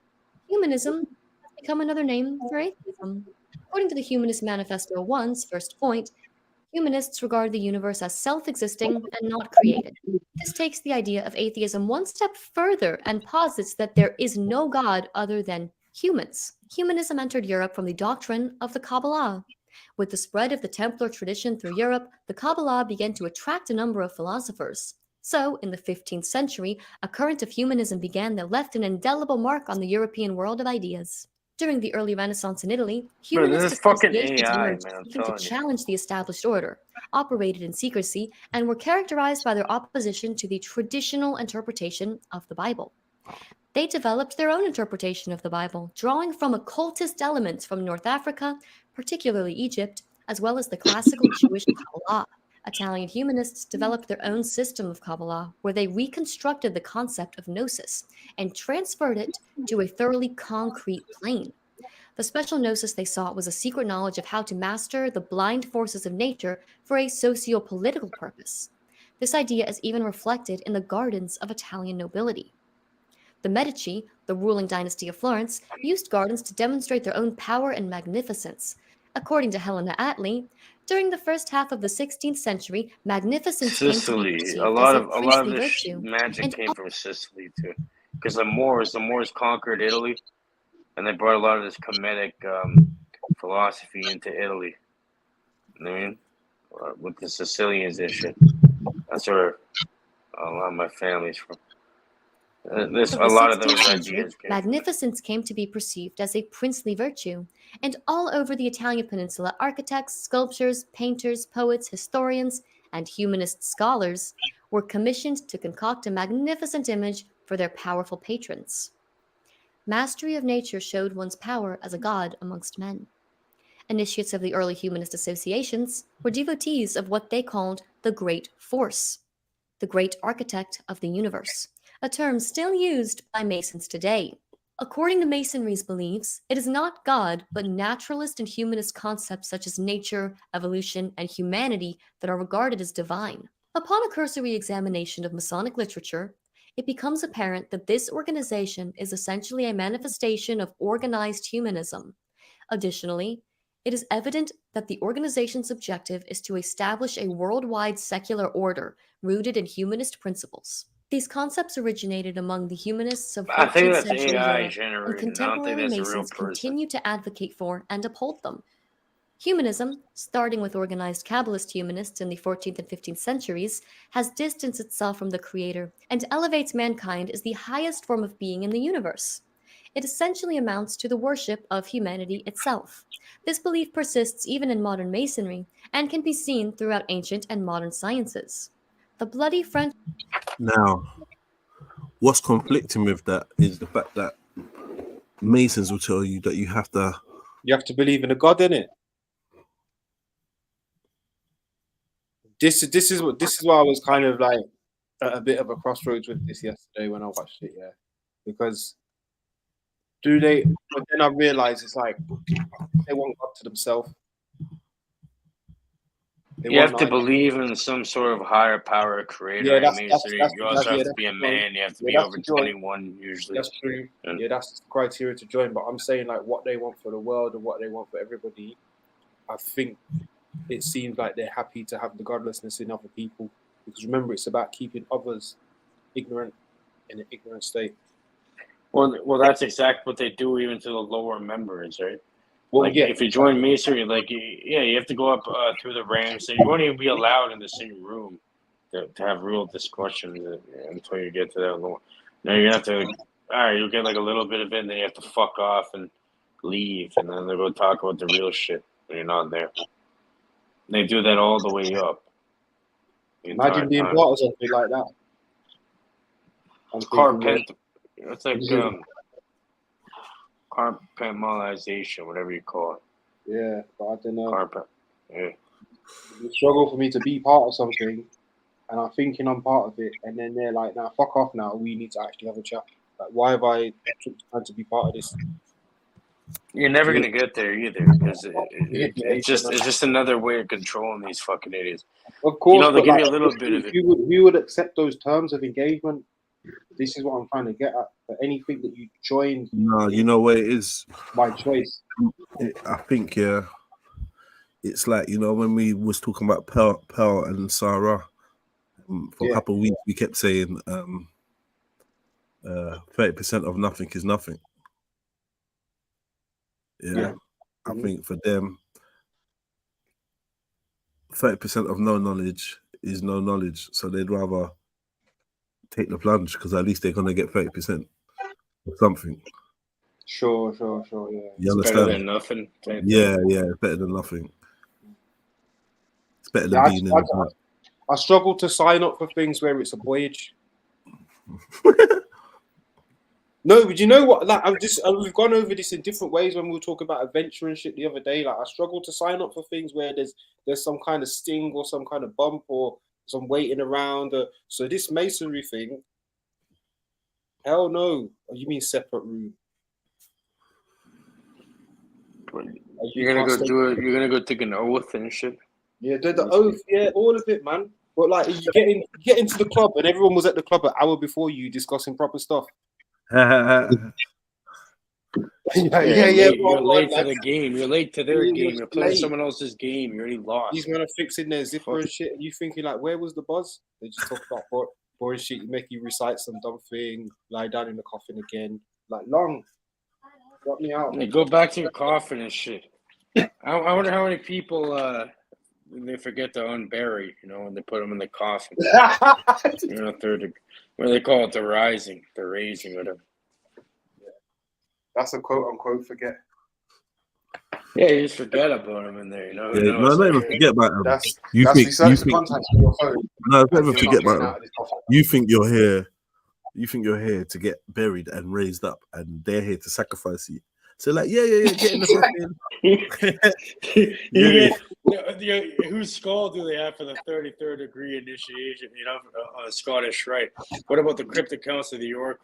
Speaker 12: humanism has become another name for atheism. According to the Humanist Manifesto 1's first point, Humanists regard the universe as self-existing and not created. This takes the idea of atheism one step further and posits that there is no God other than humans. Humanism entered Europe from the doctrine of the Kabbalah. With the spread of the Templar tradition through Europe, the Kabbalah began to attract a number of philosophers. So, in the 15th century, a current of humanism began that left an indelible mark on the European world of ideas. During the early Renaissance in Italy,
Speaker 11: Bro, this
Speaker 12: humanist
Speaker 11: is fucking
Speaker 12: associations
Speaker 11: AI,
Speaker 12: emerged
Speaker 11: man. I'm
Speaker 12: seeking to
Speaker 11: telling you.
Speaker 12: challenge the established order, operated in secrecy, and were characterized by their opposition to the traditional interpretation of the Bible. They developed their own interpretation of the Bible, drawing from occultist elements from North Africa, particularly Egypt, as well as the classical Jewish Kabbalah. Italian humanists developed their own system of Kabbalah, where they reconstructed the concept of gnosis and transferred it to a thoroughly concrete plane. The special gnosis they sought was a secret knowledge of how to master the blind forces of nature for a socio-political purpose. This idea is even reflected in the gardens of Italian nobility. The Medici, the ruling dynasty of Florence, used gardens to demonstrate their own power and magnificence. According to Helena Attlee, during the first half of the 16th century, magnificence came to be
Speaker 11: Sicily.
Speaker 12: perceived
Speaker 11: A
Speaker 12: as
Speaker 11: lot
Speaker 12: a
Speaker 11: of
Speaker 12: priestly
Speaker 11: this
Speaker 12: virtue,
Speaker 11: magic
Speaker 12: and
Speaker 11: came from Sicily too, because the Moors conquered Italy, and they brought a lot of this Kemetic philosophy into Italy. You know what I mean? With the Sicilians and shit. That's where a lot of my family's from. This
Speaker 12: of
Speaker 11: a
Speaker 12: the
Speaker 11: lot of
Speaker 12: 16th
Speaker 11: those
Speaker 12: century,
Speaker 11: ideas came from it.
Speaker 12: magnificence came to be perceived as a princely virtue, and all over the Italian peninsula, architects, sculptors, painters, poets, historians, and humanist scholars were commissioned to concoct a magnificent image for their powerful patrons. Mastery of nature showed one's power as a god amongst men. Initiates of the early humanist associations were devotees of what they called the Great Force, the great architect of the universe, a term still used by Masons today. According to Masonry's beliefs, it is not God, but naturalist and humanist concepts such as nature, evolution, and humanity that are regarded as divine. Upon a cursory examination of Masonic literature, it becomes apparent that this organization is essentially a manifestation of organized humanism. Additionally, it is evident that the organization's objective is to establish a worldwide secular order rooted in humanist principles. These concepts originated among the humanists of
Speaker 11: I think
Speaker 12: 14th
Speaker 11: that's
Speaker 12: century
Speaker 11: AI
Speaker 12: Europe, and
Speaker 11: generated. I don't think
Speaker 12: contemporary
Speaker 11: that's a real
Speaker 12: Masons
Speaker 11: person.
Speaker 12: continue to advocate for and uphold them. Humanism, starting with organized Kabbalist humanists in the 14th and 15th centuries, has distanced itself from the Creator and elevates mankind as the highest form of being in the universe. It essentially amounts to the worship of humanity itself. This belief persists even in modern Masonry and can be seen throughout ancient and modern sciences. The bloody French.
Speaker 5: Now, what's conflicting with that is the fact that Masons will tell you that you have to
Speaker 13: believe in a God, innit? This is why I was kind of like at a bit of a crossroads with this yesterday when I watched it, yeah. Because but then I realized it's like they want God to themselves.
Speaker 11: You have to believe in some sort of higher power creator.
Speaker 13: Yeah,
Speaker 11: I mean, so you also have to be a man. You have to be over 21 usually.
Speaker 13: That's true. Yeah, that's the criteria to join. But I'm saying like what they want for the world and what they want for everybody. I think it seems like they're happy to have the godlessness in other people, because remember, it's about keeping others ignorant in an ignorant state.
Speaker 11: Well, that's exactly what they do even to the lower members, right?
Speaker 13: Well,
Speaker 11: like,
Speaker 13: yeah.
Speaker 11: If you join Masonry, like, yeah, you have to go up through the ranks, and you won't even be allowed in the same room to have real discussions until you get to that lower. Now you have to, all right, you'll get like a little bit of it, and then you have to fuck off and leave, and then they'll go talk about the real shit when you're not there. They do that all the way up.
Speaker 13: Imagine being part of something like that.
Speaker 11: It's like compartmentalization, whatever you call it.
Speaker 13: Yeah, but I don't know.
Speaker 11: Yeah.
Speaker 13: It's a struggle for me to be part of something, and I'm thinking I'm part of it, and then they're like, "Now, fuck off! Now we need to actually have a chat. Like, why have I took the time to be part of this?"
Speaker 11: You're never gonna get there either, because it's just another way of controlling these fucking idiots.
Speaker 13: Of course,
Speaker 11: they give you a little bit of it.
Speaker 13: You would accept those terms of engagement. This is what I'm trying to get at. For anything that you join,
Speaker 5: no, you know what it is
Speaker 13: by choice.
Speaker 5: I think, yeah, it's like, you know, when we was talking about Pearl and Sarah, for a couple of weeks, we kept saying 30% of nothing is nothing. Yeah. I think for them, 30% of no knowledge is no knowledge. So they'd rather take the plunge because at least they're going to get 30% of something.
Speaker 13: Sure, yeah.
Speaker 5: You understand?
Speaker 11: Better than nothing.
Speaker 5: Yeah, better than nothing. It's better than being in the
Speaker 13: I struggle to sign up for things where it's a voyage. No, but you know what? Like, we've gone over this in different ways when we were talking about adventure and shit the other day. Like, I struggle to sign up for things where there's some kind of sting or some kind of bump or some waiting around. So this masonry thing, hell no. Oh, you mean separate room?
Speaker 11: You're gonna go do it. You're gonna go take an oath and shit.
Speaker 13: Yeah, the oath. Yeah, all of it, man. But like, you get into the club and everyone was at the club an hour before you discussing proper stuff.
Speaker 11: Yeah. You're late to
Speaker 13: like,
Speaker 11: the game. You're late to their game. You're playing
Speaker 13: late.
Speaker 11: someone else's game. You already lost.
Speaker 13: These men are fixing their zipper and shit. And you thinking like, where was the buzz? They just talk about boring shit. You make you recite some dumb thing, lie down in the coffin again. Like, long. Got me out.
Speaker 11: Hey, go back to your coffin and shit. I wonder how many people they forget to unbury, you know, when they put them in the coffin. You know, what do they call it? The raising, whatever.
Speaker 13: That's a quote unquote forget.
Speaker 11: Yeah, you just forget about them in there, you know.
Speaker 5: Yeah, no, don't even forget about them.
Speaker 13: That's
Speaker 5: you think
Speaker 13: contact for your phone.
Speaker 5: No, don't even forget about them. You think you're here to get buried and raised up, and they're here to sacrifice you. So like, yeah, get in the
Speaker 11: fucking. Whose skull do they have for the 33rd degree initiation? You know, on a Scottish rite. What about the cryptic council of the York?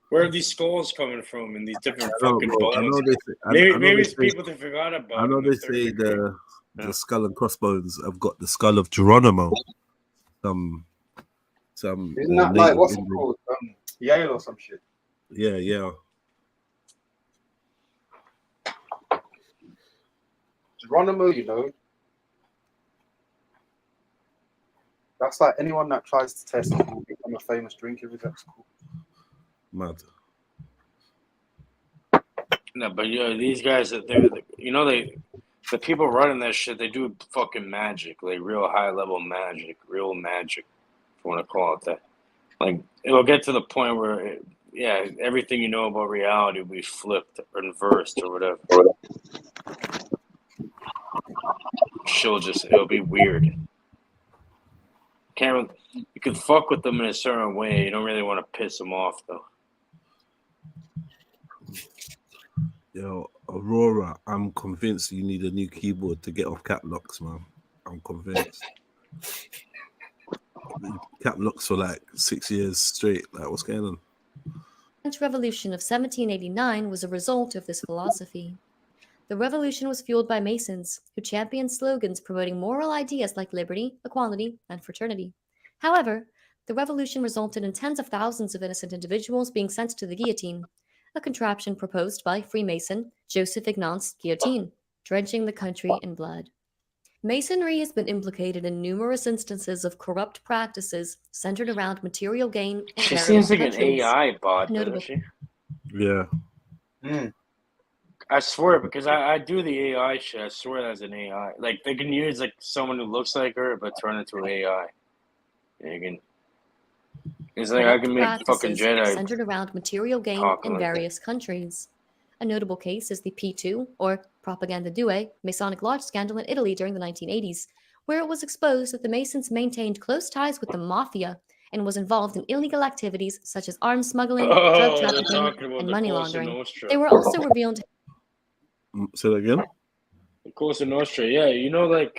Speaker 11: Where are these skulls coming from in these different fucking bones? Maybe it's people that forgot about.
Speaker 5: I know they say the skull and crossbones have got the skull of Geronimo. Some.
Speaker 13: Isn't that like what's it called? Yale or some shit.
Speaker 5: Yeah.
Speaker 13: Geronimo, you know, that's like anyone that tries to test it will become a famous drinker with that school.
Speaker 5: Mad.
Speaker 11: No, but these guys, the people running that shit, they do fucking magic, like real high level magic, real magic, if you want to call it that. Like, it'll get to the point where, everything you know about reality will be flipped or inversed or whatever. It'll be weird. You can fuck with them in a certain way. You don't really want to piss them off, though.
Speaker 5: Yo, Aurora, I'm convinced you need a new keyboard to get off cap locks, man. I'm convinced. Cap locks for like 6 years straight. Like, what's going on?
Speaker 12: The French Revolution of 1789 was a result of this philosophy. The revolution was fueled by Masons, who championed slogans promoting moral ideas like liberty, equality, and fraternity. However, the revolution resulted in tens of thousands of innocent individuals being sent to the guillotine, a contraption proposed by Freemason Joseph Ignace Guillotine, drenching the country in blood. Masonry has been implicated in numerous instances of corrupt practices centered around material gain in
Speaker 11: She
Speaker 12: various
Speaker 11: seems like
Speaker 12: countries.
Speaker 11: an AI bot, doesn't she?
Speaker 5: Yeah.
Speaker 11: I swear, because I do the AI shit. I swear that's an AI. Like, they can use like someone who looks like her, but turn it to an AI. It's like I can make fucking Jedi
Speaker 12: centered around material gain in various countries. A notable case is the P2, or Propaganda Due, Masonic Lodge scandal in Italy during the 1980s, where it was exposed that the Masons maintained close ties with the mafia and was involved in illegal activities such as arms smuggling, drug trafficking, and money laundering. They were also revealed.
Speaker 5: Say that again?
Speaker 11: The Cosa Nostra, yeah. You know, like,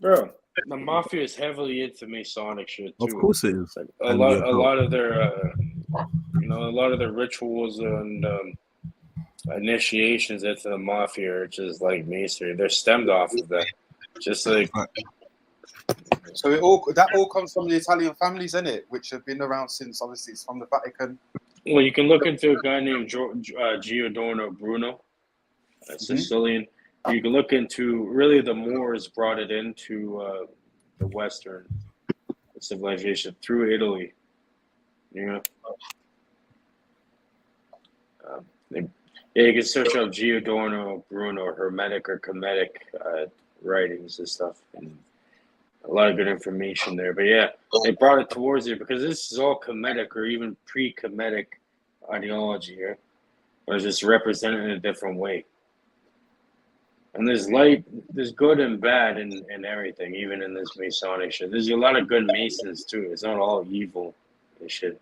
Speaker 11: bro, the mafia is heavily into Masonic shit too.
Speaker 5: Of course it is.
Speaker 11: Like, a lot of their rituals and initiations into the mafia are just like Masonry. They're stemmed off of that. Just like.
Speaker 13: So that all comes from the Italian families, isn't it? Which have been around since, obviously, it's from the Vatican.
Speaker 11: Well, you can look into a guy named Giordano Bruno, a Sicilian. You can look into really the Moors brought it into the Western civilization through Italy. You know, yeah, you can search up Giordano Bruno Hermetic or Kemetic writings and stuff, and a lot of good information there. But yeah, they brought it towards it because this is all Kemetic or even pre-Kemetic ideology here, but it's just represented in a different way. And there's light, there's good and bad in everything, even in this Masonic shit. There's a lot of good Masons too. It's not all evil and shit.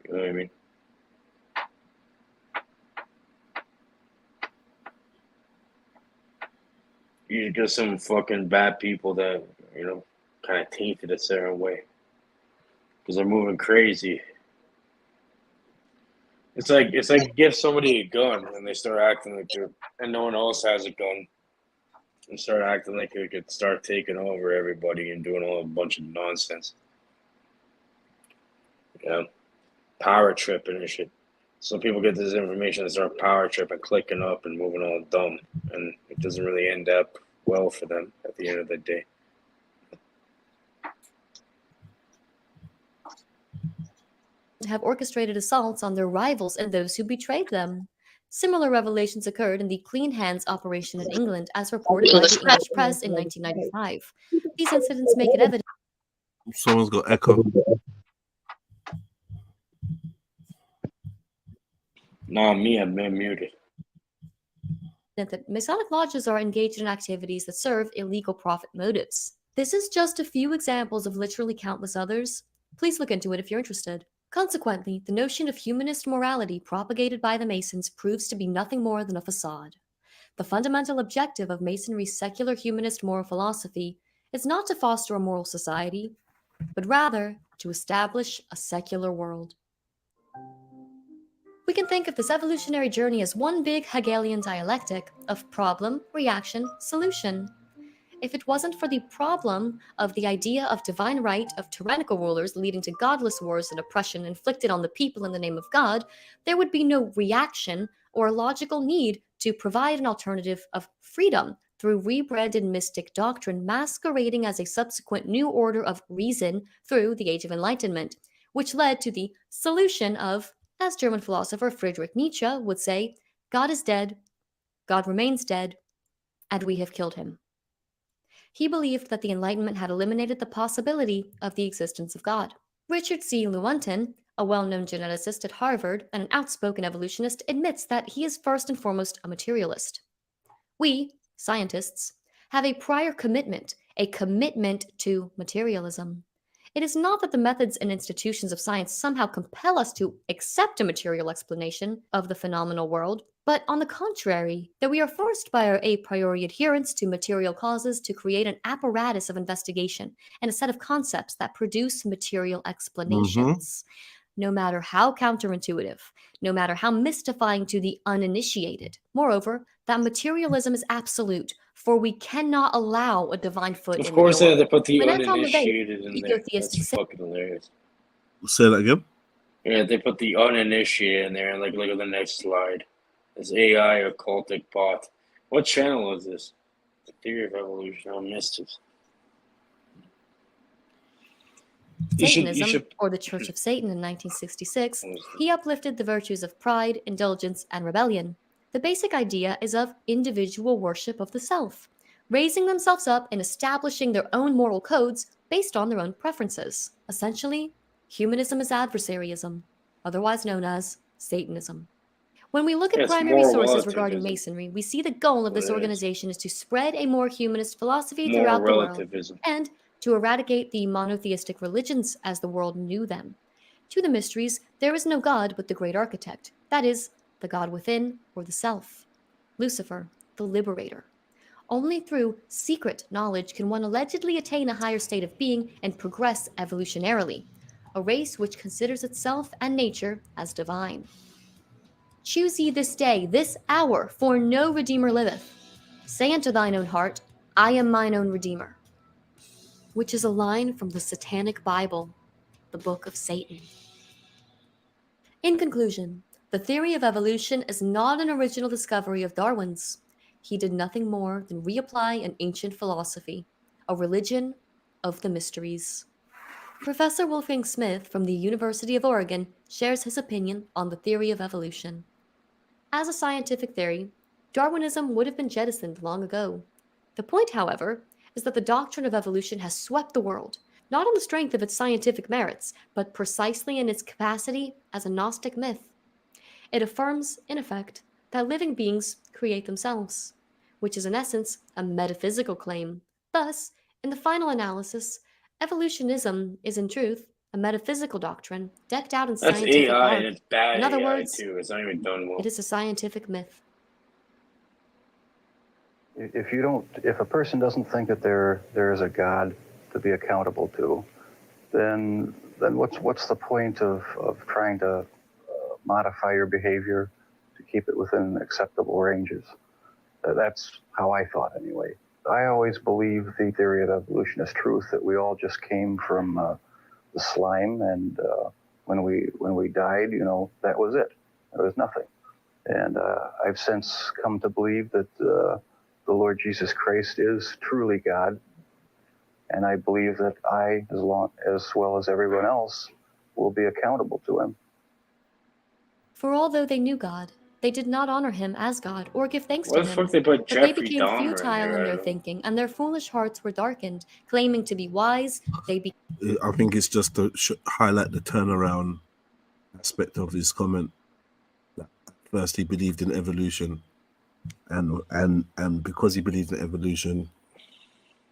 Speaker 11: You know what I mean? You get some fucking bad people that, you know, kind of tainted a certain way because they're moving crazy. It's like give somebody a gun and they start acting like they're, and no one else has a gun, and start acting like they could start taking over everybody and doing a bunch of nonsense. Yeah, power tripping and shit. Some people get this information and start power tripping, clicking up and moving all dumb, and it doesn't really end up well for them at the end of the day.
Speaker 12: Have orchestrated assaults on their rivals and those who betrayed them. Similar revelations occurred in the Clean Hands operation in England, as reported by the English press in 1995. These incidents make it evident.
Speaker 5: Someone's got echo.
Speaker 11: No, me, I've been muted.
Speaker 12: That Masonic lodges are engaged in activities that serve illegal profit motives. This is just a few examples of literally countless others. Please look into it if you're interested. Consequently, the notion of humanist morality propagated by the Masons proves to be nothing more than a facade. The fundamental objective of Masonry's secular humanist moral philosophy is not to foster a moral society, but rather to establish a secular world. We can think of this evolutionary journey as one big Hegelian dialectic of problem, reaction, solution. If it wasn't for the problem of the idea of divine right of tyrannical rulers leading to godless wars and oppression inflicted on the people in the name of God, there would be no reaction or logical need to provide an alternative of freedom through rebranded mystic doctrine masquerading as a subsequent new order of reason through the Age of Enlightenment, which led to the solution of, as German philosopher Friedrich Nietzsche would say, God is dead, God remains dead, and we have killed him. He believed that the Enlightenment had eliminated the possibility of the existence of God. Richard C. Lewontin, a well-known geneticist at Harvard and an outspoken evolutionist, admits that he is first and foremost a materialist. We, scientists, have a prior commitment, a commitment to materialism. It is not that the methods and institutions of science somehow compel us to accept a material explanation of the phenomenal world, but on the contrary, that we are forced by our a priori adherence to material causes to create an apparatus of investigation and a set of concepts that produce material explanations. No matter how counterintuitive, no matter how mystifying to the uninitiated. Moreover, that materialism is absolute, for we cannot allow a divine foot in the door.
Speaker 11: Of course, they put the
Speaker 12: When Anton LaVey,
Speaker 11: uninitiated in there.
Speaker 12: eco-theistic
Speaker 11: That's fucking hilarious.
Speaker 5: Say that again.
Speaker 11: Yeah, they put the uninitiated in there. And like, look at the next slide. This AI occultic bot. What channel is this? The Theory of Evolution. I missed it.
Speaker 12: Satanism, or the Church of Satan in 1966, he uplifted the virtues of pride, indulgence, and rebellion. The basic idea is of individual worship of the self, raising themselves up and establishing their own moral codes based on their own preferences. Essentially, humanism is adversarianism, otherwise known as Satanism. When we look at primary sources regarding Masonry, we see the goal of this organization is to spread a more humanist philosophy throughout the world and to eradicate the monotheistic religions as the world knew them. To the mysteries, there is no God but the great architect, that is, the God within or the self, Lucifer, the liberator. Only through secret knowledge can one allegedly attain a higher state of being and progress evolutionarily, a race which considers itself and nature as divine. Choose ye this day, this hour, for no Redeemer liveth. Say unto thine own heart, I am mine own Redeemer. Which is a line from the Satanic Bible, the Book of Satan. In conclusion, the theory of evolution is not an original discovery of Darwin's. he did nothing more than reapply an ancient philosophy, a religion of the mysteries. Professor Wolfgang Smith from the University of Oregon shares his opinion on the theory of evolution. As a scientific theory, Darwinism would have been jettisoned long ago. The point, however, is that the doctrine of evolution has swept the world, not on the strength of its scientific merits, but precisely in its capacity as a Gnostic myth. It affirms, in effect, that living beings create themselves, which is in essence a metaphysical claim. Thus, in the final analysis, evolutionism is in truth a metaphysical doctrine decked out in
Speaker 11: That's
Speaker 12: scientific
Speaker 11: AI, and
Speaker 12: garb.
Speaker 11: it's bad
Speaker 12: In other
Speaker 11: AI
Speaker 12: words,
Speaker 11: too. It's not even done well.
Speaker 12: it is a scientific myth.
Speaker 14: If a person doesn't think that there is a God to be accountable to, then what's the point of trying to modify your behavior to keep it within acceptable ranges? That's how I thought anyway. I always believed the theory of evolution is truth, that we all just came from the slime, and when we died, that was it. There was nothing. And I've since come to believe that the Lord Jesus Christ is truly God, and I believe that I, as well as everyone else, will be accountable to him.
Speaker 12: For although they knew God, they did not honor him as God or give thanks
Speaker 11: Why
Speaker 12: to
Speaker 11: the
Speaker 12: him.
Speaker 11: fuck they put
Speaker 12: But they
Speaker 11: Jeffrey
Speaker 12: became
Speaker 11: Dahmer in
Speaker 12: futile in
Speaker 11: here? I
Speaker 12: their
Speaker 11: don't know.
Speaker 12: thinking, and their foolish hearts were darkened. Claiming to be wise, they became.
Speaker 5: I think it's just to highlight the turnaround aspect of his comment. That first, he believed in evolution, and because he believed in evolution,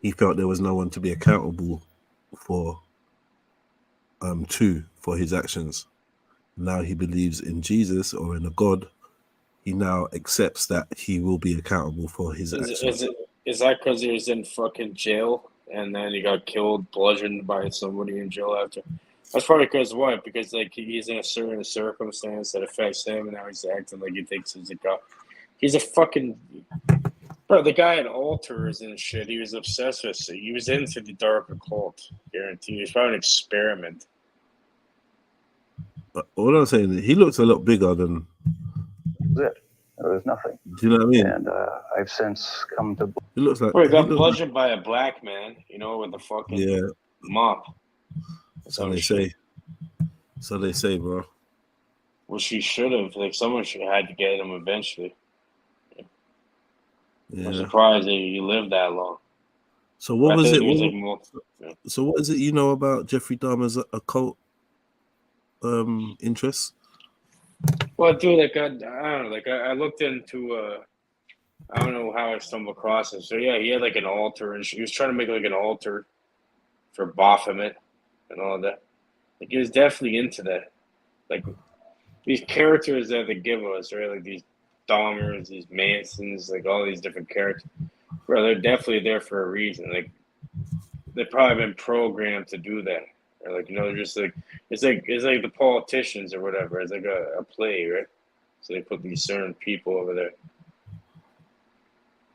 Speaker 5: he felt there was no one to be accountable for his actions. Now he believes in Jesus or in a God. He now accepts that he will be accountable for his actions.
Speaker 11: Is that because he was in fucking jail and then he got killed, bludgeoned by somebody in jail after? That's probably because what? Because like he's in a certain circumstance that affects him, and now he's acting like he thinks he's a god. He's a fucking bro. The guy had altars and shit. He was obsessed with it. He was into the dark occult. Guarantee. He was probably an experiment.
Speaker 5: But all I'm saying is he looks a lot bigger than
Speaker 14: it. There was nothing.
Speaker 5: Do you know what I mean?
Speaker 14: And I've since come to.
Speaker 5: He looks like.
Speaker 11: Well, he got bludgeoned by a black man, with a fucking mop.
Speaker 5: So they say. So they say, bro.
Speaker 11: Well, she should have. Like, someone should have had to get him eventually.
Speaker 5: Yeah.
Speaker 11: I'm surprised that he lived that long.
Speaker 5: So what was it?
Speaker 11: Yeah.
Speaker 5: So what is it you know about Jeffrey Dahmer's occult interests?
Speaker 11: Well, dude, like I don't know. Like I looked into. I don't know how I stumbled across it. So yeah, he had like an altar, and he was trying to make like an altar for Baphomet and all that. Like he was definitely into that. Like these characters that they give us, right? Like these Dahmers, these Mansons, like all these different characters. Bro, they're definitely there for a reason. Like they've probably been programmed to do that. Or like they're just like it's like the politicians or whatever. It's like a play, right? So they put these certain people over there.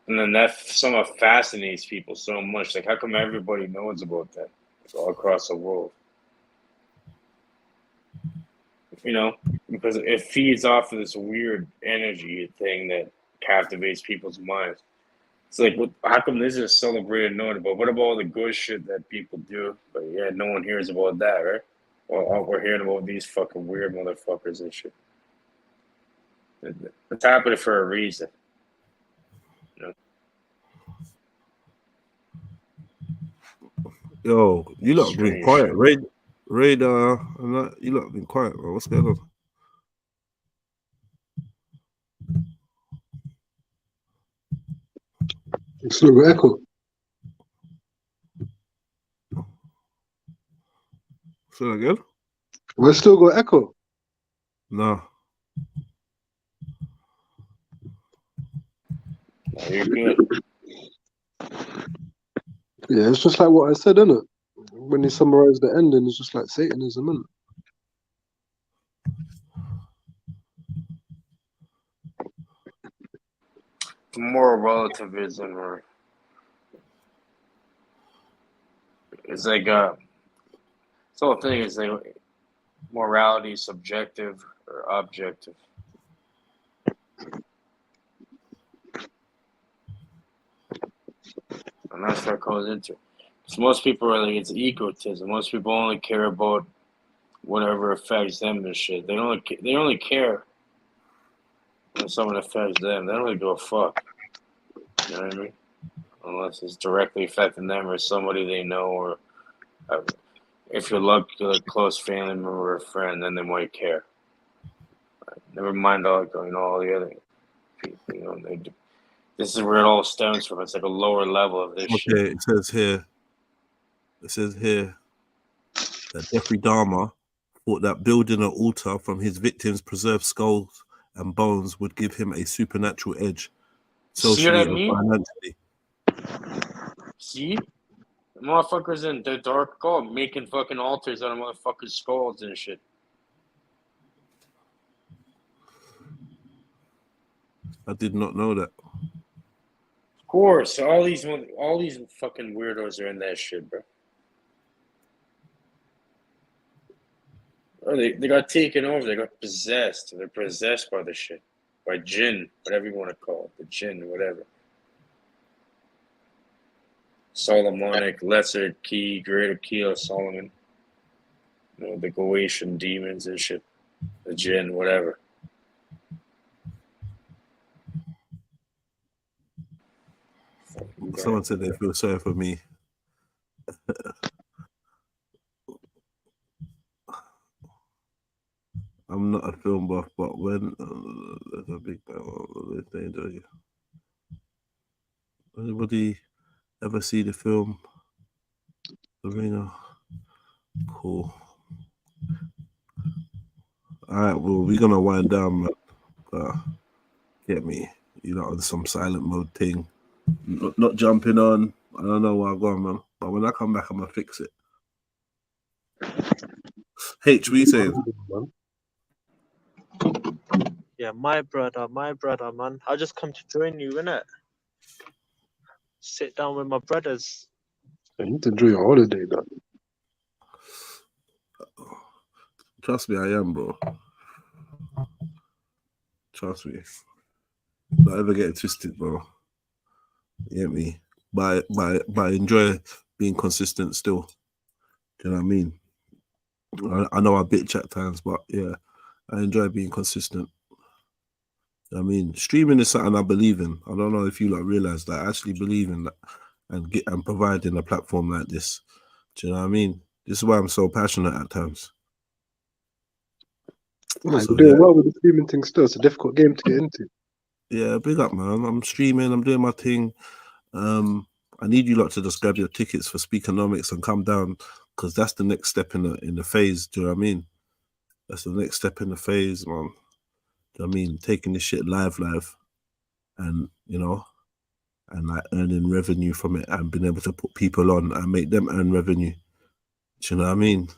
Speaker 11: And then that somehow fascinates people so much. Like, how come everybody knows about that? Like, all across the world. Because it feeds off of this weird energy thing that captivates people's minds. It's like, how come this is celebrated and known about? What about all the good shit that people do? But yeah, no one hears about that, right? Well, all we're hearing about these fucking weird motherfuckers and shit. It's happening for a reason.
Speaker 5: Yo, you lot been quiet, Radar, and that. You lot been quiet, bro. What's going on?
Speaker 10: It's still got echo.
Speaker 5: Say that again?
Speaker 10: We're still got echo.
Speaker 5: No.
Speaker 11: You're good.
Speaker 10: Yeah, it's just like what I said, innit? When they summarize the ending, it's just like Satanism, innit?
Speaker 11: Moral relativism, or it's like this whole thing is like morality is subjective or objective. And that's what it goes into. So most people are like, it's egotism. Most people only care about whatever affects them and shit. They only care when someone affects them. They don't really give a fuck. You know what I mean? Unless it's directly affecting them or somebody they know, or if you're lucky, a close family member or a friend, then they might care. Never mind all the other people. This is where it all stems from. It's like a lower level of this shit.
Speaker 5: Okay, it says here that Jeffrey Dahmer thought that building an altar from his victims' preserved skulls and bones would give him a supernatural edge, socially and financially.
Speaker 11: See? The motherfuckers in the dark cult making fucking altars out of motherfuckers' skulls and shit.
Speaker 5: I did not know that.
Speaker 11: Of course, all these fucking weirdos are in that shit, bro. Oh, they got taken over. They got possessed. They're possessed by the shit, by jinn, whatever you want to call it, the jinn, whatever. Solomonic, lesser key, greater key of Solomon. The Goetian demons and shit, the jinn, whatever.
Speaker 5: Someone said they feel sorry for me. I'm not a film buff, but when there's a big battle, anybody ever see the film Arena? Cool. All right, well, we're gonna wind down, man. Get me, on some silent mode thing. Not jumping on. I don't know where I'm going, man. But when I come back, I'm gonna fix it. H, what you saying?
Speaker 15: Yeah, my brother, man. I just come to join you, innit? Sit down with my brothers.
Speaker 10: You need to enjoy your holiday, man.
Speaker 5: Trust me, I am, bro. Trust me. Don't ever get it twisted, bro. You get me? But I enjoy being consistent still. Do you know what I mean? I know I bitch at times, but yeah, I enjoy being consistent. You know what I mean? Streaming is something I believe in. I don't know if you realize that I actually believe in that and providing a platform like this. Do you know what I mean? This is why I'm so passionate at times.
Speaker 10: You're doing well with the streaming thing still. It's a difficult game to get into.
Speaker 5: Yeah, big up, man. I'm streaming. I'm doing my thing. I need you lot to just grab your tickets for Speakonomics and come down, because that's the next step in the phase. Do you know what I mean? That's the next step in the phase, man. Do you know what I mean? Taking this shit live, and and like earning revenue from it and being able to put people on and make them earn revenue. Do you know what I mean?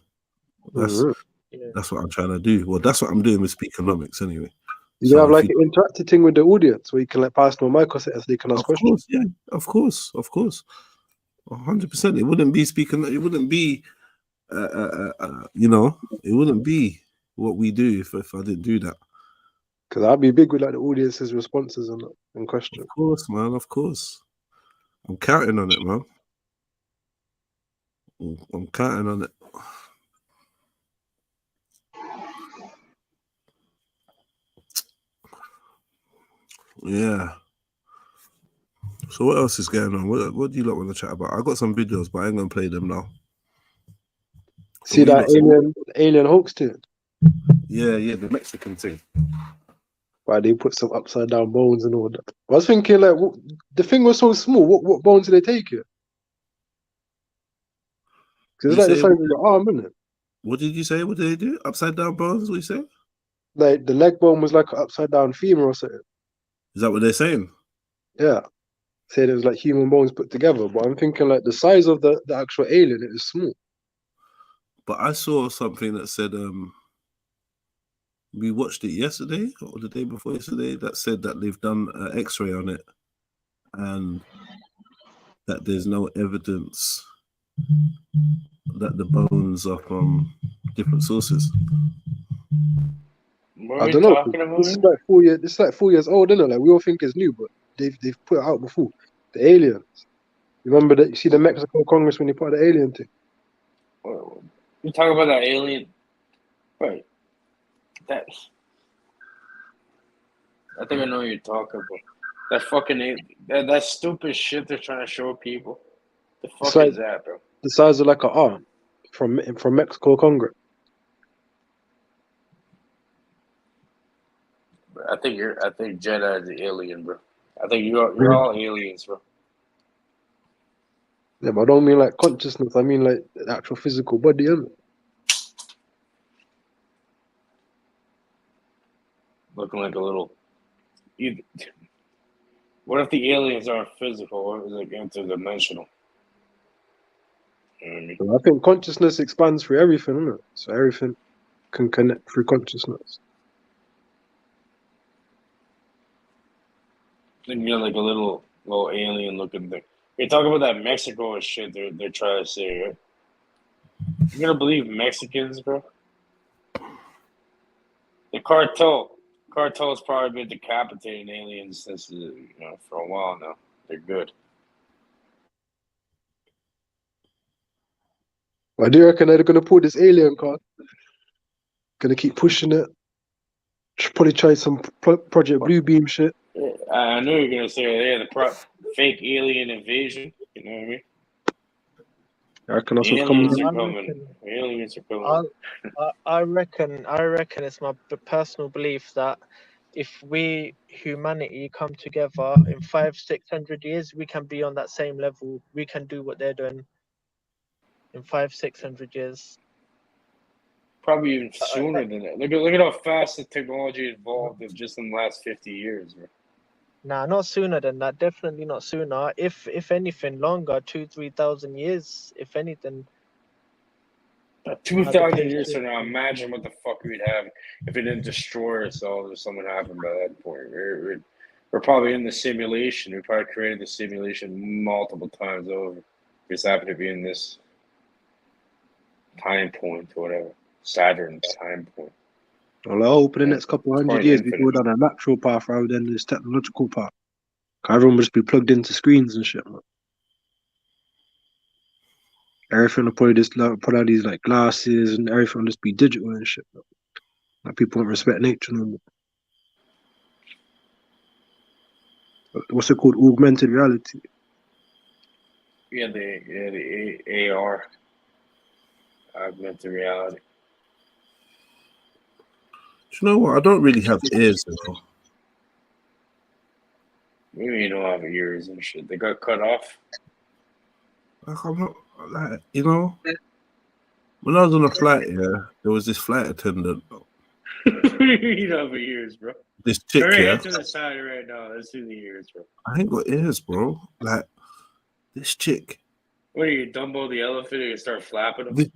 Speaker 5: That's what I'm trying to do. Well, that's what I'm doing with Speakonomics anyway.
Speaker 10: You can have like an interactive thing with the audience where you can like pass them a mic or so they can ask questions.
Speaker 5: Yeah, of course. 100%. It wouldn't be it wouldn't be, it wouldn't be what we do if I didn't do that.
Speaker 10: Because I'd be big with like the audience's responses and questions.
Speaker 5: Of course, man. Of course. I'm counting on it, man. I'm counting on it. Yeah. So what else is going on? What do you lot want to chat about? I got some videos, but I ain't gonna play them now.
Speaker 10: See that alien hoax too?
Speaker 5: Yeah, the Mexican thing.
Speaker 10: Why they put some upside down bones and all that. I was thinking like the thing was so small. What bones did they take here? Because it's like the size of your arm, isn't it?
Speaker 5: What did you say? What did they do? Upside down bones? What you say?
Speaker 10: Like the leg bone was like an upside down femur or something.
Speaker 5: Is that what they're saying?
Speaker 10: Yeah. Said it was like human bones put together, but I'm thinking like the size of the actual alien, it is small.
Speaker 5: But I saw something that said we watched it yesterday or the day before yesterday that said that they've done an X-ray on it and that there's no evidence that the bones are from different sources.
Speaker 10: I don't know. This is like 4 years. This is like 4 years old, isn't it? Like we all think it's new, but they've put it out before. The aliens. You remember that? You see the Mexico Congress when he put the alien thing?
Speaker 11: You talk about that alien, right? I think I know what you're talking about. That fucking that stupid shit they're trying to show people. The fuck
Speaker 10: It's like
Speaker 11: is that, bro?
Speaker 10: the size of like an arm from Mexico Congress.
Speaker 11: I think Jedi is the alien, bro. I think you're all aliens, bro.
Speaker 10: Yeah, but I don't mean like consciousness. I mean like the actual physical body, isn't it?
Speaker 11: Looking like a little. What if the aliens aren't physical? What is like interdimensional? You know what I mean?
Speaker 10: So I think consciousness expands through everything, isn't it? So everything can connect through consciousness.
Speaker 11: Then you're like a little alien looking thing. You're talking about that Mexico and shit they're trying to say, right? You're gonna believe Mexicans, bro? The cartel's probably been decapitating aliens since for a while now. They're good.
Speaker 10: I do reckon they're gonna pull this alien card. Gonna keep pushing it. Probably try some Project Bluebeam shit.
Speaker 11: I knew you were gonna say the fake alien invasion. You know what I mean?
Speaker 10: I reckon that's what's coming.
Speaker 11: Aliens are coming.
Speaker 15: I reckon it's my personal belief that if we humanity come together in 500-600 years, we can be on that same level. We can do what they're doing in 500-600 years.
Speaker 11: Probably even sooner than that. Look at how fast the technology evolved in just in the last 50 years, bro.
Speaker 15: Nah, not sooner than that. Definitely not sooner. If anything, longer, 2,000-3,000 years. If anything.
Speaker 11: 2,000 years from now, imagine what the fuck we'd have if it didn't destroy ourselves or something happened by that point. We're probably in the simulation. We probably created the simulation multiple times over. We just happen to be in this time point or whatever. Saturn time point.
Speaker 10: Well, I hope in the next couple of hundred years we go down a natural path rather than this technological path. Everyone will just be plugged into screens and shit, man. Everything will probably just put out these like glasses and everything will just be digital and shit. Man. Like people won't respect nature no more. What's it called? Augmented reality.
Speaker 11: Yeah, the AR, augmented reality.
Speaker 5: Do you know what? I don't really have ears, though.
Speaker 11: Maybe you don't have ears and shit. They got cut off.
Speaker 5: Like, I'm not like, you know. When I was on a flight, there was this flight attendant.
Speaker 11: You don't have ears, bro.
Speaker 5: This chick,
Speaker 11: Head to the side right now. Let's see the ears, bro.
Speaker 5: I ain't got ears, bro. Like this chick.
Speaker 11: What are you, Dumbo the elephant? You start flapping them?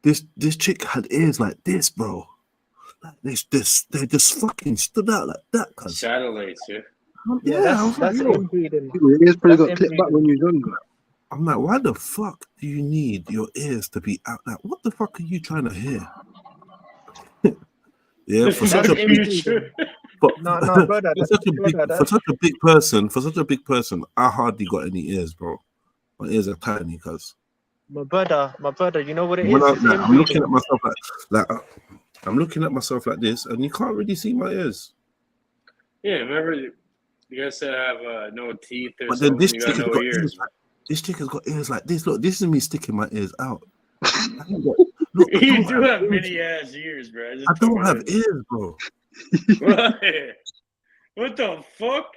Speaker 5: This chick had ears like this, bro. Like they just fucking stood out like that. Cause
Speaker 11: satellites, yeah.
Speaker 15: That's inbreeding.
Speaker 10: Your ears probably got clipped back when you were younger.
Speaker 5: I'm like, why the fuck do you need your ears to be out? Like, what the fuck are you trying to hear? Yeah, for such a big person, I hardly got any ears, bro. My ears are tiny, cuz.
Speaker 15: My brother, you know what it
Speaker 5: is? I'm looking at myself I'm looking at myself like this, and you can't really see my ears.
Speaker 11: Yeah, remember you guys said I have no teeth or
Speaker 5: but
Speaker 11: something.
Speaker 5: Then this
Speaker 11: you
Speaker 5: chick
Speaker 11: got no ears.
Speaker 5: This chick has got ears like this. Look, this is me sticking my ears out.
Speaker 11: You do have mini ass ears, bro.
Speaker 5: I don't have ears, bro.
Speaker 11: What the fuck?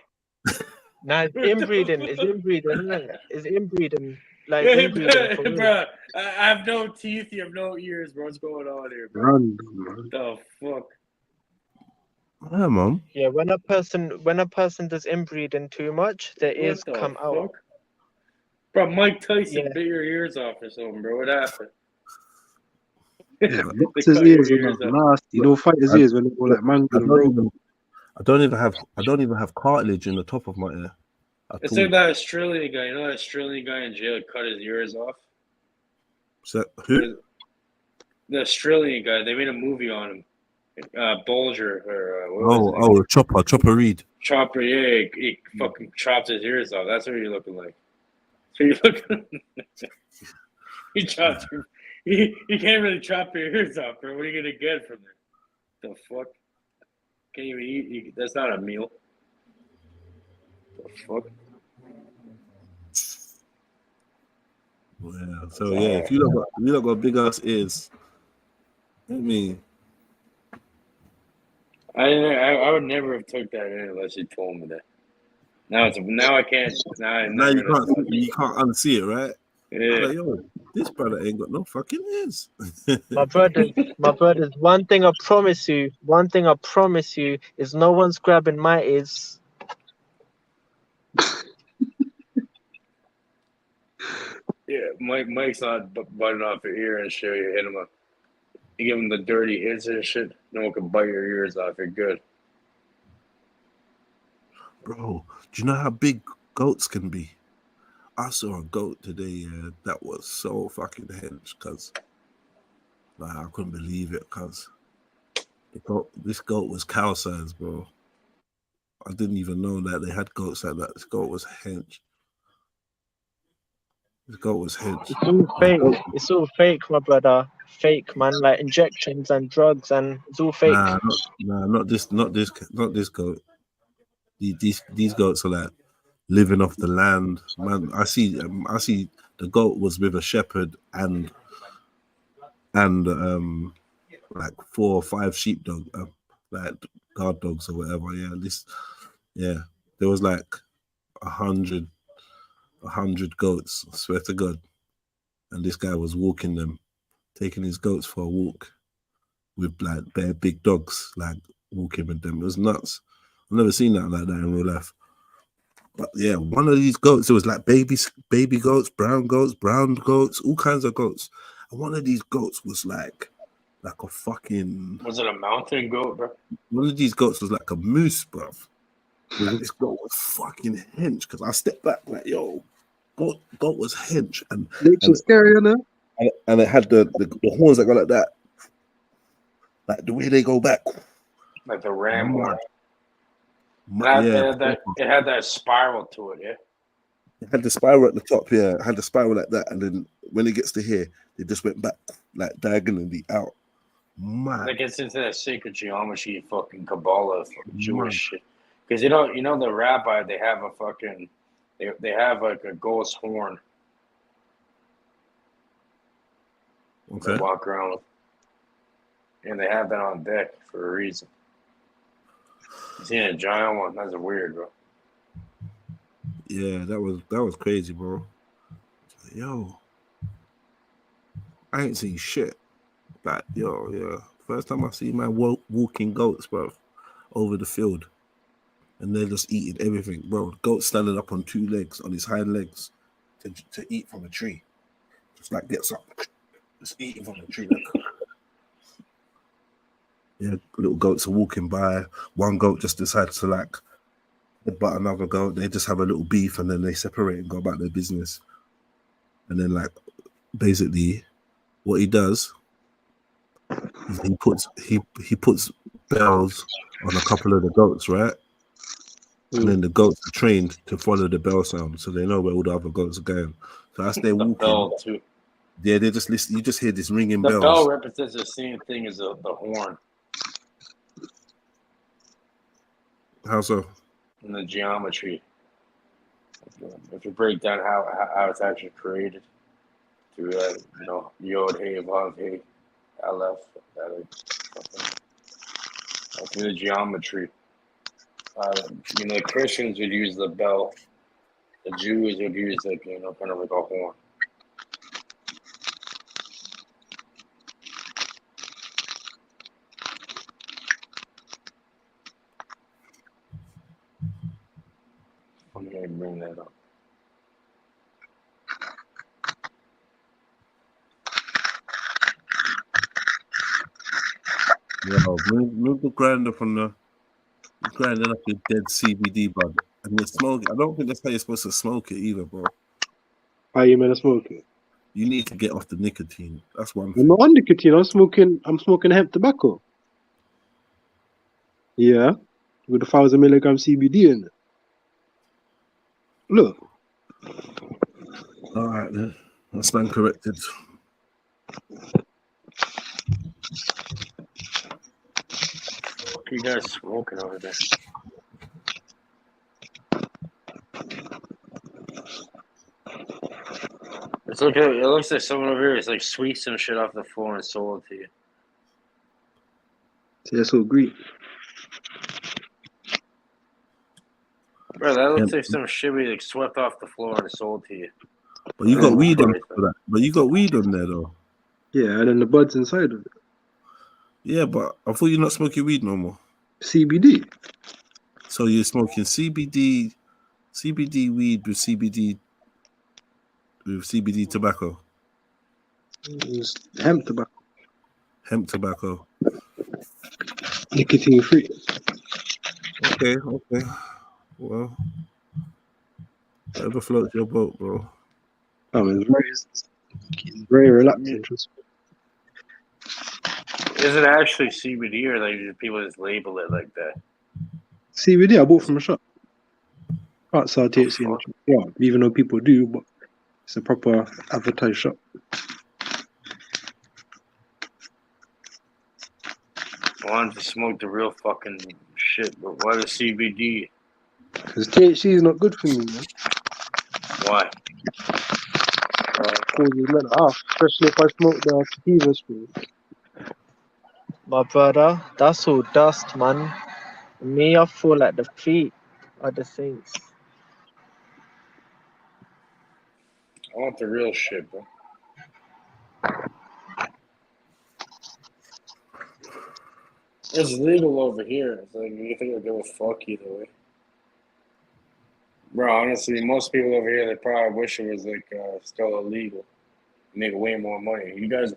Speaker 15: Nah, it's inbreeding. It's inbreeding, isn't it? It's inbreeding. Like inbreeding.
Speaker 11: Bro, I have no teeth. You have no ears, bro. What's going on here, bro? What the fuck?
Speaker 5: Yeah, mom.
Speaker 15: Yeah, when a person does inbreeding too much, their ears come out.
Speaker 11: Bro, Mike Tyson bit your ears off or something, bro. What happened?
Speaker 10: Yeah, his ears are nasty. You don't fight his ears when they go like mango.
Speaker 5: I don't even have cartilage in the top of my ear.
Speaker 11: It's like that Australian guy. You know that Australian guy in jail cut his ears off?
Speaker 5: So who?
Speaker 11: The Australian guy. They made a movie on him. Bulger or
Speaker 5: Chopper Reed.
Speaker 11: Chopper, yeah, he fucking chopped his ears off. That's what you're looking like. So you look, you can't really chop your ears off, bro. What are you gonna get from there? The fuck? Can't even eat. That's not a meal. The fuck?
Speaker 5: Yeah. So yeah, if you don't got big ass ears, I mean,
Speaker 11: I would never have took that in unless you told me that. Now I can't. Now I'm
Speaker 5: now
Speaker 11: never gonna.
Speaker 5: you can't unsee it, right?
Speaker 11: Yeah.
Speaker 5: Like, yo, this brother ain't got no fucking ears.
Speaker 15: My brothers, one thing I promise you is no one's grabbing my ears.
Speaker 11: Yeah, Mike's not biting off your ear and shit. You hit him up. You give him the dirty hits and shit. No one can bite your ears off. You're good.
Speaker 5: Bro, do you know how big goats can be? I saw a goat today that was so fucking hench, cuz like, I couldn't believe it, cuz this goat was cow size, bro. I didn't even know that they had goats like that. This goat was hench. This goat was hench.
Speaker 15: It's all fake. It's all fake, my brother. Fake, man. Like injections and drugs, and it's all fake.
Speaker 5: Not this goat. These goats are like living off the land, man. I see the goat was with a shepherd and like 4 or 5 sheepdog, like guard dogs or whatever. Yeah, there was like 100 goats. I swear to God, and this guy was walking them, taking his goats for a walk with like bare big dogs, like walking with them. It was nuts. I've never seen that like that in real life. But yeah, one of these goats, it was like baby goats, brown goats, all kinds of goats. And one of these goats was like a fucking...
Speaker 11: Was it a mountain goat, bro?
Speaker 5: One of these goats was like a moose, bro. This goat was fucking hench, because I stepped back like, yo, goat was hench. And
Speaker 10: scary, you know?
Speaker 5: And it had the horns that go like that. Like the way they go back.
Speaker 11: Like the ram horn.
Speaker 5: Yeah,
Speaker 11: it had that spiral to it, yeah?
Speaker 5: It had the spiral at the top, yeah. It had the spiral like that, and then when it gets to here, it just went back like diagonally out. Man.
Speaker 11: It gets into that sacred geometry, fucking Kabbalah, Jewish shit. Because you know the rabbi, they have a fucking, they have like a goat's horn.
Speaker 5: Okay.
Speaker 11: They walk around with, and they have that on deck for a reason. You seen a giant one? That's weird, bro.
Speaker 5: Yeah, that was crazy, bro. Yo, I ain't seen shit. Like, yeah. First time I see my walking goats, bro, over the field. And they're just eating everything, bro. Goat standing up on 2 legs, on his hind legs, to eat from a tree. Just like gets up, just eating from the tree. Like. Yeah, little goats are walking by. One goat just decides to like headbutt another goat. They just have a little beef and then they separate and go about their business. And then like basically what he does is he puts bells on a couple of the goats, right? And then the goats are trained to follow the bell sound, so they know where all the other goats are going. So as they're walking,
Speaker 11: bell too.
Speaker 5: Yeah, they just listen. You just hear this ringing bells.
Speaker 11: The bell represents the same thing as the horn.
Speaker 5: How so?
Speaker 11: In the geometry. If you break down how it's actually created through Yod, Hey, Vav, Hey, Aleph, through the geometry. The Christians would use the bell. The Jews would use like kind of like a horn. I'm gonna bring that up.
Speaker 5: Yo, move the grinder from the grinding up your dead CBD bud, and you smoke it. I don't think that's how you're supposed to smoke it either, bro.
Speaker 10: How you meant to smoke it?
Speaker 5: You need to get off the nicotine. That's one
Speaker 10: I'm
Speaker 5: thing.
Speaker 10: not on nicotine. I'm smoking hemp tobacco. Yeah, with 1,000 milligram CBD in it. Look.
Speaker 5: All right then. That's man corrected.
Speaker 11: What are you guys smoking over there? It looks like someone over here is like sweet some shit off the floor and sold it to you.
Speaker 10: Yeah, so agree.
Speaker 11: Bro, that looks like some shit we like swept off the floor and sold to you.
Speaker 5: But you got weed on top of that. But you got weed on there though.
Speaker 10: Yeah, and then the buds inside of it.
Speaker 5: Yeah, but I thought you're not smoking weed no more.
Speaker 10: CBD.
Speaker 5: So you're smoking CBD weed with CBD tobacco.
Speaker 10: It's hemp tobacco.
Speaker 5: Hemp tobacco.
Speaker 10: Nicotine free.
Speaker 5: Okay. Well, whatever floats your boat, bro.
Speaker 10: It's very relaxing.
Speaker 11: Is it actually CBD or like do people just label it like that?
Speaker 10: CBD I bought from a shop. Outside THC in the shop. Yeah, even though people do, but it's a proper advertised shop.
Speaker 11: I wanted to smoke the real fucking shit, but why the CBD?
Speaker 10: Because THC is not good for me, man.
Speaker 11: Why?
Speaker 10: It causes mental health, especially if I smoke the sativa strain.
Speaker 15: My brother, that's all dust, man. Me, I feel like the feet are the saints.
Speaker 11: I want the real shit, bro. It's legal over here. It's like you think I'll give a fuck either way. Bro, honestly, most people over here, they probably wish it was like still illegal. Make way more money. You guys.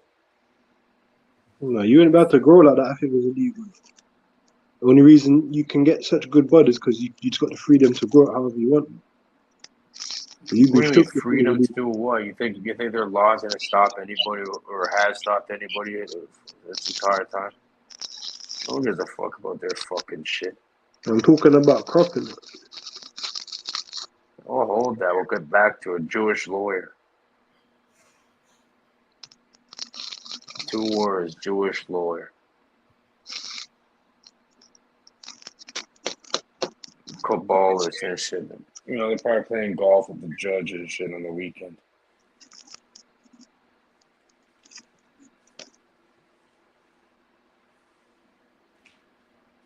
Speaker 10: No, you ain't about to grow like that if it was illegal. The only reason you can get such good bud is because you just got the freedom to grow it however you want.
Speaker 11: What do you mean freedom to do what? You think their laws gonna stop anybody or has stopped anybody this entire time? No one gives a fuck about their fucking shit.
Speaker 10: I'm talking about cropping.
Speaker 11: Oh, hold that. We'll get back to a Jewish lawyer. 2 words, Jewish lawyer. Kabbalists and shit. You know, they're probably playing golf with the judge and shit on the weekend.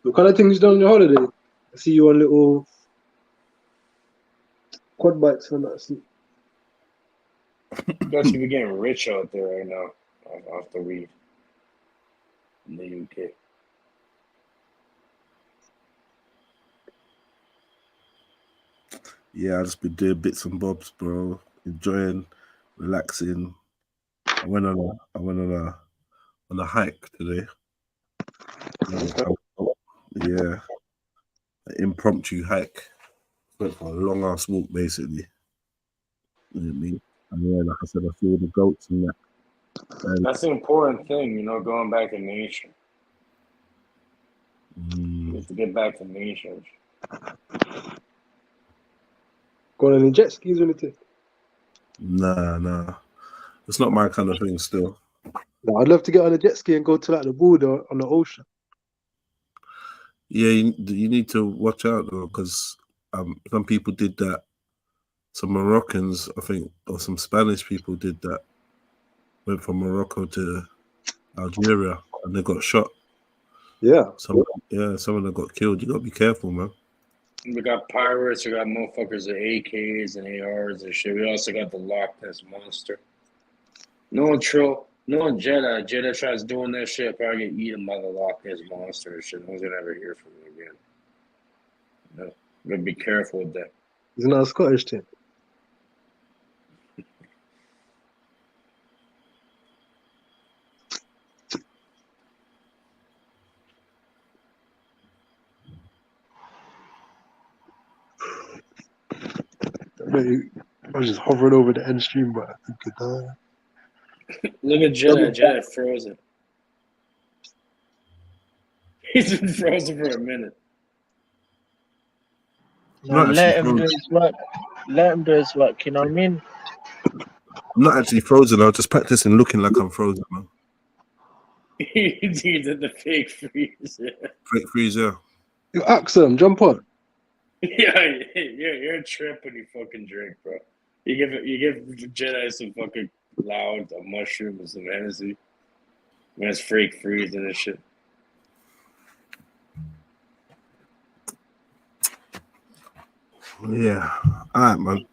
Speaker 10: What kind of things you done on your holiday? I see you on little quad bikes and that.
Speaker 11: You guys should be getting rich out there right now off the weed in the UK.
Speaker 5: Yeah, I just been doing bits and bobs, bro. Enjoying, relaxing. I went on a hike today. Yeah, an impromptu hike. Went for a long ass walk, basically. You know what I mean? And yeah, like I said, I saw the goats and that. And
Speaker 11: That's the important thing, you know, going back to nature. You have to get back to nature.
Speaker 10: Going on the jet skis or anything?
Speaker 5: Nah. It's not my kind of thing still.
Speaker 10: No, I'd love to get on a jet ski and go to like the border on the ocean.
Speaker 5: Yeah, you need to watch out though, because some people did that. Some Moroccans, I think, or some Spanish people did that. Went from Morocco to Algeria and they got shot.
Speaker 10: Yeah.
Speaker 5: Some of them got killed. You gotta be careful, man.
Speaker 11: We got pirates, we got motherfuckers with AKs and ARs and shit. We also got the Loch Ness Monster. No one Jedi. Jedi tries doing that shit, probably get eaten by the Loch Ness Monster and shit. No one's gonna ever hear from him again. No. You gotta be careful with that.
Speaker 10: Isn't that a Scottish thing? I was just hovering over the end stream, but I think it
Speaker 11: Look at Jedi frozen. He's been frozen for a minute.
Speaker 15: No, let him do his work. Let him do his work, you know what I mean?
Speaker 5: I'm not actually frozen. I'm just practicing looking like I'm frozen, man.
Speaker 11: You did the fake freeze.
Speaker 5: Fake freeze, yeah.
Speaker 10: You ask them, jump on.
Speaker 11: Yeah, you're a trip when you fucking drink, bro. You give Jedi some fucking loud, a mushroom, and some Hennessy. When it's fake freezing and shit.
Speaker 5: Yeah. All right, man.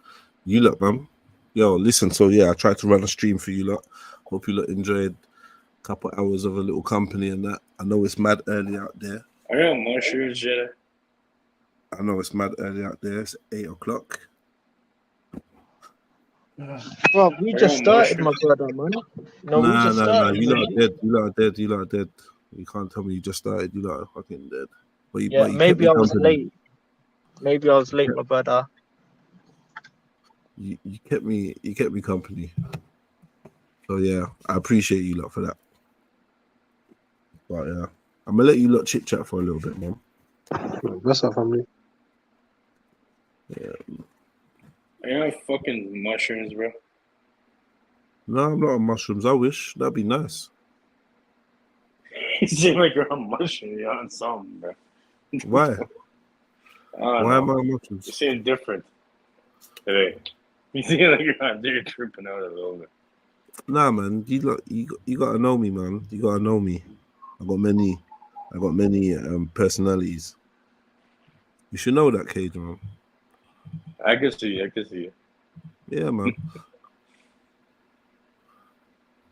Speaker 5: You look, man. Yo, listen. So yeah, I tried to run a stream for you lot. Hope you lot enjoyed a couple hours of a little company and that. I know it's mad early out there.
Speaker 11: Are you on mushrooms, Jedi?
Speaker 5: I know it's mad early out there. It's 8 o'clock.
Speaker 15: Bro, we just started, my brother, man. No, we just started.
Speaker 5: You lot are dead. You lot are dead. You lot are dead. You can't tell me you just started. You lot are fucking dead. But you,
Speaker 15: Yeah,
Speaker 5: but you
Speaker 15: maybe I
Speaker 5: kept me
Speaker 15: was
Speaker 5: company.
Speaker 15: late. Maybe I was late, my brother.
Speaker 5: You kept me company. So yeah, I appreciate you lot for that. But yeah, I'm gonna let you lot chit chat for a little bit, man.
Speaker 10: Bless our family.
Speaker 5: Yeah.
Speaker 11: Are you on fucking mushrooms, bro?
Speaker 5: No, I'm not on mushrooms. I wish that'd be nice.
Speaker 11: You seem like you're on mushrooms. You're on something, bro.
Speaker 5: Why?
Speaker 11: Why
Speaker 5: am I on mushrooms?
Speaker 11: You seem different today. You seem like you're tripping out a little bit.
Speaker 5: Nah, man. You gotta know me, man. You gotta know me. I got many personalities. You should know that, Cage, man.
Speaker 11: I can see you.
Speaker 5: Yeah, man.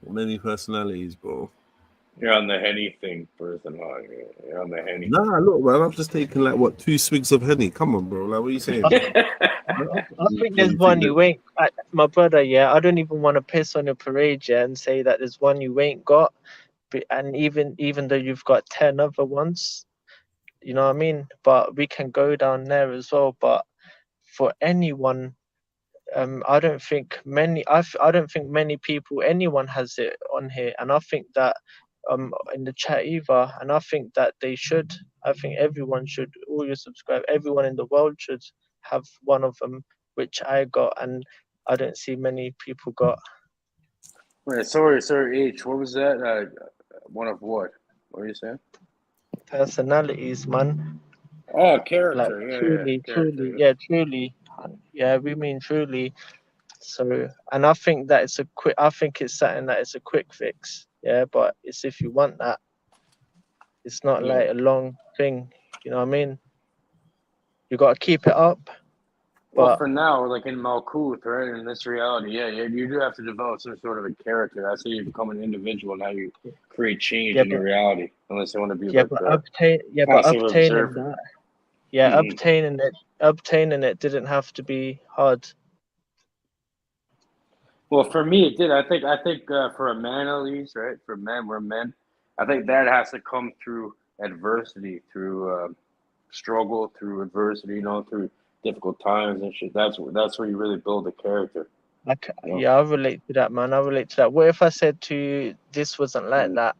Speaker 5: Many personalities, bro.
Speaker 11: You're on the Henny thing person, huh? You're on the Henny.
Speaker 5: Nah, look, man. I'm just taking like 2 swigs of Henny. Come on, bro. Like, what are you saying?
Speaker 15: I think there's one you ain't, my brother. Yeah, I don't even want to piss on your parade, yeah, and say that there's one you ain't got, and even though you've got 10 other ones, you know what I mean. But we can go down there as well. But for anyone, I don't think many. I don't think many people, anyone has it on here, and I think that in the chat either, and I think that they should. I think everyone should. All your subscribe, everyone in the world should have one of them, which I got, and I don't see many people got.
Speaker 11: Wait, sorry, H. What was that? One of what? What are you saying?
Speaker 15: Personalities, man.
Speaker 11: Oh, character.
Speaker 15: Like truly, yeah, we mean truly. So, and I think that it's I think it's something that it's a quick fix. Yeah, but it's if you want that. It's not like a long thing. You know what I mean? You got to keep it up.
Speaker 11: Well, for now, like in Malkuth, right, in this reality, yeah, you do have to develop some sort of a character. That's how you become an individual and how you create change in your reality. Unless you want to be like
Speaker 15: obtaining that. Yeah, obtaining it didn't have to be hard.
Speaker 11: Well, for me, it did. I think for a man at least, right? For men, we're men. I think that has to come through adversity, through struggle, through adversity. You know, through difficult times and shit. That's where you really build a character.
Speaker 15: Yeah, I relate to that, man. I relate to that. What if I said to you, this wasn't like that?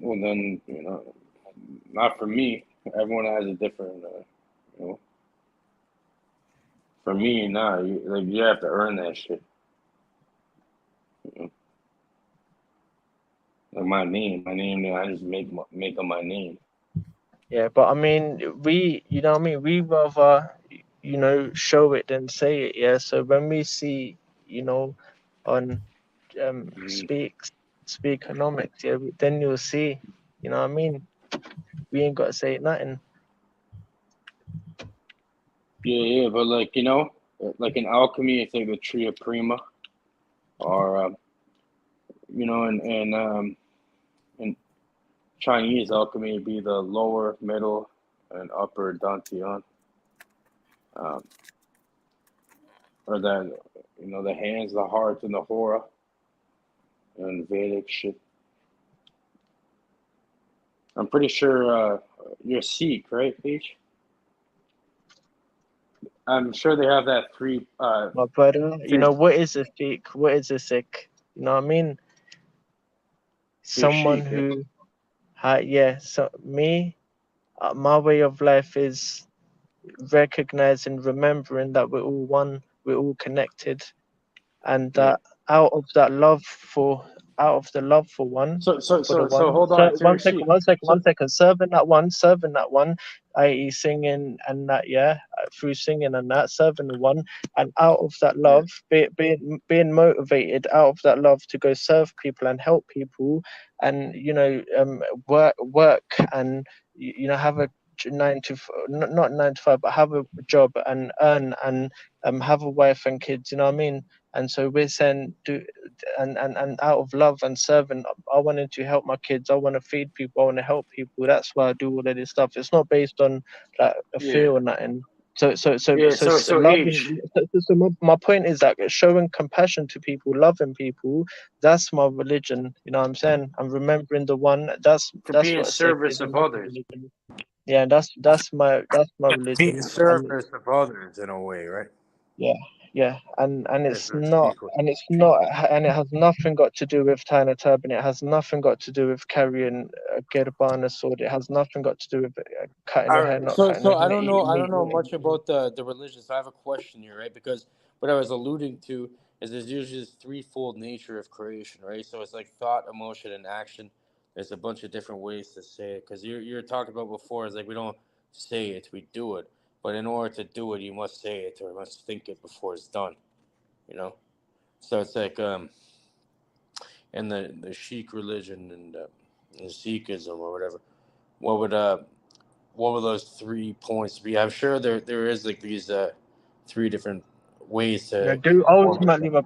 Speaker 11: Well, then, you know, not for me. Everyone has a different, you know. For me, nah, you have to earn that shit. You know? Like my name, I just make up my name.
Speaker 15: Yeah, but I mean, you know what I mean? We rather, you know, show it than say it, yeah? So when we see, you know, on Speakonomics, yeah, then you'll see, you know what I mean? We ain't got to say nothing.
Speaker 11: Yeah, but like, you know, like in alchemy, it's like the tree of prima, or you know, in Chinese alchemy, it'd be the lower, middle, and upper dantian, or then, you know, the hands, the heart, and the hora, and Vedic shit. I'm pretty sure you're Sikh, right, Peach? I'm sure they have that three.
Speaker 15: My brother, you know, what is a Sikh? What is a Sikh? You know what I mean? Someone who, yeah. So me, my way of life is recognizing, remembering that we're all one, we're all connected, and that out of the love for one,
Speaker 11: So hold
Speaker 15: so
Speaker 11: on to your sheep.
Speaker 15: one second, serving that one, i.e. singing and that, through singing and that, serving the one, and out of that love, being motivated out of that love to go serve people and help people, and work and have a not 9 to 5, but have a job and earn and have a wife and kids. You know what I mean? And so we're saying, and out of love and serving, I wanted to help my kids. I want to feed people. I want to help people. That's why I do all of this stuff. It's not based on like a fear or nothing. So loving. So my point is that showing compassion to people, loving people, that's my religion. You know what I'm saying? And remembering the one. That's
Speaker 11: be in
Speaker 15: what
Speaker 11: service of others.
Speaker 15: Yeah, that's my religion.
Speaker 11: Be in service of others in a way, right?
Speaker 15: Yeah, and
Speaker 11: Yes,
Speaker 15: it's
Speaker 11: that's
Speaker 15: not,
Speaker 11: equal.
Speaker 15: and it has nothing got to do with tying a turban. It has nothing got to do with carrying a gerbana sword. It has nothing got to do with cutting your
Speaker 11: All
Speaker 15: hair,
Speaker 11: right.
Speaker 15: not
Speaker 11: So
Speaker 15: cutting your hair,
Speaker 11: I don't
Speaker 15: eating meat.
Speaker 11: know much about the religion. So I have a question here, right? Because what I was alluding to is there's usually this threefold nature of creation, right? So it's like thought, emotion, and action. There's a bunch of different ways to say it. Because you're talking about before is like we don't say it, we do it. But in order to do it, you must say it or you must think it before it's done. You know. So it's like in the Sikh religion and Sikhism or whatever. What would those 3 points be? I'm sure there is like these 3 different ways to
Speaker 15: Ultimately, my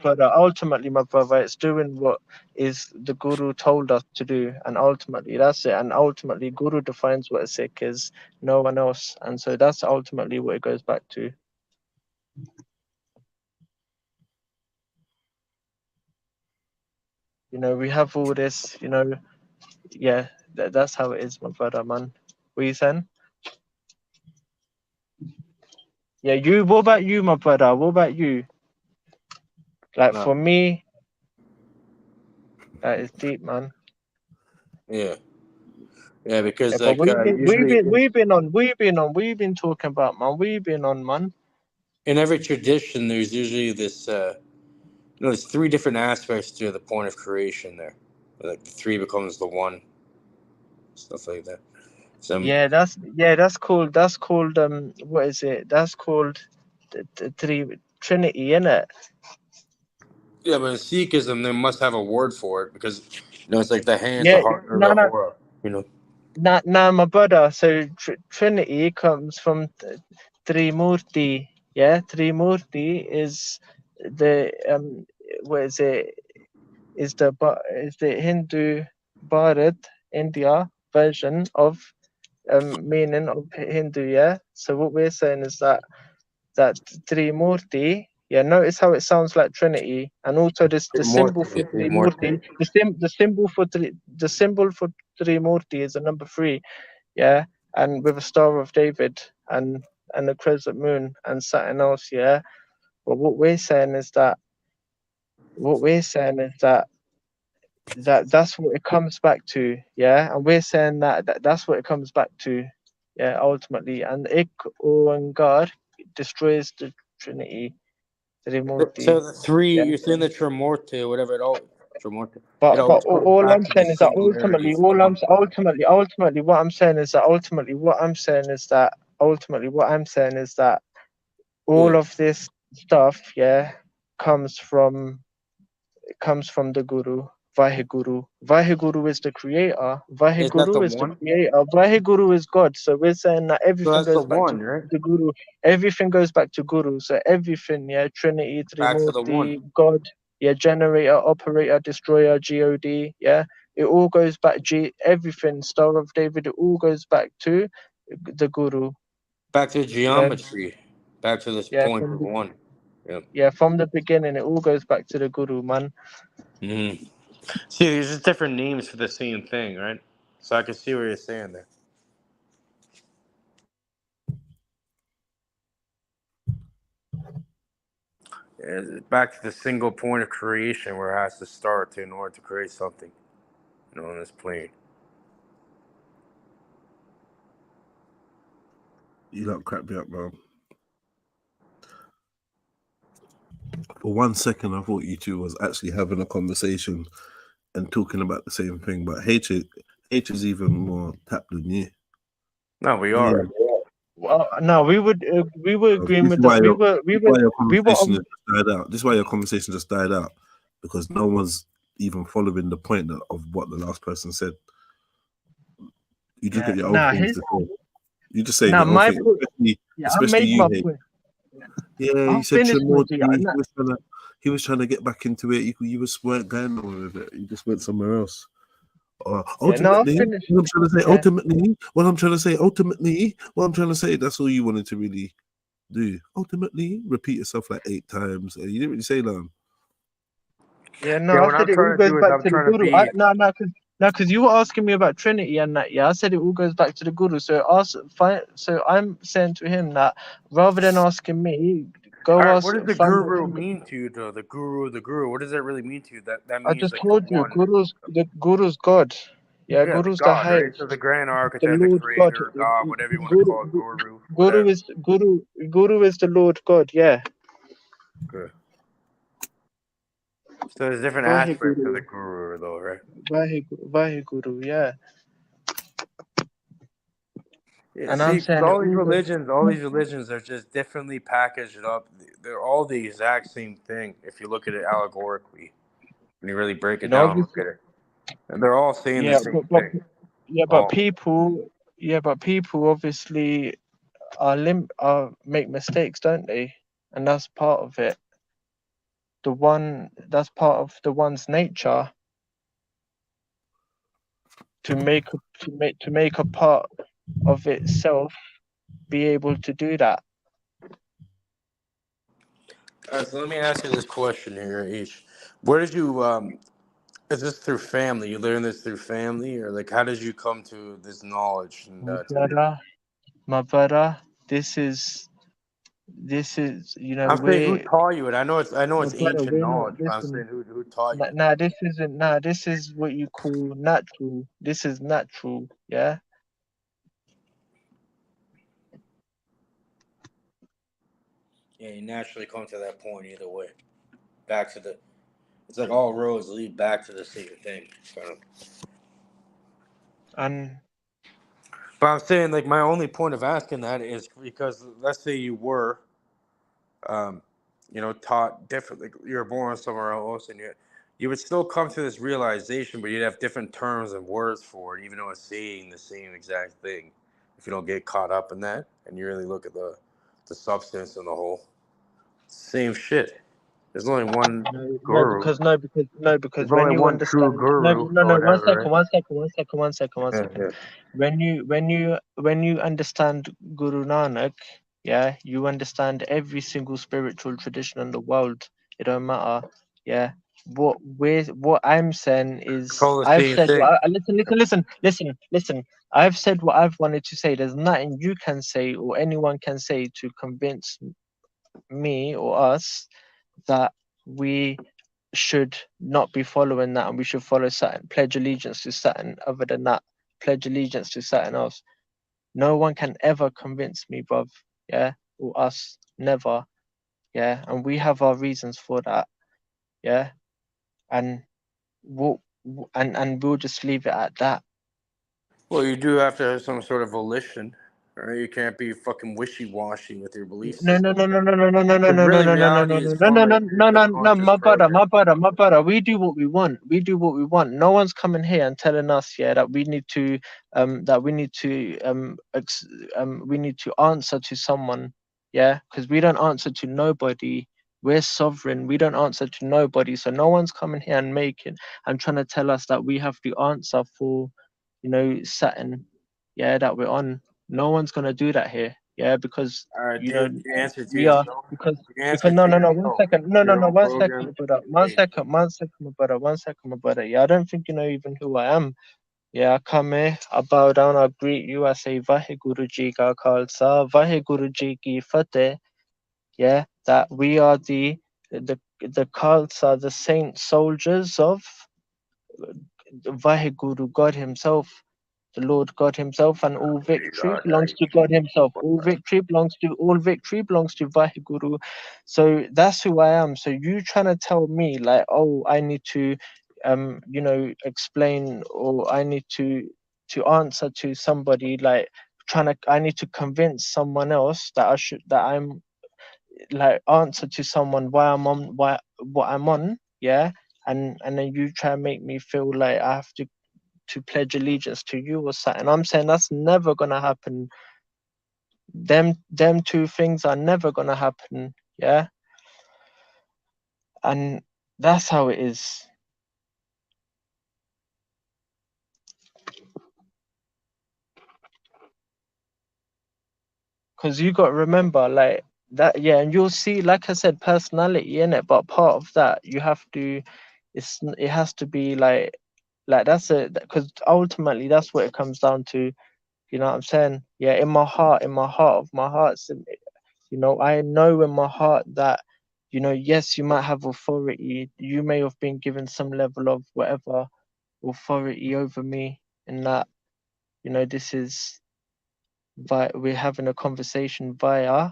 Speaker 15: brother, it's doing what is the Guru told us to do, and ultimately that's it. And ultimately, Guru defines what a Sikh is, no one else, and so that's ultimately what it goes back to. We have all this, that's how it is, my brother, man. What are you saying? Yeah, what about you, my brother? What about you? Like, for me, that is deep, man.
Speaker 11: Yeah, because
Speaker 15: But
Speaker 11: usually
Speaker 15: we've been talking about, man. We've been on, man.
Speaker 11: in every tradition, there's usually this there's 3 different aspects to the point of creation. There, like the 3 becomes the 1, stuff like that.
Speaker 15: That's called what is it? That's called the Trinity, innit?
Speaker 11: Yeah, but in Sikhism, they must have a word for it because it's like the hands, the heart, or the aura.
Speaker 15: Nah, my brother. So Trinity comes from Trimurti. Yeah, Trimurti is the what is it? Is the Hindu Bharat India version of meaning of Hindu. Yeah. So what we're saying is that Trimurti. Yeah, notice how it sounds like Trinity, and also the symbol for Trimurti. The symbol for Trimurti is the number 3. Yeah, and with a Star of David and a crescent moon and something else. Yeah, but what we're saying is that that's what it comes back to. Yeah, and we're saying that's what it comes back to. Yeah, ultimately, and God destroys the Trinity.
Speaker 11: So the 3, you're saying the Trimurti or whatever it all Trimurti.
Speaker 15: But
Speaker 11: It always comes
Speaker 15: all
Speaker 11: back
Speaker 15: I'm
Speaker 11: to the
Speaker 15: saying is that
Speaker 11: singularity.
Speaker 15: ultimately what I'm saying is that all of this stuff, comes from the Guru. Vaheguru. Vaheguru is the creator.
Speaker 11: Is that the
Speaker 15: Vaheguru is the
Speaker 11: 1?
Speaker 15: creator. Vaheguru is God. So we're saying that
Speaker 11: So
Speaker 15: everything
Speaker 11: that's the
Speaker 15: goes back to
Speaker 11: 1, right?
Speaker 15: the Guru. Everything goes back to Guru. So everything, Trinity,
Speaker 11: Back to the 1.
Speaker 15: Trimurti, God, generator, operator, destroyer, God, it all goes back. Everything, Star of David, it all goes back to the Guru.
Speaker 11: Back to geometry. Back to this point of 1.
Speaker 15: From the beginning, it all goes back to the Guru, man.
Speaker 11: Mm-hmm. See, there's just different names for the same thing, right? So I can see what you're saying there. Back to the single point of creation where it has to start in order to create something, on this plane.
Speaker 5: You don't crack me up, bro. For 1 second, I thought you two was actually having a conversation and talking about the same thing. But H is even more tapped than you.
Speaker 11: No, we are.
Speaker 15: Well, no, we were agreeing
Speaker 5: This
Speaker 15: with
Speaker 5: is why
Speaker 15: that.
Speaker 5: your conversation just died out. This is why your conversation just died out, because no one's even following the point of what the last person said. You just got your own things to say. You just say your own thing, especially you, H. Yeah, you said Trimordi. He was trying to get back into it. You just weren't going nowhere with it. You just went somewhere else. Ultimately, what I'm trying to say, what I'm trying to say, that's all you wanted to really do. Ultimately, repeat yourself like 8 times. You didn't really say that.
Speaker 15: Yeah, no, I said it all goes back to the Guru. Because you were asking me about Trinity and that. Yeah, I said it all goes back to the Guru. So I'm saying to him that rather than asking me, go ask.
Speaker 11: What does the Guru mean to you, though? The Guru. What does that really mean to you? That means
Speaker 15: I just
Speaker 11: like
Speaker 15: told you, the Guru's God. Yeah, Guru's the
Speaker 11: God, right?
Speaker 15: highest.
Speaker 11: So the grand
Speaker 15: The
Speaker 11: architect, the
Speaker 15: Lord God.
Speaker 11: creator, God, whatever you want to call it, Guru.
Speaker 15: Guru is the Lord God. Yeah.
Speaker 11: Good. So there's different aspects of the Guru, though, right?
Speaker 15: Vaheguru, yeah.
Speaker 11: And see, all these religions are just differently packaged up. They're all the exact same thing if you look at it allegorically. When you really break it down and look at it. And they're all saying the same thing.
Speaker 15: But people obviously make mistakes, don't they? And that's part of it. That's part of the one's nature to make a part of itself be able to do that.
Speaker 11: All right, so let me ask you this question here, Ish. Where did you is this through family? You learn this through family, or like how did you come to this knowledge? And,
Speaker 15: My brother, this is
Speaker 11: I'm saying who taught you it? I know it's ancient knowledge, but I'm saying who taught you it?
Speaker 15: this isn't. This is what you call natural. This is natural, yeah.
Speaker 11: Yeah, you naturally come to that point either way. It's like all roads lead back to the same thing. Kind of. But I'm saying, like, my only point of asking that is because let's say you were, taught differently. You were born somewhere else, and you would still come to this realization, but you'd have different terms and words for it, even though it's saying the same exact thing. If you don't get caught up in that, and you really look at the substance and the whole same shit. There's only one guru.
Speaker 15: Because
Speaker 11: There's
Speaker 15: when
Speaker 11: only
Speaker 15: you
Speaker 11: one
Speaker 15: understand,
Speaker 11: true guru.
Speaker 15: one second. When you understand Guru Nanak, yeah, you understand every single spiritual tradition in the world. It don't matter, yeah. What I'm saying is, I've said. Listen. I've said what I've wanted to say. There's nothing you can say or anyone can say to convince me or us that we should not be following that and we should follow Saturn, pledge allegiance to Saturn. Other than that, pledge allegiance to Saturn else. No one can ever convince me, bruv. Yeah, or us, never. Yeah, and we have our reasons for that. Yeah, and we'll just leave it at that.
Speaker 11: Well, you do have to have some sort of volition, right? You can't be fucking wishy-washy with your belief
Speaker 15: No,
Speaker 11: system. My
Speaker 15: brother. We do what we want. No one's coming here and telling us, yeah, that we need to answer to someone, yeah, because we don't answer to nobody. We're sovereign. We don't answer to nobody. So no one's coming here and trying to tell us that we have the answer for, Saturn, yeah, that we're on. No one's gonna do that here, yeah, because
Speaker 11: the answer to
Speaker 15: we are
Speaker 11: yourself.
Speaker 15: because one second, one second, my brother. Yeah, I don't think you know even who I am. Yeah, I come here, I bow down, I greet you, I say Vaheguru Ji Ka Khalsa, Vaheguru Ji Ki Fateh. Yeah, that we are the Khalsa, the saint soldiers of Vaheguru, God Himself. the Lord God Himself, and all victory belongs to God Himself. All victory belongs to Vaheguru. So that's who I am. So you trying to tell me like, oh, I need to, explain, or I need to answer to somebody, like I need to convince someone else that I'm like answer to someone why I'm on what I'm on, yeah, and then you try and make me feel like I have to pledge allegiance to you or something. I'm saying that's never gonna happen. Them two things are never gonna happen, yeah, and that's how it is. Because you got to remember, like that, yeah, and you'll see, like I said, personality in it, but part of that you have to, it has to be like that's it, because ultimately that's what it comes down to. You know what I'm saying? Yeah, in my heart of my hearts, I know in my heart that, yes, you might have authority. You may have been given some level of whatever authority over me, and that, this is we're having a conversation via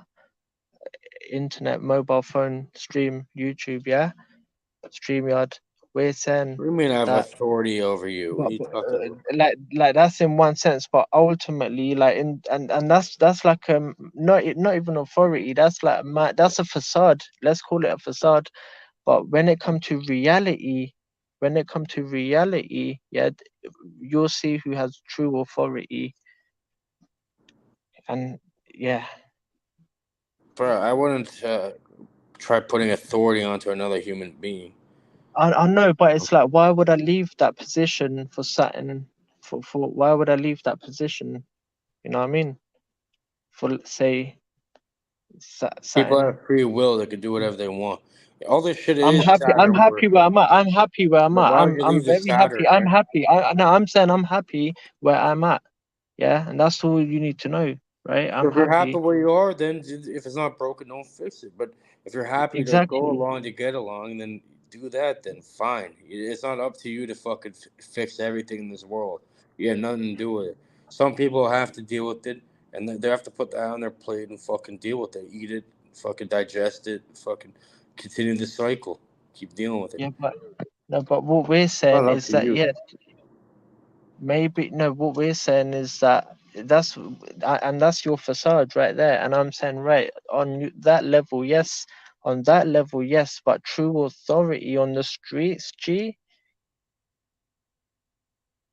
Speaker 15: internet, mobile phone, stream, YouTube, yeah, StreamYard. We're saying
Speaker 11: What do you mean I have
Speaker 15: that,
Speaker 11: authority over you? What are you talking about?
Speaker 15: like that's in one sense, but ultimately, like and that's like not even authority. That's like that's a facade. Let's call it a facade. But when it comes to reality, yeah, you'll see who has true authority. And yeah,
Speaker 11: Bro, I wouldn't try putting authority onto another human being.
Speaker 15: I know, but it's like, why would I leave that position for something? For why would I leave that position? You know what I mean? For say
Speaker 11: People
Speaker 15: something.
Speaker 11: have free will; they can do whatever they want. All this shit
Speaker 15: I'm
Speaker 11: is
Speaker 15: happy. I'm
Speaker 11: chatter.
Speaker 15: happy where I'm at. I'm happy where I'm
Speaker 11: But
Speaker 15: at.
Speaker 11: why would you
Speaker 15: I'm
Speaker 11: leave the
Speaker 15: very happy.
Speaker 11: chatter,
Speaker 15: I'm
Speaker 11: man?
Speaker 15: happy. No, I'm saying I'm happy where I'm at. Yeah, and that's all you need to know, right?
Speaker 11: So
Speaker 15: I'm
Speaker 11: if you're happy
Speaker 15: happy.
Speaker 11: where you are, then if it's not broken, don't fix it. But if you're happy to go
Speaker 15: Exactly.
Speaker 11: along to get along, then do that. Then fine. It's not up to you to fucking fix everything in this world. You have nothing to do with it. Some people have to deal with it, and they have to put that on their plate and fucking deal with it. Eat it, fucking digest it, fucking continue the cycle. Keep dealing with it.
Speaker 15: Yeah, but what we're
Speaker 11: It's
Speaker 15: saying
Speaker 11: not up
Speaker 15: is
Speaker 11: to
Speaker 15: that,
Speaker 11: you.
Speaker 15: yeah, maybe no. What we're saying is that and that's your facade right there. And I'm saying, right, on that level, yes. On that level, yes, but true authority on the streets, G.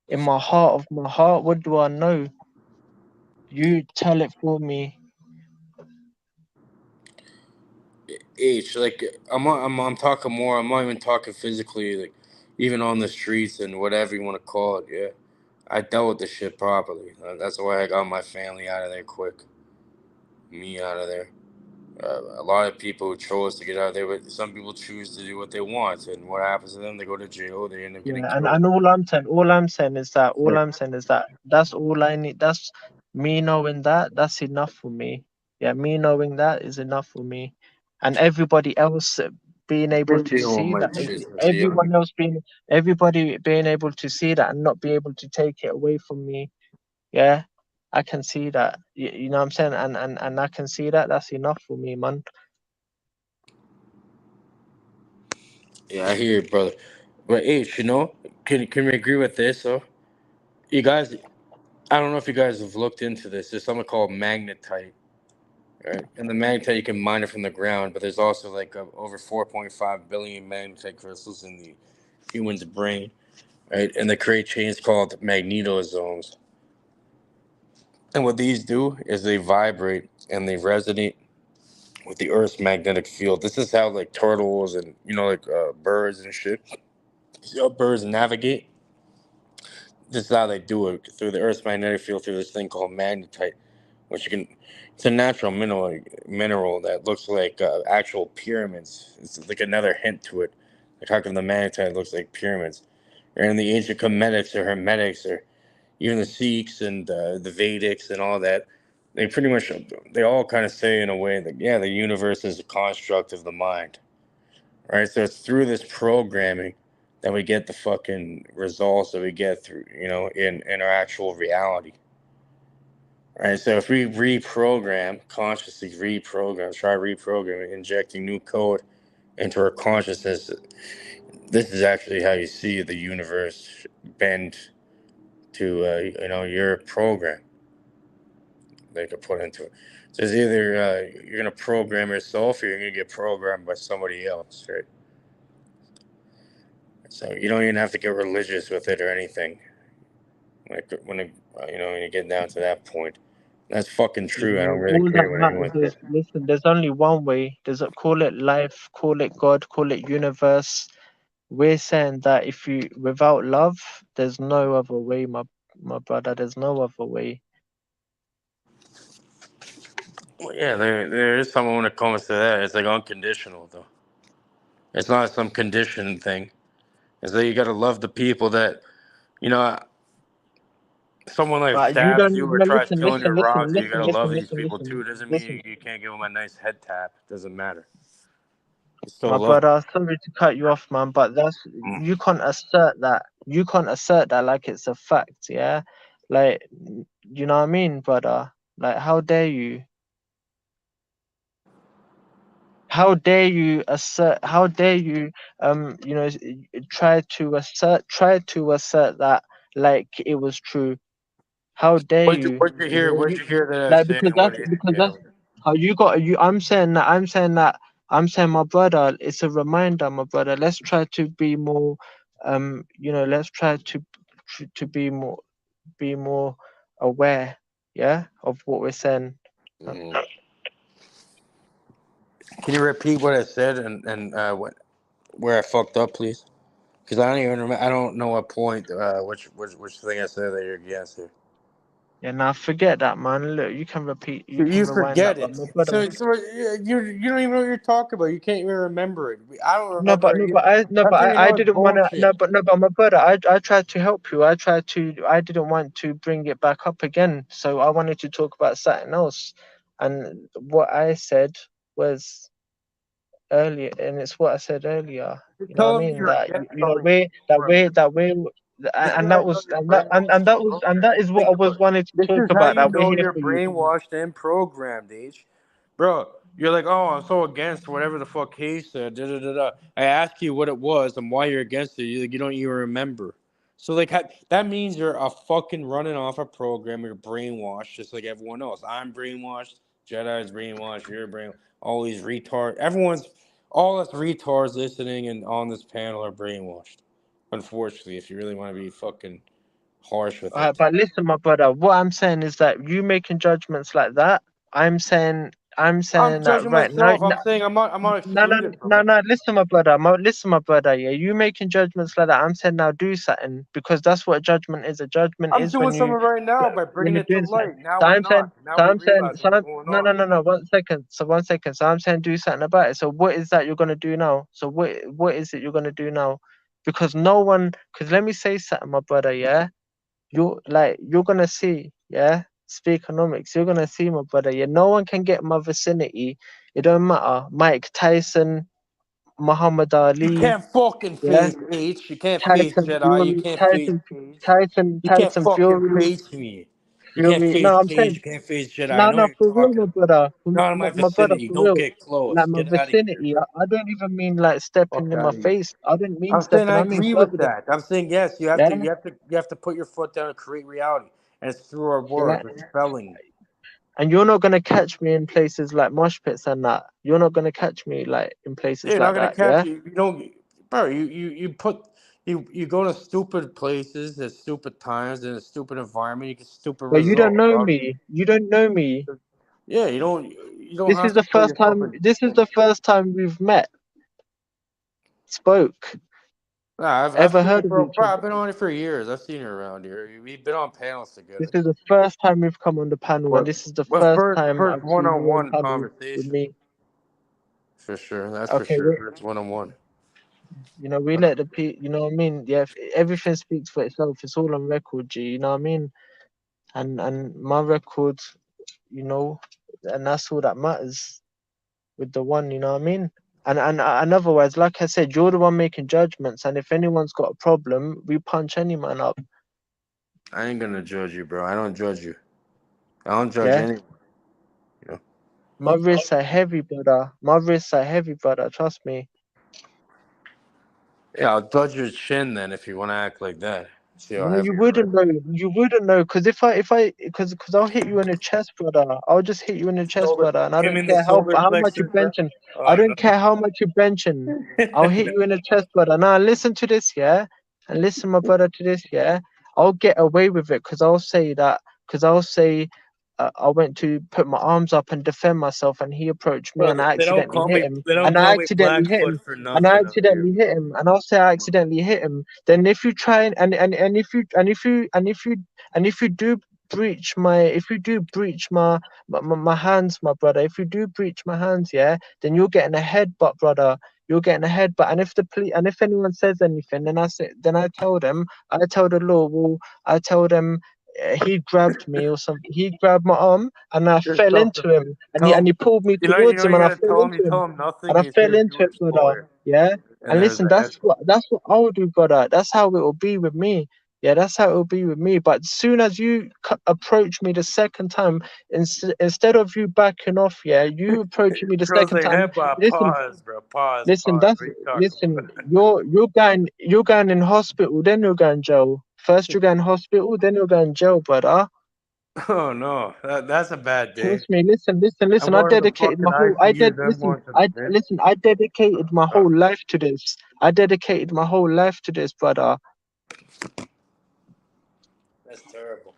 Speaker 15: In my heart of my heart, what do I know? You tell it for me.
Speaker 11: H, like I'm talking more. I'm not even talking physically, like even on the streets and whatever you want to call it. Yeah, I dealt with the shit properly. That's why I got my family out of there quick. Me out of there. A lot of people chose to get out of there, but some people choose to do what they want, and what happens to them? They go to jail. They end up getting
Speaker 15: Yeah,
Speaker 11: killed.
Speaker 15: and all I'm saying is that that's all I need. That's me knowing that. That's enough for me. Yeah, me knowing that is enough for me, and everybody else being able
Speaker 11: Been
Speaker 15: to
Speaker 11: dealing
Speaker 15: see
Speaker 11: with
Speaker 15: that.
Speaker 11: my shit since a young.
Speaker 15: Everyone else everybody being able to see that and not be able to take it away from me. Yeah, I can see that. You know what I'm saying, and I can see that. That's enough for me, man.
Speaker 11: Yeah, I hear you, brother. But H, can we agree with this? So you guys, I don't know if you guys have looked into this. There's something called magnetite. Right. And the magnetite, you can mine it from the ground, but there's also like over 4.5 billion magnetite crystals in the human's brain, right? And they create chains called magnetosomes. And what these do is they vibrate and they resonate with the Earth's magnetic field. This is how like turtles and birds and shit, see how birds navigate. This is how they do it through the Earth's magnetic field through this thing called magnetite, which you can. It's a natural mineral that looks like actual pyramids. It's like another hint to it. Like how come the magnetite looks like pyramids? And the ancient Cometics or Hermetics or even the Sikhs and the Vedics and all that, they all kind of say in a way that yeah, the universe is a construct of the mind, right? So it's through this programming
Speaker 16: then we get the fucking results that we get through, in our actual reality. Right? So if we consciously try reprogram, injecting new code into our consciousness, this is actually how you see the universe bend to, your program they could put into it. So it's either you're going to program yourself or you're going to get programmed by somebody else, right? So you don't even have to get religious with it or anything. When you get down to that point, that's fucking true. I don't really
Speaker 15: All that
Speaker 16: care what
Speaker 15: matters
Speaker 16: anyone
Speaker 15: is,
Speaker 16: says.
Speaker 15: listen, there's only one way. Call it life, call it God, call it universe. We're saying that without love, there's no other way, my brother. There's no other way.
Speaker 16: Well, yeah, there is someone when it comes to that. It's like unconditional, though. It's not some conditioned thing. It's that you got to love the people that, you know, someone like
Speaker 15: But you
Speaker 16: stabs
Speaker 15: don't
Speaker 16: you or
Speaker 15: no,
Speaker 16: tries
Speaker 15: listen,
Speaker 16: killing you
Speaker 15: listen,
Speaker 16: or
Speaker 15: listen,
Speaker 16: robs you. You got
Speaker 15: listen,
Speaker 16: to love
Speaker 15: listen,
Speaker 16: these
Speaker 15: listen,
Speaker 16: people
Speaker 15: listen,
Speaker 16: too. Doesn't mean
Speaker 15: listen.
Speaker 16: you can't give them a nice head tap. Doesn't matter. You
Speaker 15: My
Speaker 16: still love
Speaker 15: brother, sorry to cut you off, man, but
Speaker 16: them.
Speaker 15: you can't assert that. You can't assert that like it's a fact, yeah? Like, you know what I mean, brother? Like, how dare you? How dare you assert? How dare you? Try to assert that like it was true. How dare you?
Speaker 16: What'd you hear? What'd you hear that I was
Speaker 15: Like
Speaker 16: saying? What you,
Speaker 15: because that's how you got you. I'm saying, my brother. It's a reminder, my brother. Let's try to be more. Let's try to be more aware. Yeah, of what we're saying.
Speaker 16: Can you repeat what I said and where I fucked up, please? Because I don't even remember. I don't know what point, which thing I said that you're against here.
Speaker 15: Yeah, now forget that, man. Look, you can repeat, you can
Speaker 16: You
Speaker 15: rewind that,
Speaker 16: forget
Speaker 15: but
Speaker 16: it.
Speaker 15: my brother.
Speaker 16: So you don't even know what you're talking about. You can't even remember it. I don't
Speaker 15: No,
Speaker 16: remember it either. I'm saying
Speaker 15: I
Speaker 16: all this
Speaker 15: didn't want to.
Speaker 16: bullshit.
Speaker 15: But my brother, I tried to help you. I didn't want to bring it back up again. So I wanted to talk about something else, and what I said was earlier, and it's what I said earlier.
Speaker 16: You're
Speaker 15: You know what I
Speaker 16: telling me
Speaker 15: mean?
Speaker 16: you're
Speaker 15: That
Speaker 16: against
Speaker 15: you know,
Speaker 16: something you remember. This is
Speaker 15: and
Speaker 16: how
Speaker 15: that
Speaker 16: you know
Speaker 15: was,
Speaker 16: you're brainwashed, bro.
Speaker 15: and that is what
Speaker 16: Think
Speaker 15: I
Speaker 16: about
Speaker 15: was
Speaker 16: it.
Speaker 15: wanting to
Speaker 16: This
Speaker 15: talk
Speaker 16: is how
Speaker 15: about.
Speaker 16: you
Speaker 15: That we're
Speaker 16: know
Speaker 15: here
Speaker 16: you're
Speaker 15: for you.
Speaker 16: brainwashed and programmed, H. Bro, you're like, oh, I'm so against whatever the fuck he said. Da, da, da, da. I asked you what it was and why you're against it. You don't even remember. So like that means you're a fucking running off a program. You're brainwashed, just like everyone else. I'm brainwashed. Jedi's brainwashed. You're brainwashed. All these retards. All us retards listening and on this panel are brainwashed. Unfortunately, if you really want to be fucking harsh with it.
Speaker 15: But listen, my brother, what I'm saying is that you making judgments like that. I'm
Speaker 16: I'm
Speaker 15: saying that
Speaker 16: judging
Speaker 15: right now.
Speaker 16: myself. I'm saying I'm not
Speaker 15: No, no,
Speaker 16: excluded from
Speaker 15: no,
Speaker 16: it.
Speaker 15: no. Listen, my brother. Listen, my brother. Yeah, you making judgments like that. I'm saying now do something because that's what a judgment is. A judgment
Speaker 16: I'm
Speaker 15: is
Speaker 16: doing something right now by
Speaker 15: when
Speaker 16: bringing
Speaker 15: you're
Speaker 16: it to
Speaker 15: doing something.
Speaker 16: light. Now
Speaker 15: So
Speaker 16: we're
Speaker 15: I'm saying,
Speaker 16: not. Now we realize what's going
Speaker 15: no,
Speaker 16: on.
Speaker 15: no, no, no. 1 second. So 1 second. So I'm saying do something about it. So what is that you're gonna do now? So what is it you're gonna do now? Because no one. Because let me say something, my brother. Yeah, you're gonna see. Yeah, Speakonomics. You're gonna see, my brother. Yeah, no one can get my vicinity. It don't matter. Mike Tyson, Muhammad
Speaker 16: You
Speaker 15: Ali,
Speaker 16: can't fucking
Speaker 15: yeah,
Speaker 16: face H. You can't face
Speaker 15: Tyson
Speaker 16: Jedi. You
Speaker 15: Fury,
Speaker 16: can't face Cage. You can't
Speaker 15: Tyson
Speaker 16: fucking
Speaker 15: Fury,
Speaker 16: face me. You can't face
Speaker 15: No, I'm
Speaker 16: Cage.
Speaker 15: saying,
Speaker 16: You can't face Jedi. I
Speaker 15: no,
Speaker 16: know
Speaker 15: no,
Speaker 16: what
Speaker 15: for
Speaker 16: you're
Speaker 15: real,
Speaker 16: talking
Speaker 15: my
Speaker 16: about.
Speaker 15: brother,
Speaker 16: Not in my
Speaker 15: my brother,
Speaker 16: vicinity.
Speaker 15: for
Speaker 16: Don't
Speaker 15: real.
Speaker 16: get close.
Speaker 15: Like my
Speaker 16: Get out of here.
Speaker 15: vicinity, I don't even mean like stepping
Speaker 16: Fuck
Speaker 15: in
Speaker 16: out
Speaker 15: my
Speaker 16: of here.
Speaker 15: face. I don't mean
Speaker 16: I'm saying
Speaker 15: stepping.
Speaker 16: I
Speaker 15: I mean
Speaker 16: agree with
Speaker 15: further than
Speaker 16: that. I'm saying yes. You have
Speaker 15: yeah,
Speaker 16: to. You have to put your foot down and create reality. And it's through our
Speaker 15: yeah.
Speaker 16: words. We're spelling.
Speaker 15: And you're not gonna catch me in places like mosh pits and that. You're not gonna catch me like in places
Speaker 16: You're not
Speaker 15: like
Speaker 16: gonna
Speaker 15: that.
Speaker 16: catch
Speaker 15: Yeah.
Speaker 16: you. You don't, bro. You go to stupid places at stupid times in a stupid environment. You get stupid
Speaker 15: But you don't
Speaker 16: results,
Speaker 15: know
Speaker 16: dog.
Speaker 15: me. You don't know me.
Speaker 16: Yeah, you don't
Speaker 15: This
Speaker 16: have
Speaker 15: is
Speaker 16: to
Speaker 15: the
Speaker 16: put
Speaker 15: first
Speaker 16: yourself
Speaker 15: time.
Speaker 16: in.
Speaker 15: This is the first time we've met, spoke,
Speaker 16: Nah, I've
Speaker 15: ever
Speaker 16: seen
Speaker 15: heard
Speaker 16: it,
Speaker 15: of
Speaker 16: bro.
Speaker 15: each
Speaker 16: Bro,
Speaker 15: other.
Speaker 16: I've been on it for years. I've seen it around here. We've been on panels
Speaker 15: This
Speaker 16: together.
Speaker 15: is the first time we've come on the panel, and
Speaker 16: What?
Speaker 15: this is the
Speaker 16: What
Speaker 15: first
Speaker 16: first
Speaker 15: time
Speaker 16: first
Speaker 15: I've seen you on
Speaker 16: one-on-one
Speaker 15: panel with
Speaker 16: conversation?
Speaker 15: me.
Speaker 16: For sure. That's for
Speaker 15: Okay,
Speaker 16: sure. It's one-on-one.
Speaker 15: we let the you know what I mean? Yeah, everything speaks for itself. It's all on record, G. You know what I mean? And my record, you know, and that's all that matters with the one. You know what I mean? And otherwise, like I said, you're the one making judgments, and if anyone's got a problem, we punch any man up.
Speaker 16: I ain't gonna judge you, bro. I don't judge you. I don't judge
Speaker 15: Yeah,
Speaker 16: anyone.
Speaker 15: my wrists are heavy, brother. My wrists are heavy, brother. Trust me.
Speaker 16: Yeah, I'll judge your chin then if you want to act like that. See how
Speaker 15: No,
Speaker 16: heavy
Speaker 15: you
Speaker 16: your
Speaker 15: wouldn't know. You wouldn't know, because because I'll hit you in the chest, brother. I'll just hit you in the chest,
Speaker 16: solar.
Speaker 15: brother, and I
Speaker 16: You
Speaker 15: don't
Speaker 16: mean the
Speaker 15: care
Speaker 16: solar
Speaker 15: how much you
Speaker 16: plexus, bro?
Speaker 15: benching. I
Speaker 16: Oh
Speaker 15: don't care how much you benching. I'll hit you in the chest, brother. Now listen to this, yeah, and listen, my brother, to this, yeah. I'll get away with it because I'll say that because I'll say I went to put my arms up and defend myself, and he approached me,
Speaker 16: Bro,
Speaker 15: and I
Speaker 16: they don't
Speaker 15: accidentally
Speaker 16: call
Speaker 15: hit
Speaker 16: me.
Speaker 15: him,
Speaker 16: They don't
Speaker 15: and I
Speaker 16: call me
Speaker 15: accidentally hit
Speaker 16: Blackfoot
Speaker 15: him,
Speaker 16: for
Speaker 15: and I
Speaker 16: nothing up here.
Speaker 15: accidentally hit him, and I'll say I accidentally hit him. Then if you try and if you do breach my hands, my brother, if you do breach my hands, yeah, then you're getting a headbutt, brother. You're getting a headbutt. And if anyone says anything, then I tell them, I tell the law, well, I tell them he grabbed me or something. He grabbed my arm and I
Speaker 16: You're
Speaker 15: fell into
Speaker 16: self-defense.
Speaker 15: him,
Speaker 16: Tell
Speaker 15: and
Speaker 16: him.
Speaker 15: he pulled me
Speaker 16: You
Speaker 15: towards
Speaker 16: know,
Speaker 15: him,
Speaker 16: you're
Speaker 15: and I
Speaker 16: gonna
Speaker 15: fell
Speaker 16: tell him. You
Speaker 15: into
Speaker 16: tell
Speaker 15: him,
Speaker 16: him nothing.
Speaker 15: and I
Speaker 16: You see
Speaker 15: fell
Speaker 16: a
Speaker 15: into it,
Speaker 16: Jewish
Speaker 15: brother.
Speaker 16: boy,
Speaker 15: Yeah.
Speaker 16: and
Speaker 15: And
Speaker 16: there's
Speaker 15: listen,
Speaker 16: a head.
Speaker 15: that's what I'll do, brother. That's how it will be with me. Yeah, that's how it will be with me. But as soon as you approach me the second time, instead of you backing off, yeah, you approaching me the
Speaker 16: Girl
Speaker 15: second
Speaker 16: say
Speaker 15: time.
Speaker 16: headbutt.
Speaker 15: Listen,
Speaker 16: Pause, bro. Pause.
Speaker 15: listen,
Speaker 16: Pause. What are you talking
Speaker 15: listen.
Speaker 16: about?
Speaker 15: You're going in hospital, then you're going jail. First you're going hospital, then you're going jail, brother.
Speaker 16: Oh no, that's a bad day.
Speaker 15: Trust me.
Speaker 16: I'm
Speaker 15: Listen. I
Speaker 16: going to the
Speaker 15: dedicated
Speaker 16: fucking
Speaker 15: my whole. I
Speaker 16: ICU.
Speaker 15: did.
Speaker 16: Then
Speaker 15: Listen.
Speaker 16: going to the bed.
Speaker 15: I dedicated my
Speaker 16: Oh,
Speaker 15: whole life to this. I dedicated my whole life to this, brother.
Speaker 16: that's terrible.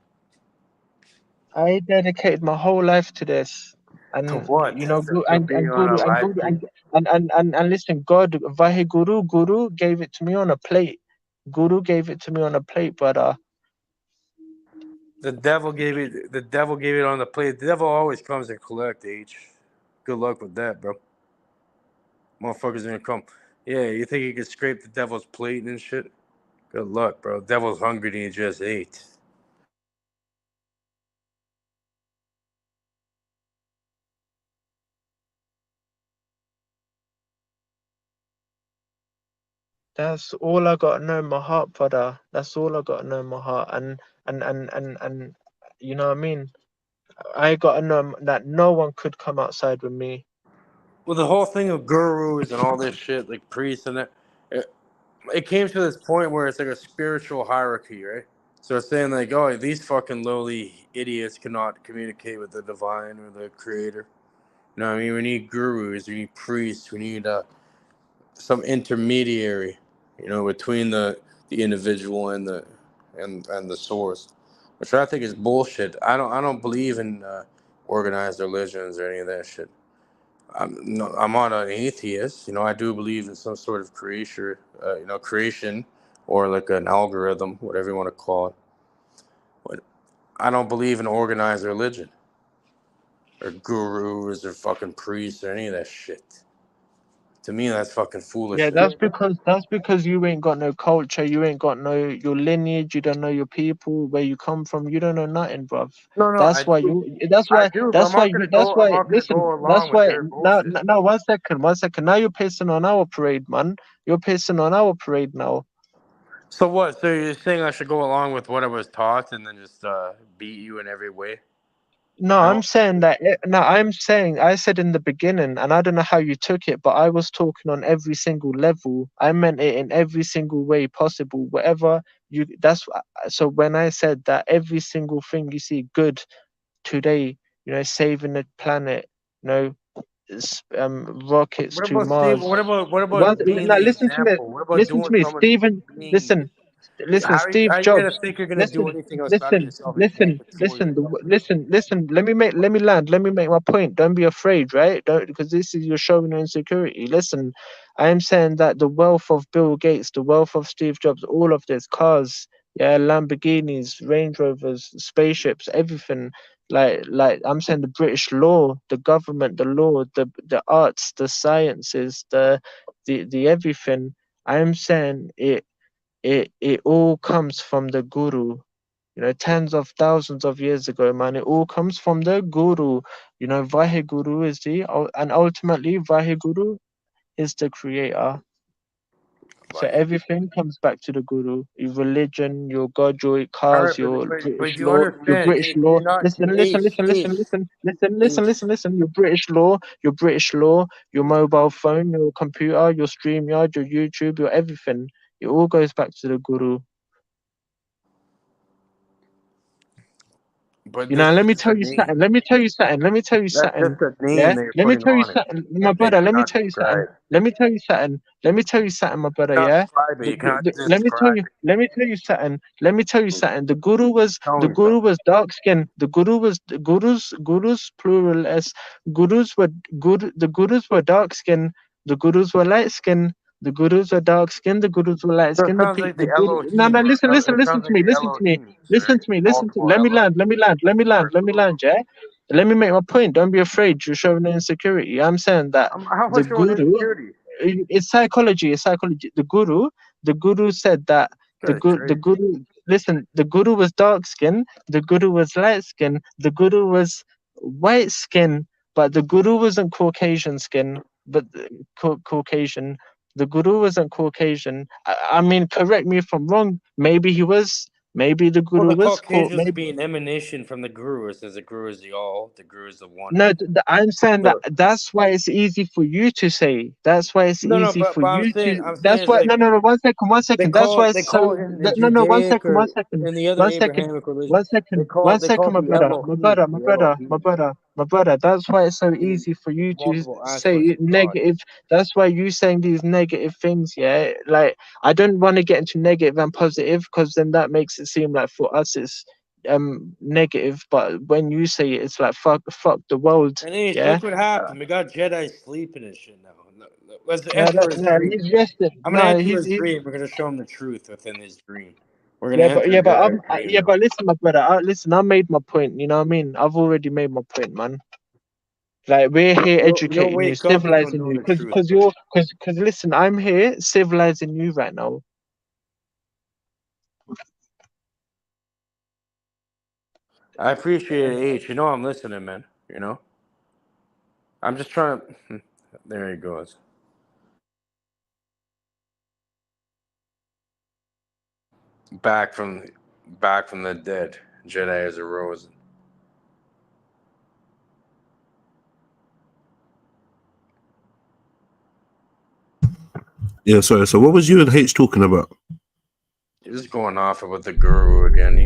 Speaker 15: I dedicated my whole life to this,
Speaker 16: To
Speaker 15: and
Speaker 16: what?
Speaker 15: you know,
Speaker 16: To being on a live feed?
Speaker 15: and listen, God, Guru gave it to me on a plate. Guru gave it to me on a plate, brother.
Speaker 16: The devil gave it. The devil gave it on the plate. The devil always comes and collect. H. Good luck with that, bro. Motherfuckers gonna come. Yeah, you think you could scrape the devil's plate and shit? Good luck, bro. Devil's hungry and he just ate.
Speaker 15: That's all I gotta know in my heart, brother. That's all I gotta know in my heart, and you know what I mean. I gotta know that no one could come outside with me.
Speaker 16: Well, the whole thing of gurus and all this shit, like priests and that, it came to this point where it's like a spiritual hierarchy, right? So it's saying like, oh, these fucking lowly idiots cannot communicate with the divine or the creator. You know what I mean? We need gurus, we need priests, we need some intermediary, you know, between the individual and the source, which I think is bullshit. I don't believe in organized religions or any of that shit. I'm not an atheist. You know, I do believe in some sort of creation, or like an algorithm, whatever you want to call it. But I don't believe in organized religion or gurus or fucking priests or any of that shit. To me, that's fucking
Speaker 15: Yeah,
Speaker 16: foolishness.
Speaker 15: that's because you ain't got no culture, you ain't got no your lineage, you don't know your people, where you come from, you don't know nothing, bruv.
Speaker 16: No, I
Speaker 15: That's why
Speaker 16: do.
Speaker 15: you. That's
Speaker 16: I
Speaker 15: why.
Speaker 16: do, but
Speaker 15: That's why you.
Speaker 16: I'm not gonna
Speaker 15: Listen.
Speaker 16: go
Speaker 15: That's
Speaker 16: along with
Speaker 15: why.
Speaker 16: their
Speaker 15: Now,
Speaker 16: bullshit.
Speaker 15: now, 1 second, 1 second. Now you're pissing on our parade, man. You're pissing on our parade now.
Speaker 16: So what? So you're saying I should go along with what I was taught and then just beat you in every way?
Speaker 15: No,
Speaker 16: I
Speaker 15: I'm
Speaker 16: don't.
Speaker 15: saying that. No, I'm saying. I said in the beginning, and I don't know how you took it, but I was talking on every single level. I meant it in every single way possible. Whatever you. So when I said that every single thing you see good today, saving the planet, you know, rockets
Speaker 16: What
Speaker 15: to
Speaker 16: about Steve?
Speaker 15: Mars.
Speaker 16: What about being
Speaker 15: Now
Speaker 16: the
Speaker 15: listen to me.
Speaker 16: example? What about
Speaker 15: Listen to
Speaker 16: doing
Speaker 15: me,
Speaker 16: something?
Speaker 15: Stephen.
Speaker 16: Being
Speaker 15: Listen. Listen,
Speaker 16: how
Speaker 15: Steve
Speaker 16: are you gonna
Speaker 15: Jobs.
Speaker 16: think you're gonna do
Speaker 15: Listen,
Speaker 16: anything outside of
Speaker 15: listen,
Speaker 16: yourself if you can't
Speaker 15: listen,
Speaker 16: control
Speaker 15: listen,
Speaker 16: yourself?
Speaker 15: listen. Let me land. Let me make my point. Don't be afraid, right? Don't, because this is you're showing your insecurity. Listen, I am saying that the wealth of Bill Gates, the wealth of Steve Jobs, all of this, cars, yeah, Lamborghinis, Range Rovers, spaceships, everything. Like I'm saying, the British law, the government, the law, the arts, the sciences, the everything. I am saying it all comes from the guru, tens of thousands of years ago, man. It all comes from the guru. Vaheguru is and ultimately Vaheguru is the creator. So
Speaker 11: Like,
Speaker 15: everything comes back to the guru. Your religion, your God, your
Speaker 11: all
Speaker 15: cars,
Speaker 11: right,
Speaker 15: your
Speaker 11: but
Speaker 15: British
Speaker 11: you
Speaker 15: law, your
Speaker 11: understand?
Speaker 15: British
Speaker 11: You're
Speaker 15: law.
Speaker 11: not
Speaker 15: Listen, listen,
Speaker 11: H
Speaker 15: listen, listen,
Speaker 11: H
Speaker 15: listen, listen, listen,
Speaker 11: H.
Speaker 15: listen, listen. Your British law, your mobile phone, your computer, your StreamYard, your YouTube, your everything. It all goes back to the guru.
Speaker 11: But
Speaker 15: You
Speaker 11: this
Speaker 15: know, let
Speaker 11: is
Speaker 15: me
Speaker 11: just a
Speaker 15: tell you
Speaker 11: name.
Speaker 15: something. Let me tell you something. Let me tell you
Speaker 11: That's
Speaker 15: something.
Speaker 11: just a name
Speaker 15: Yeah.
Speaker 11: they're
Speaker 15: Let me
Speaker 11: putting
Speaker 15: tell you
Speaker 11: on it
Speaker 15: something, my
Speaker 11: that they
Speaker 15: brother. Let me
Speaker 11: cannot
Speaker 15: tell you something.
Speaker 11: describe.
Speaker 15: Let me tell you something. Let me tell you something, my brother.
Speaker 11: You cannot
Speaker 15: Yeah.
Speaker 11: describe it. You cannot
Speaker 15: Let me tell
Speaker 11: describe
Speaker 15: you.
Speaker 11: it.
Speaker 15: Let me tell you something. Let me tell you something. The
Speaker 11: Tell me something.
Speaker 15: guru was dark skinned. The gurus plural as gurus were good. The gurus were dark skinned. The gurus were light skinned. The gurus were dark skinned. The gurus were light
Speaker 11: So it
Speaker 15: skinned.
Speaker 11: sounds like
Speaker 15: The
Speaker 11: the
Speaker 15: guru. No,
Speaker 11: Elohim.
Speaker 15: no. Listen, listen,
Speaker 11: It
Speaker 15: listen
Speaker 11: sounds
Speaker 15: to
Speaker 11: like
Speaker 15: me.
Speaker 11: the
Speaker 15: Listen to me.
Speaker 11: Elohim,
Speaker 15: Listen
Speaker 11: right?
Speaker 15: to me. Listen to.
Speaker 11: Multiple
Speaker 15: Let me land.
Speaker 11: Elohim.
Speaker 15: Let me land. Let me land. Let me land. Yeah. Let me make my point. Don't be afraid. You're showing insecurity. I'm saying that
Speaker 11: How am I
Speaker 15: the
Speaker 11: showing
Speaker 15: guru.
Speaker 11: insecurity?
Speaker 15: It's psychology. It's psychology. The guru said that the guru. Listen, the guru was dark skinned. The guru was light skinned. The guru was white skin, but the guru wasn't Caucasian skin. But Caucasian. The guru wasn't Caucasian. I mean, correct me if I'm wrong. Maybe he was. Maybe the
Speaker 16: Well,
Speaker 15: guru
Speaker 16: the
Speaker 15: was
Speaker 16: Caucasians
Speaker 15: maybe.
Speaker 16: be an emanation from the guru. Since the guru is the all, the guru is the one.
Speaker 15: No, I'm saying that
Speaker 16: So
Speaker 15: that's why it's easy for you to say. That's why it's
Speaker 16: no,
Speaker 15: easy for
Speaker 16: but I'm
Speaker 15: you
Speaker 16: saying,
Speaker 15: to. That's
Speaker 16: it's
Speaker 15: why.
Speaker 16: like
Speaker 15: No, no, no. 1 second. That's why
Speaker 16: they
Speaker 15: it's so.
Speaker 16: call it in the
Speaker 15: No, no.
Speaker 16: Judaic
Speaker 15: 1
Speaker 16: or
Speaker 15: second.
Speaker 16: in the other
Speaker 15: 1 second.
Speaker 16: Abrahamic religion.
Speaker 15: 1 second. 1 second, my
Speaker 16: the
Speaker 15: brother. My brother.
Speaker 16: Elohim,
Speaker 15: My
Speaker 16: the
Speaker 15: brother. My
Speaker 16: Elohim,
Speaker 15: brother. My brother. That's why it's so
Speaker 16: meaning
Speaker 15: easy for you to
Speaker 16: multiple aspects
Speaker 15: say
Speaker 16: of God.
Speaker 15: negative. That's why you saying these negative things. Yeah. Like I don't want to get into negative and positive because then that makes it seem like for us it's negative. But when you say it, it's like fuck the world.
Speaker 16: And then
Speaker 15: Yeah.
Speaker 16: look what happened. We got Jedi sleeping and shit now. Let's
Speaker 15: No,
Speaker 16: enter his dream.
Speaker 15: he's resting.
Speaker 16: I'm gonna
Speaker 15: No,
Speaker 16: enter his
Speaker 15: he's
Speaker 16: dream. We're gonna show him the truth within his dream. We're gonna
Speaker 15: yeah,
Speaker 16: enter Jedi's dream
Speaker 15: yeah,
Speaker 16: now.
Speaker 15: but listen, my brother. Listen, I made my point. You know what I mean? I've already made my point, man. Like we're here
Speaker 16: You'll
Speaker 15: educating you,
Speaker 16: wake up and you'll
Speaker 15: civilizing
Speaker 16: know
Speaker 15: you,
Speaker 16: the truth,
Speaker 15: because
Speaker 16: bro.
Speaker 15: listen, I'm here civilizing you right now.
Speaker 16: I appreciate it, H. You know I'm listening, man. You know? I'm just trying to... There he goes. Back from the dead. Jedi has arisen.
Speaker 5: Yeah, sorry. So what was you and H talking about?
Speaker 16: Just going off about the guru again.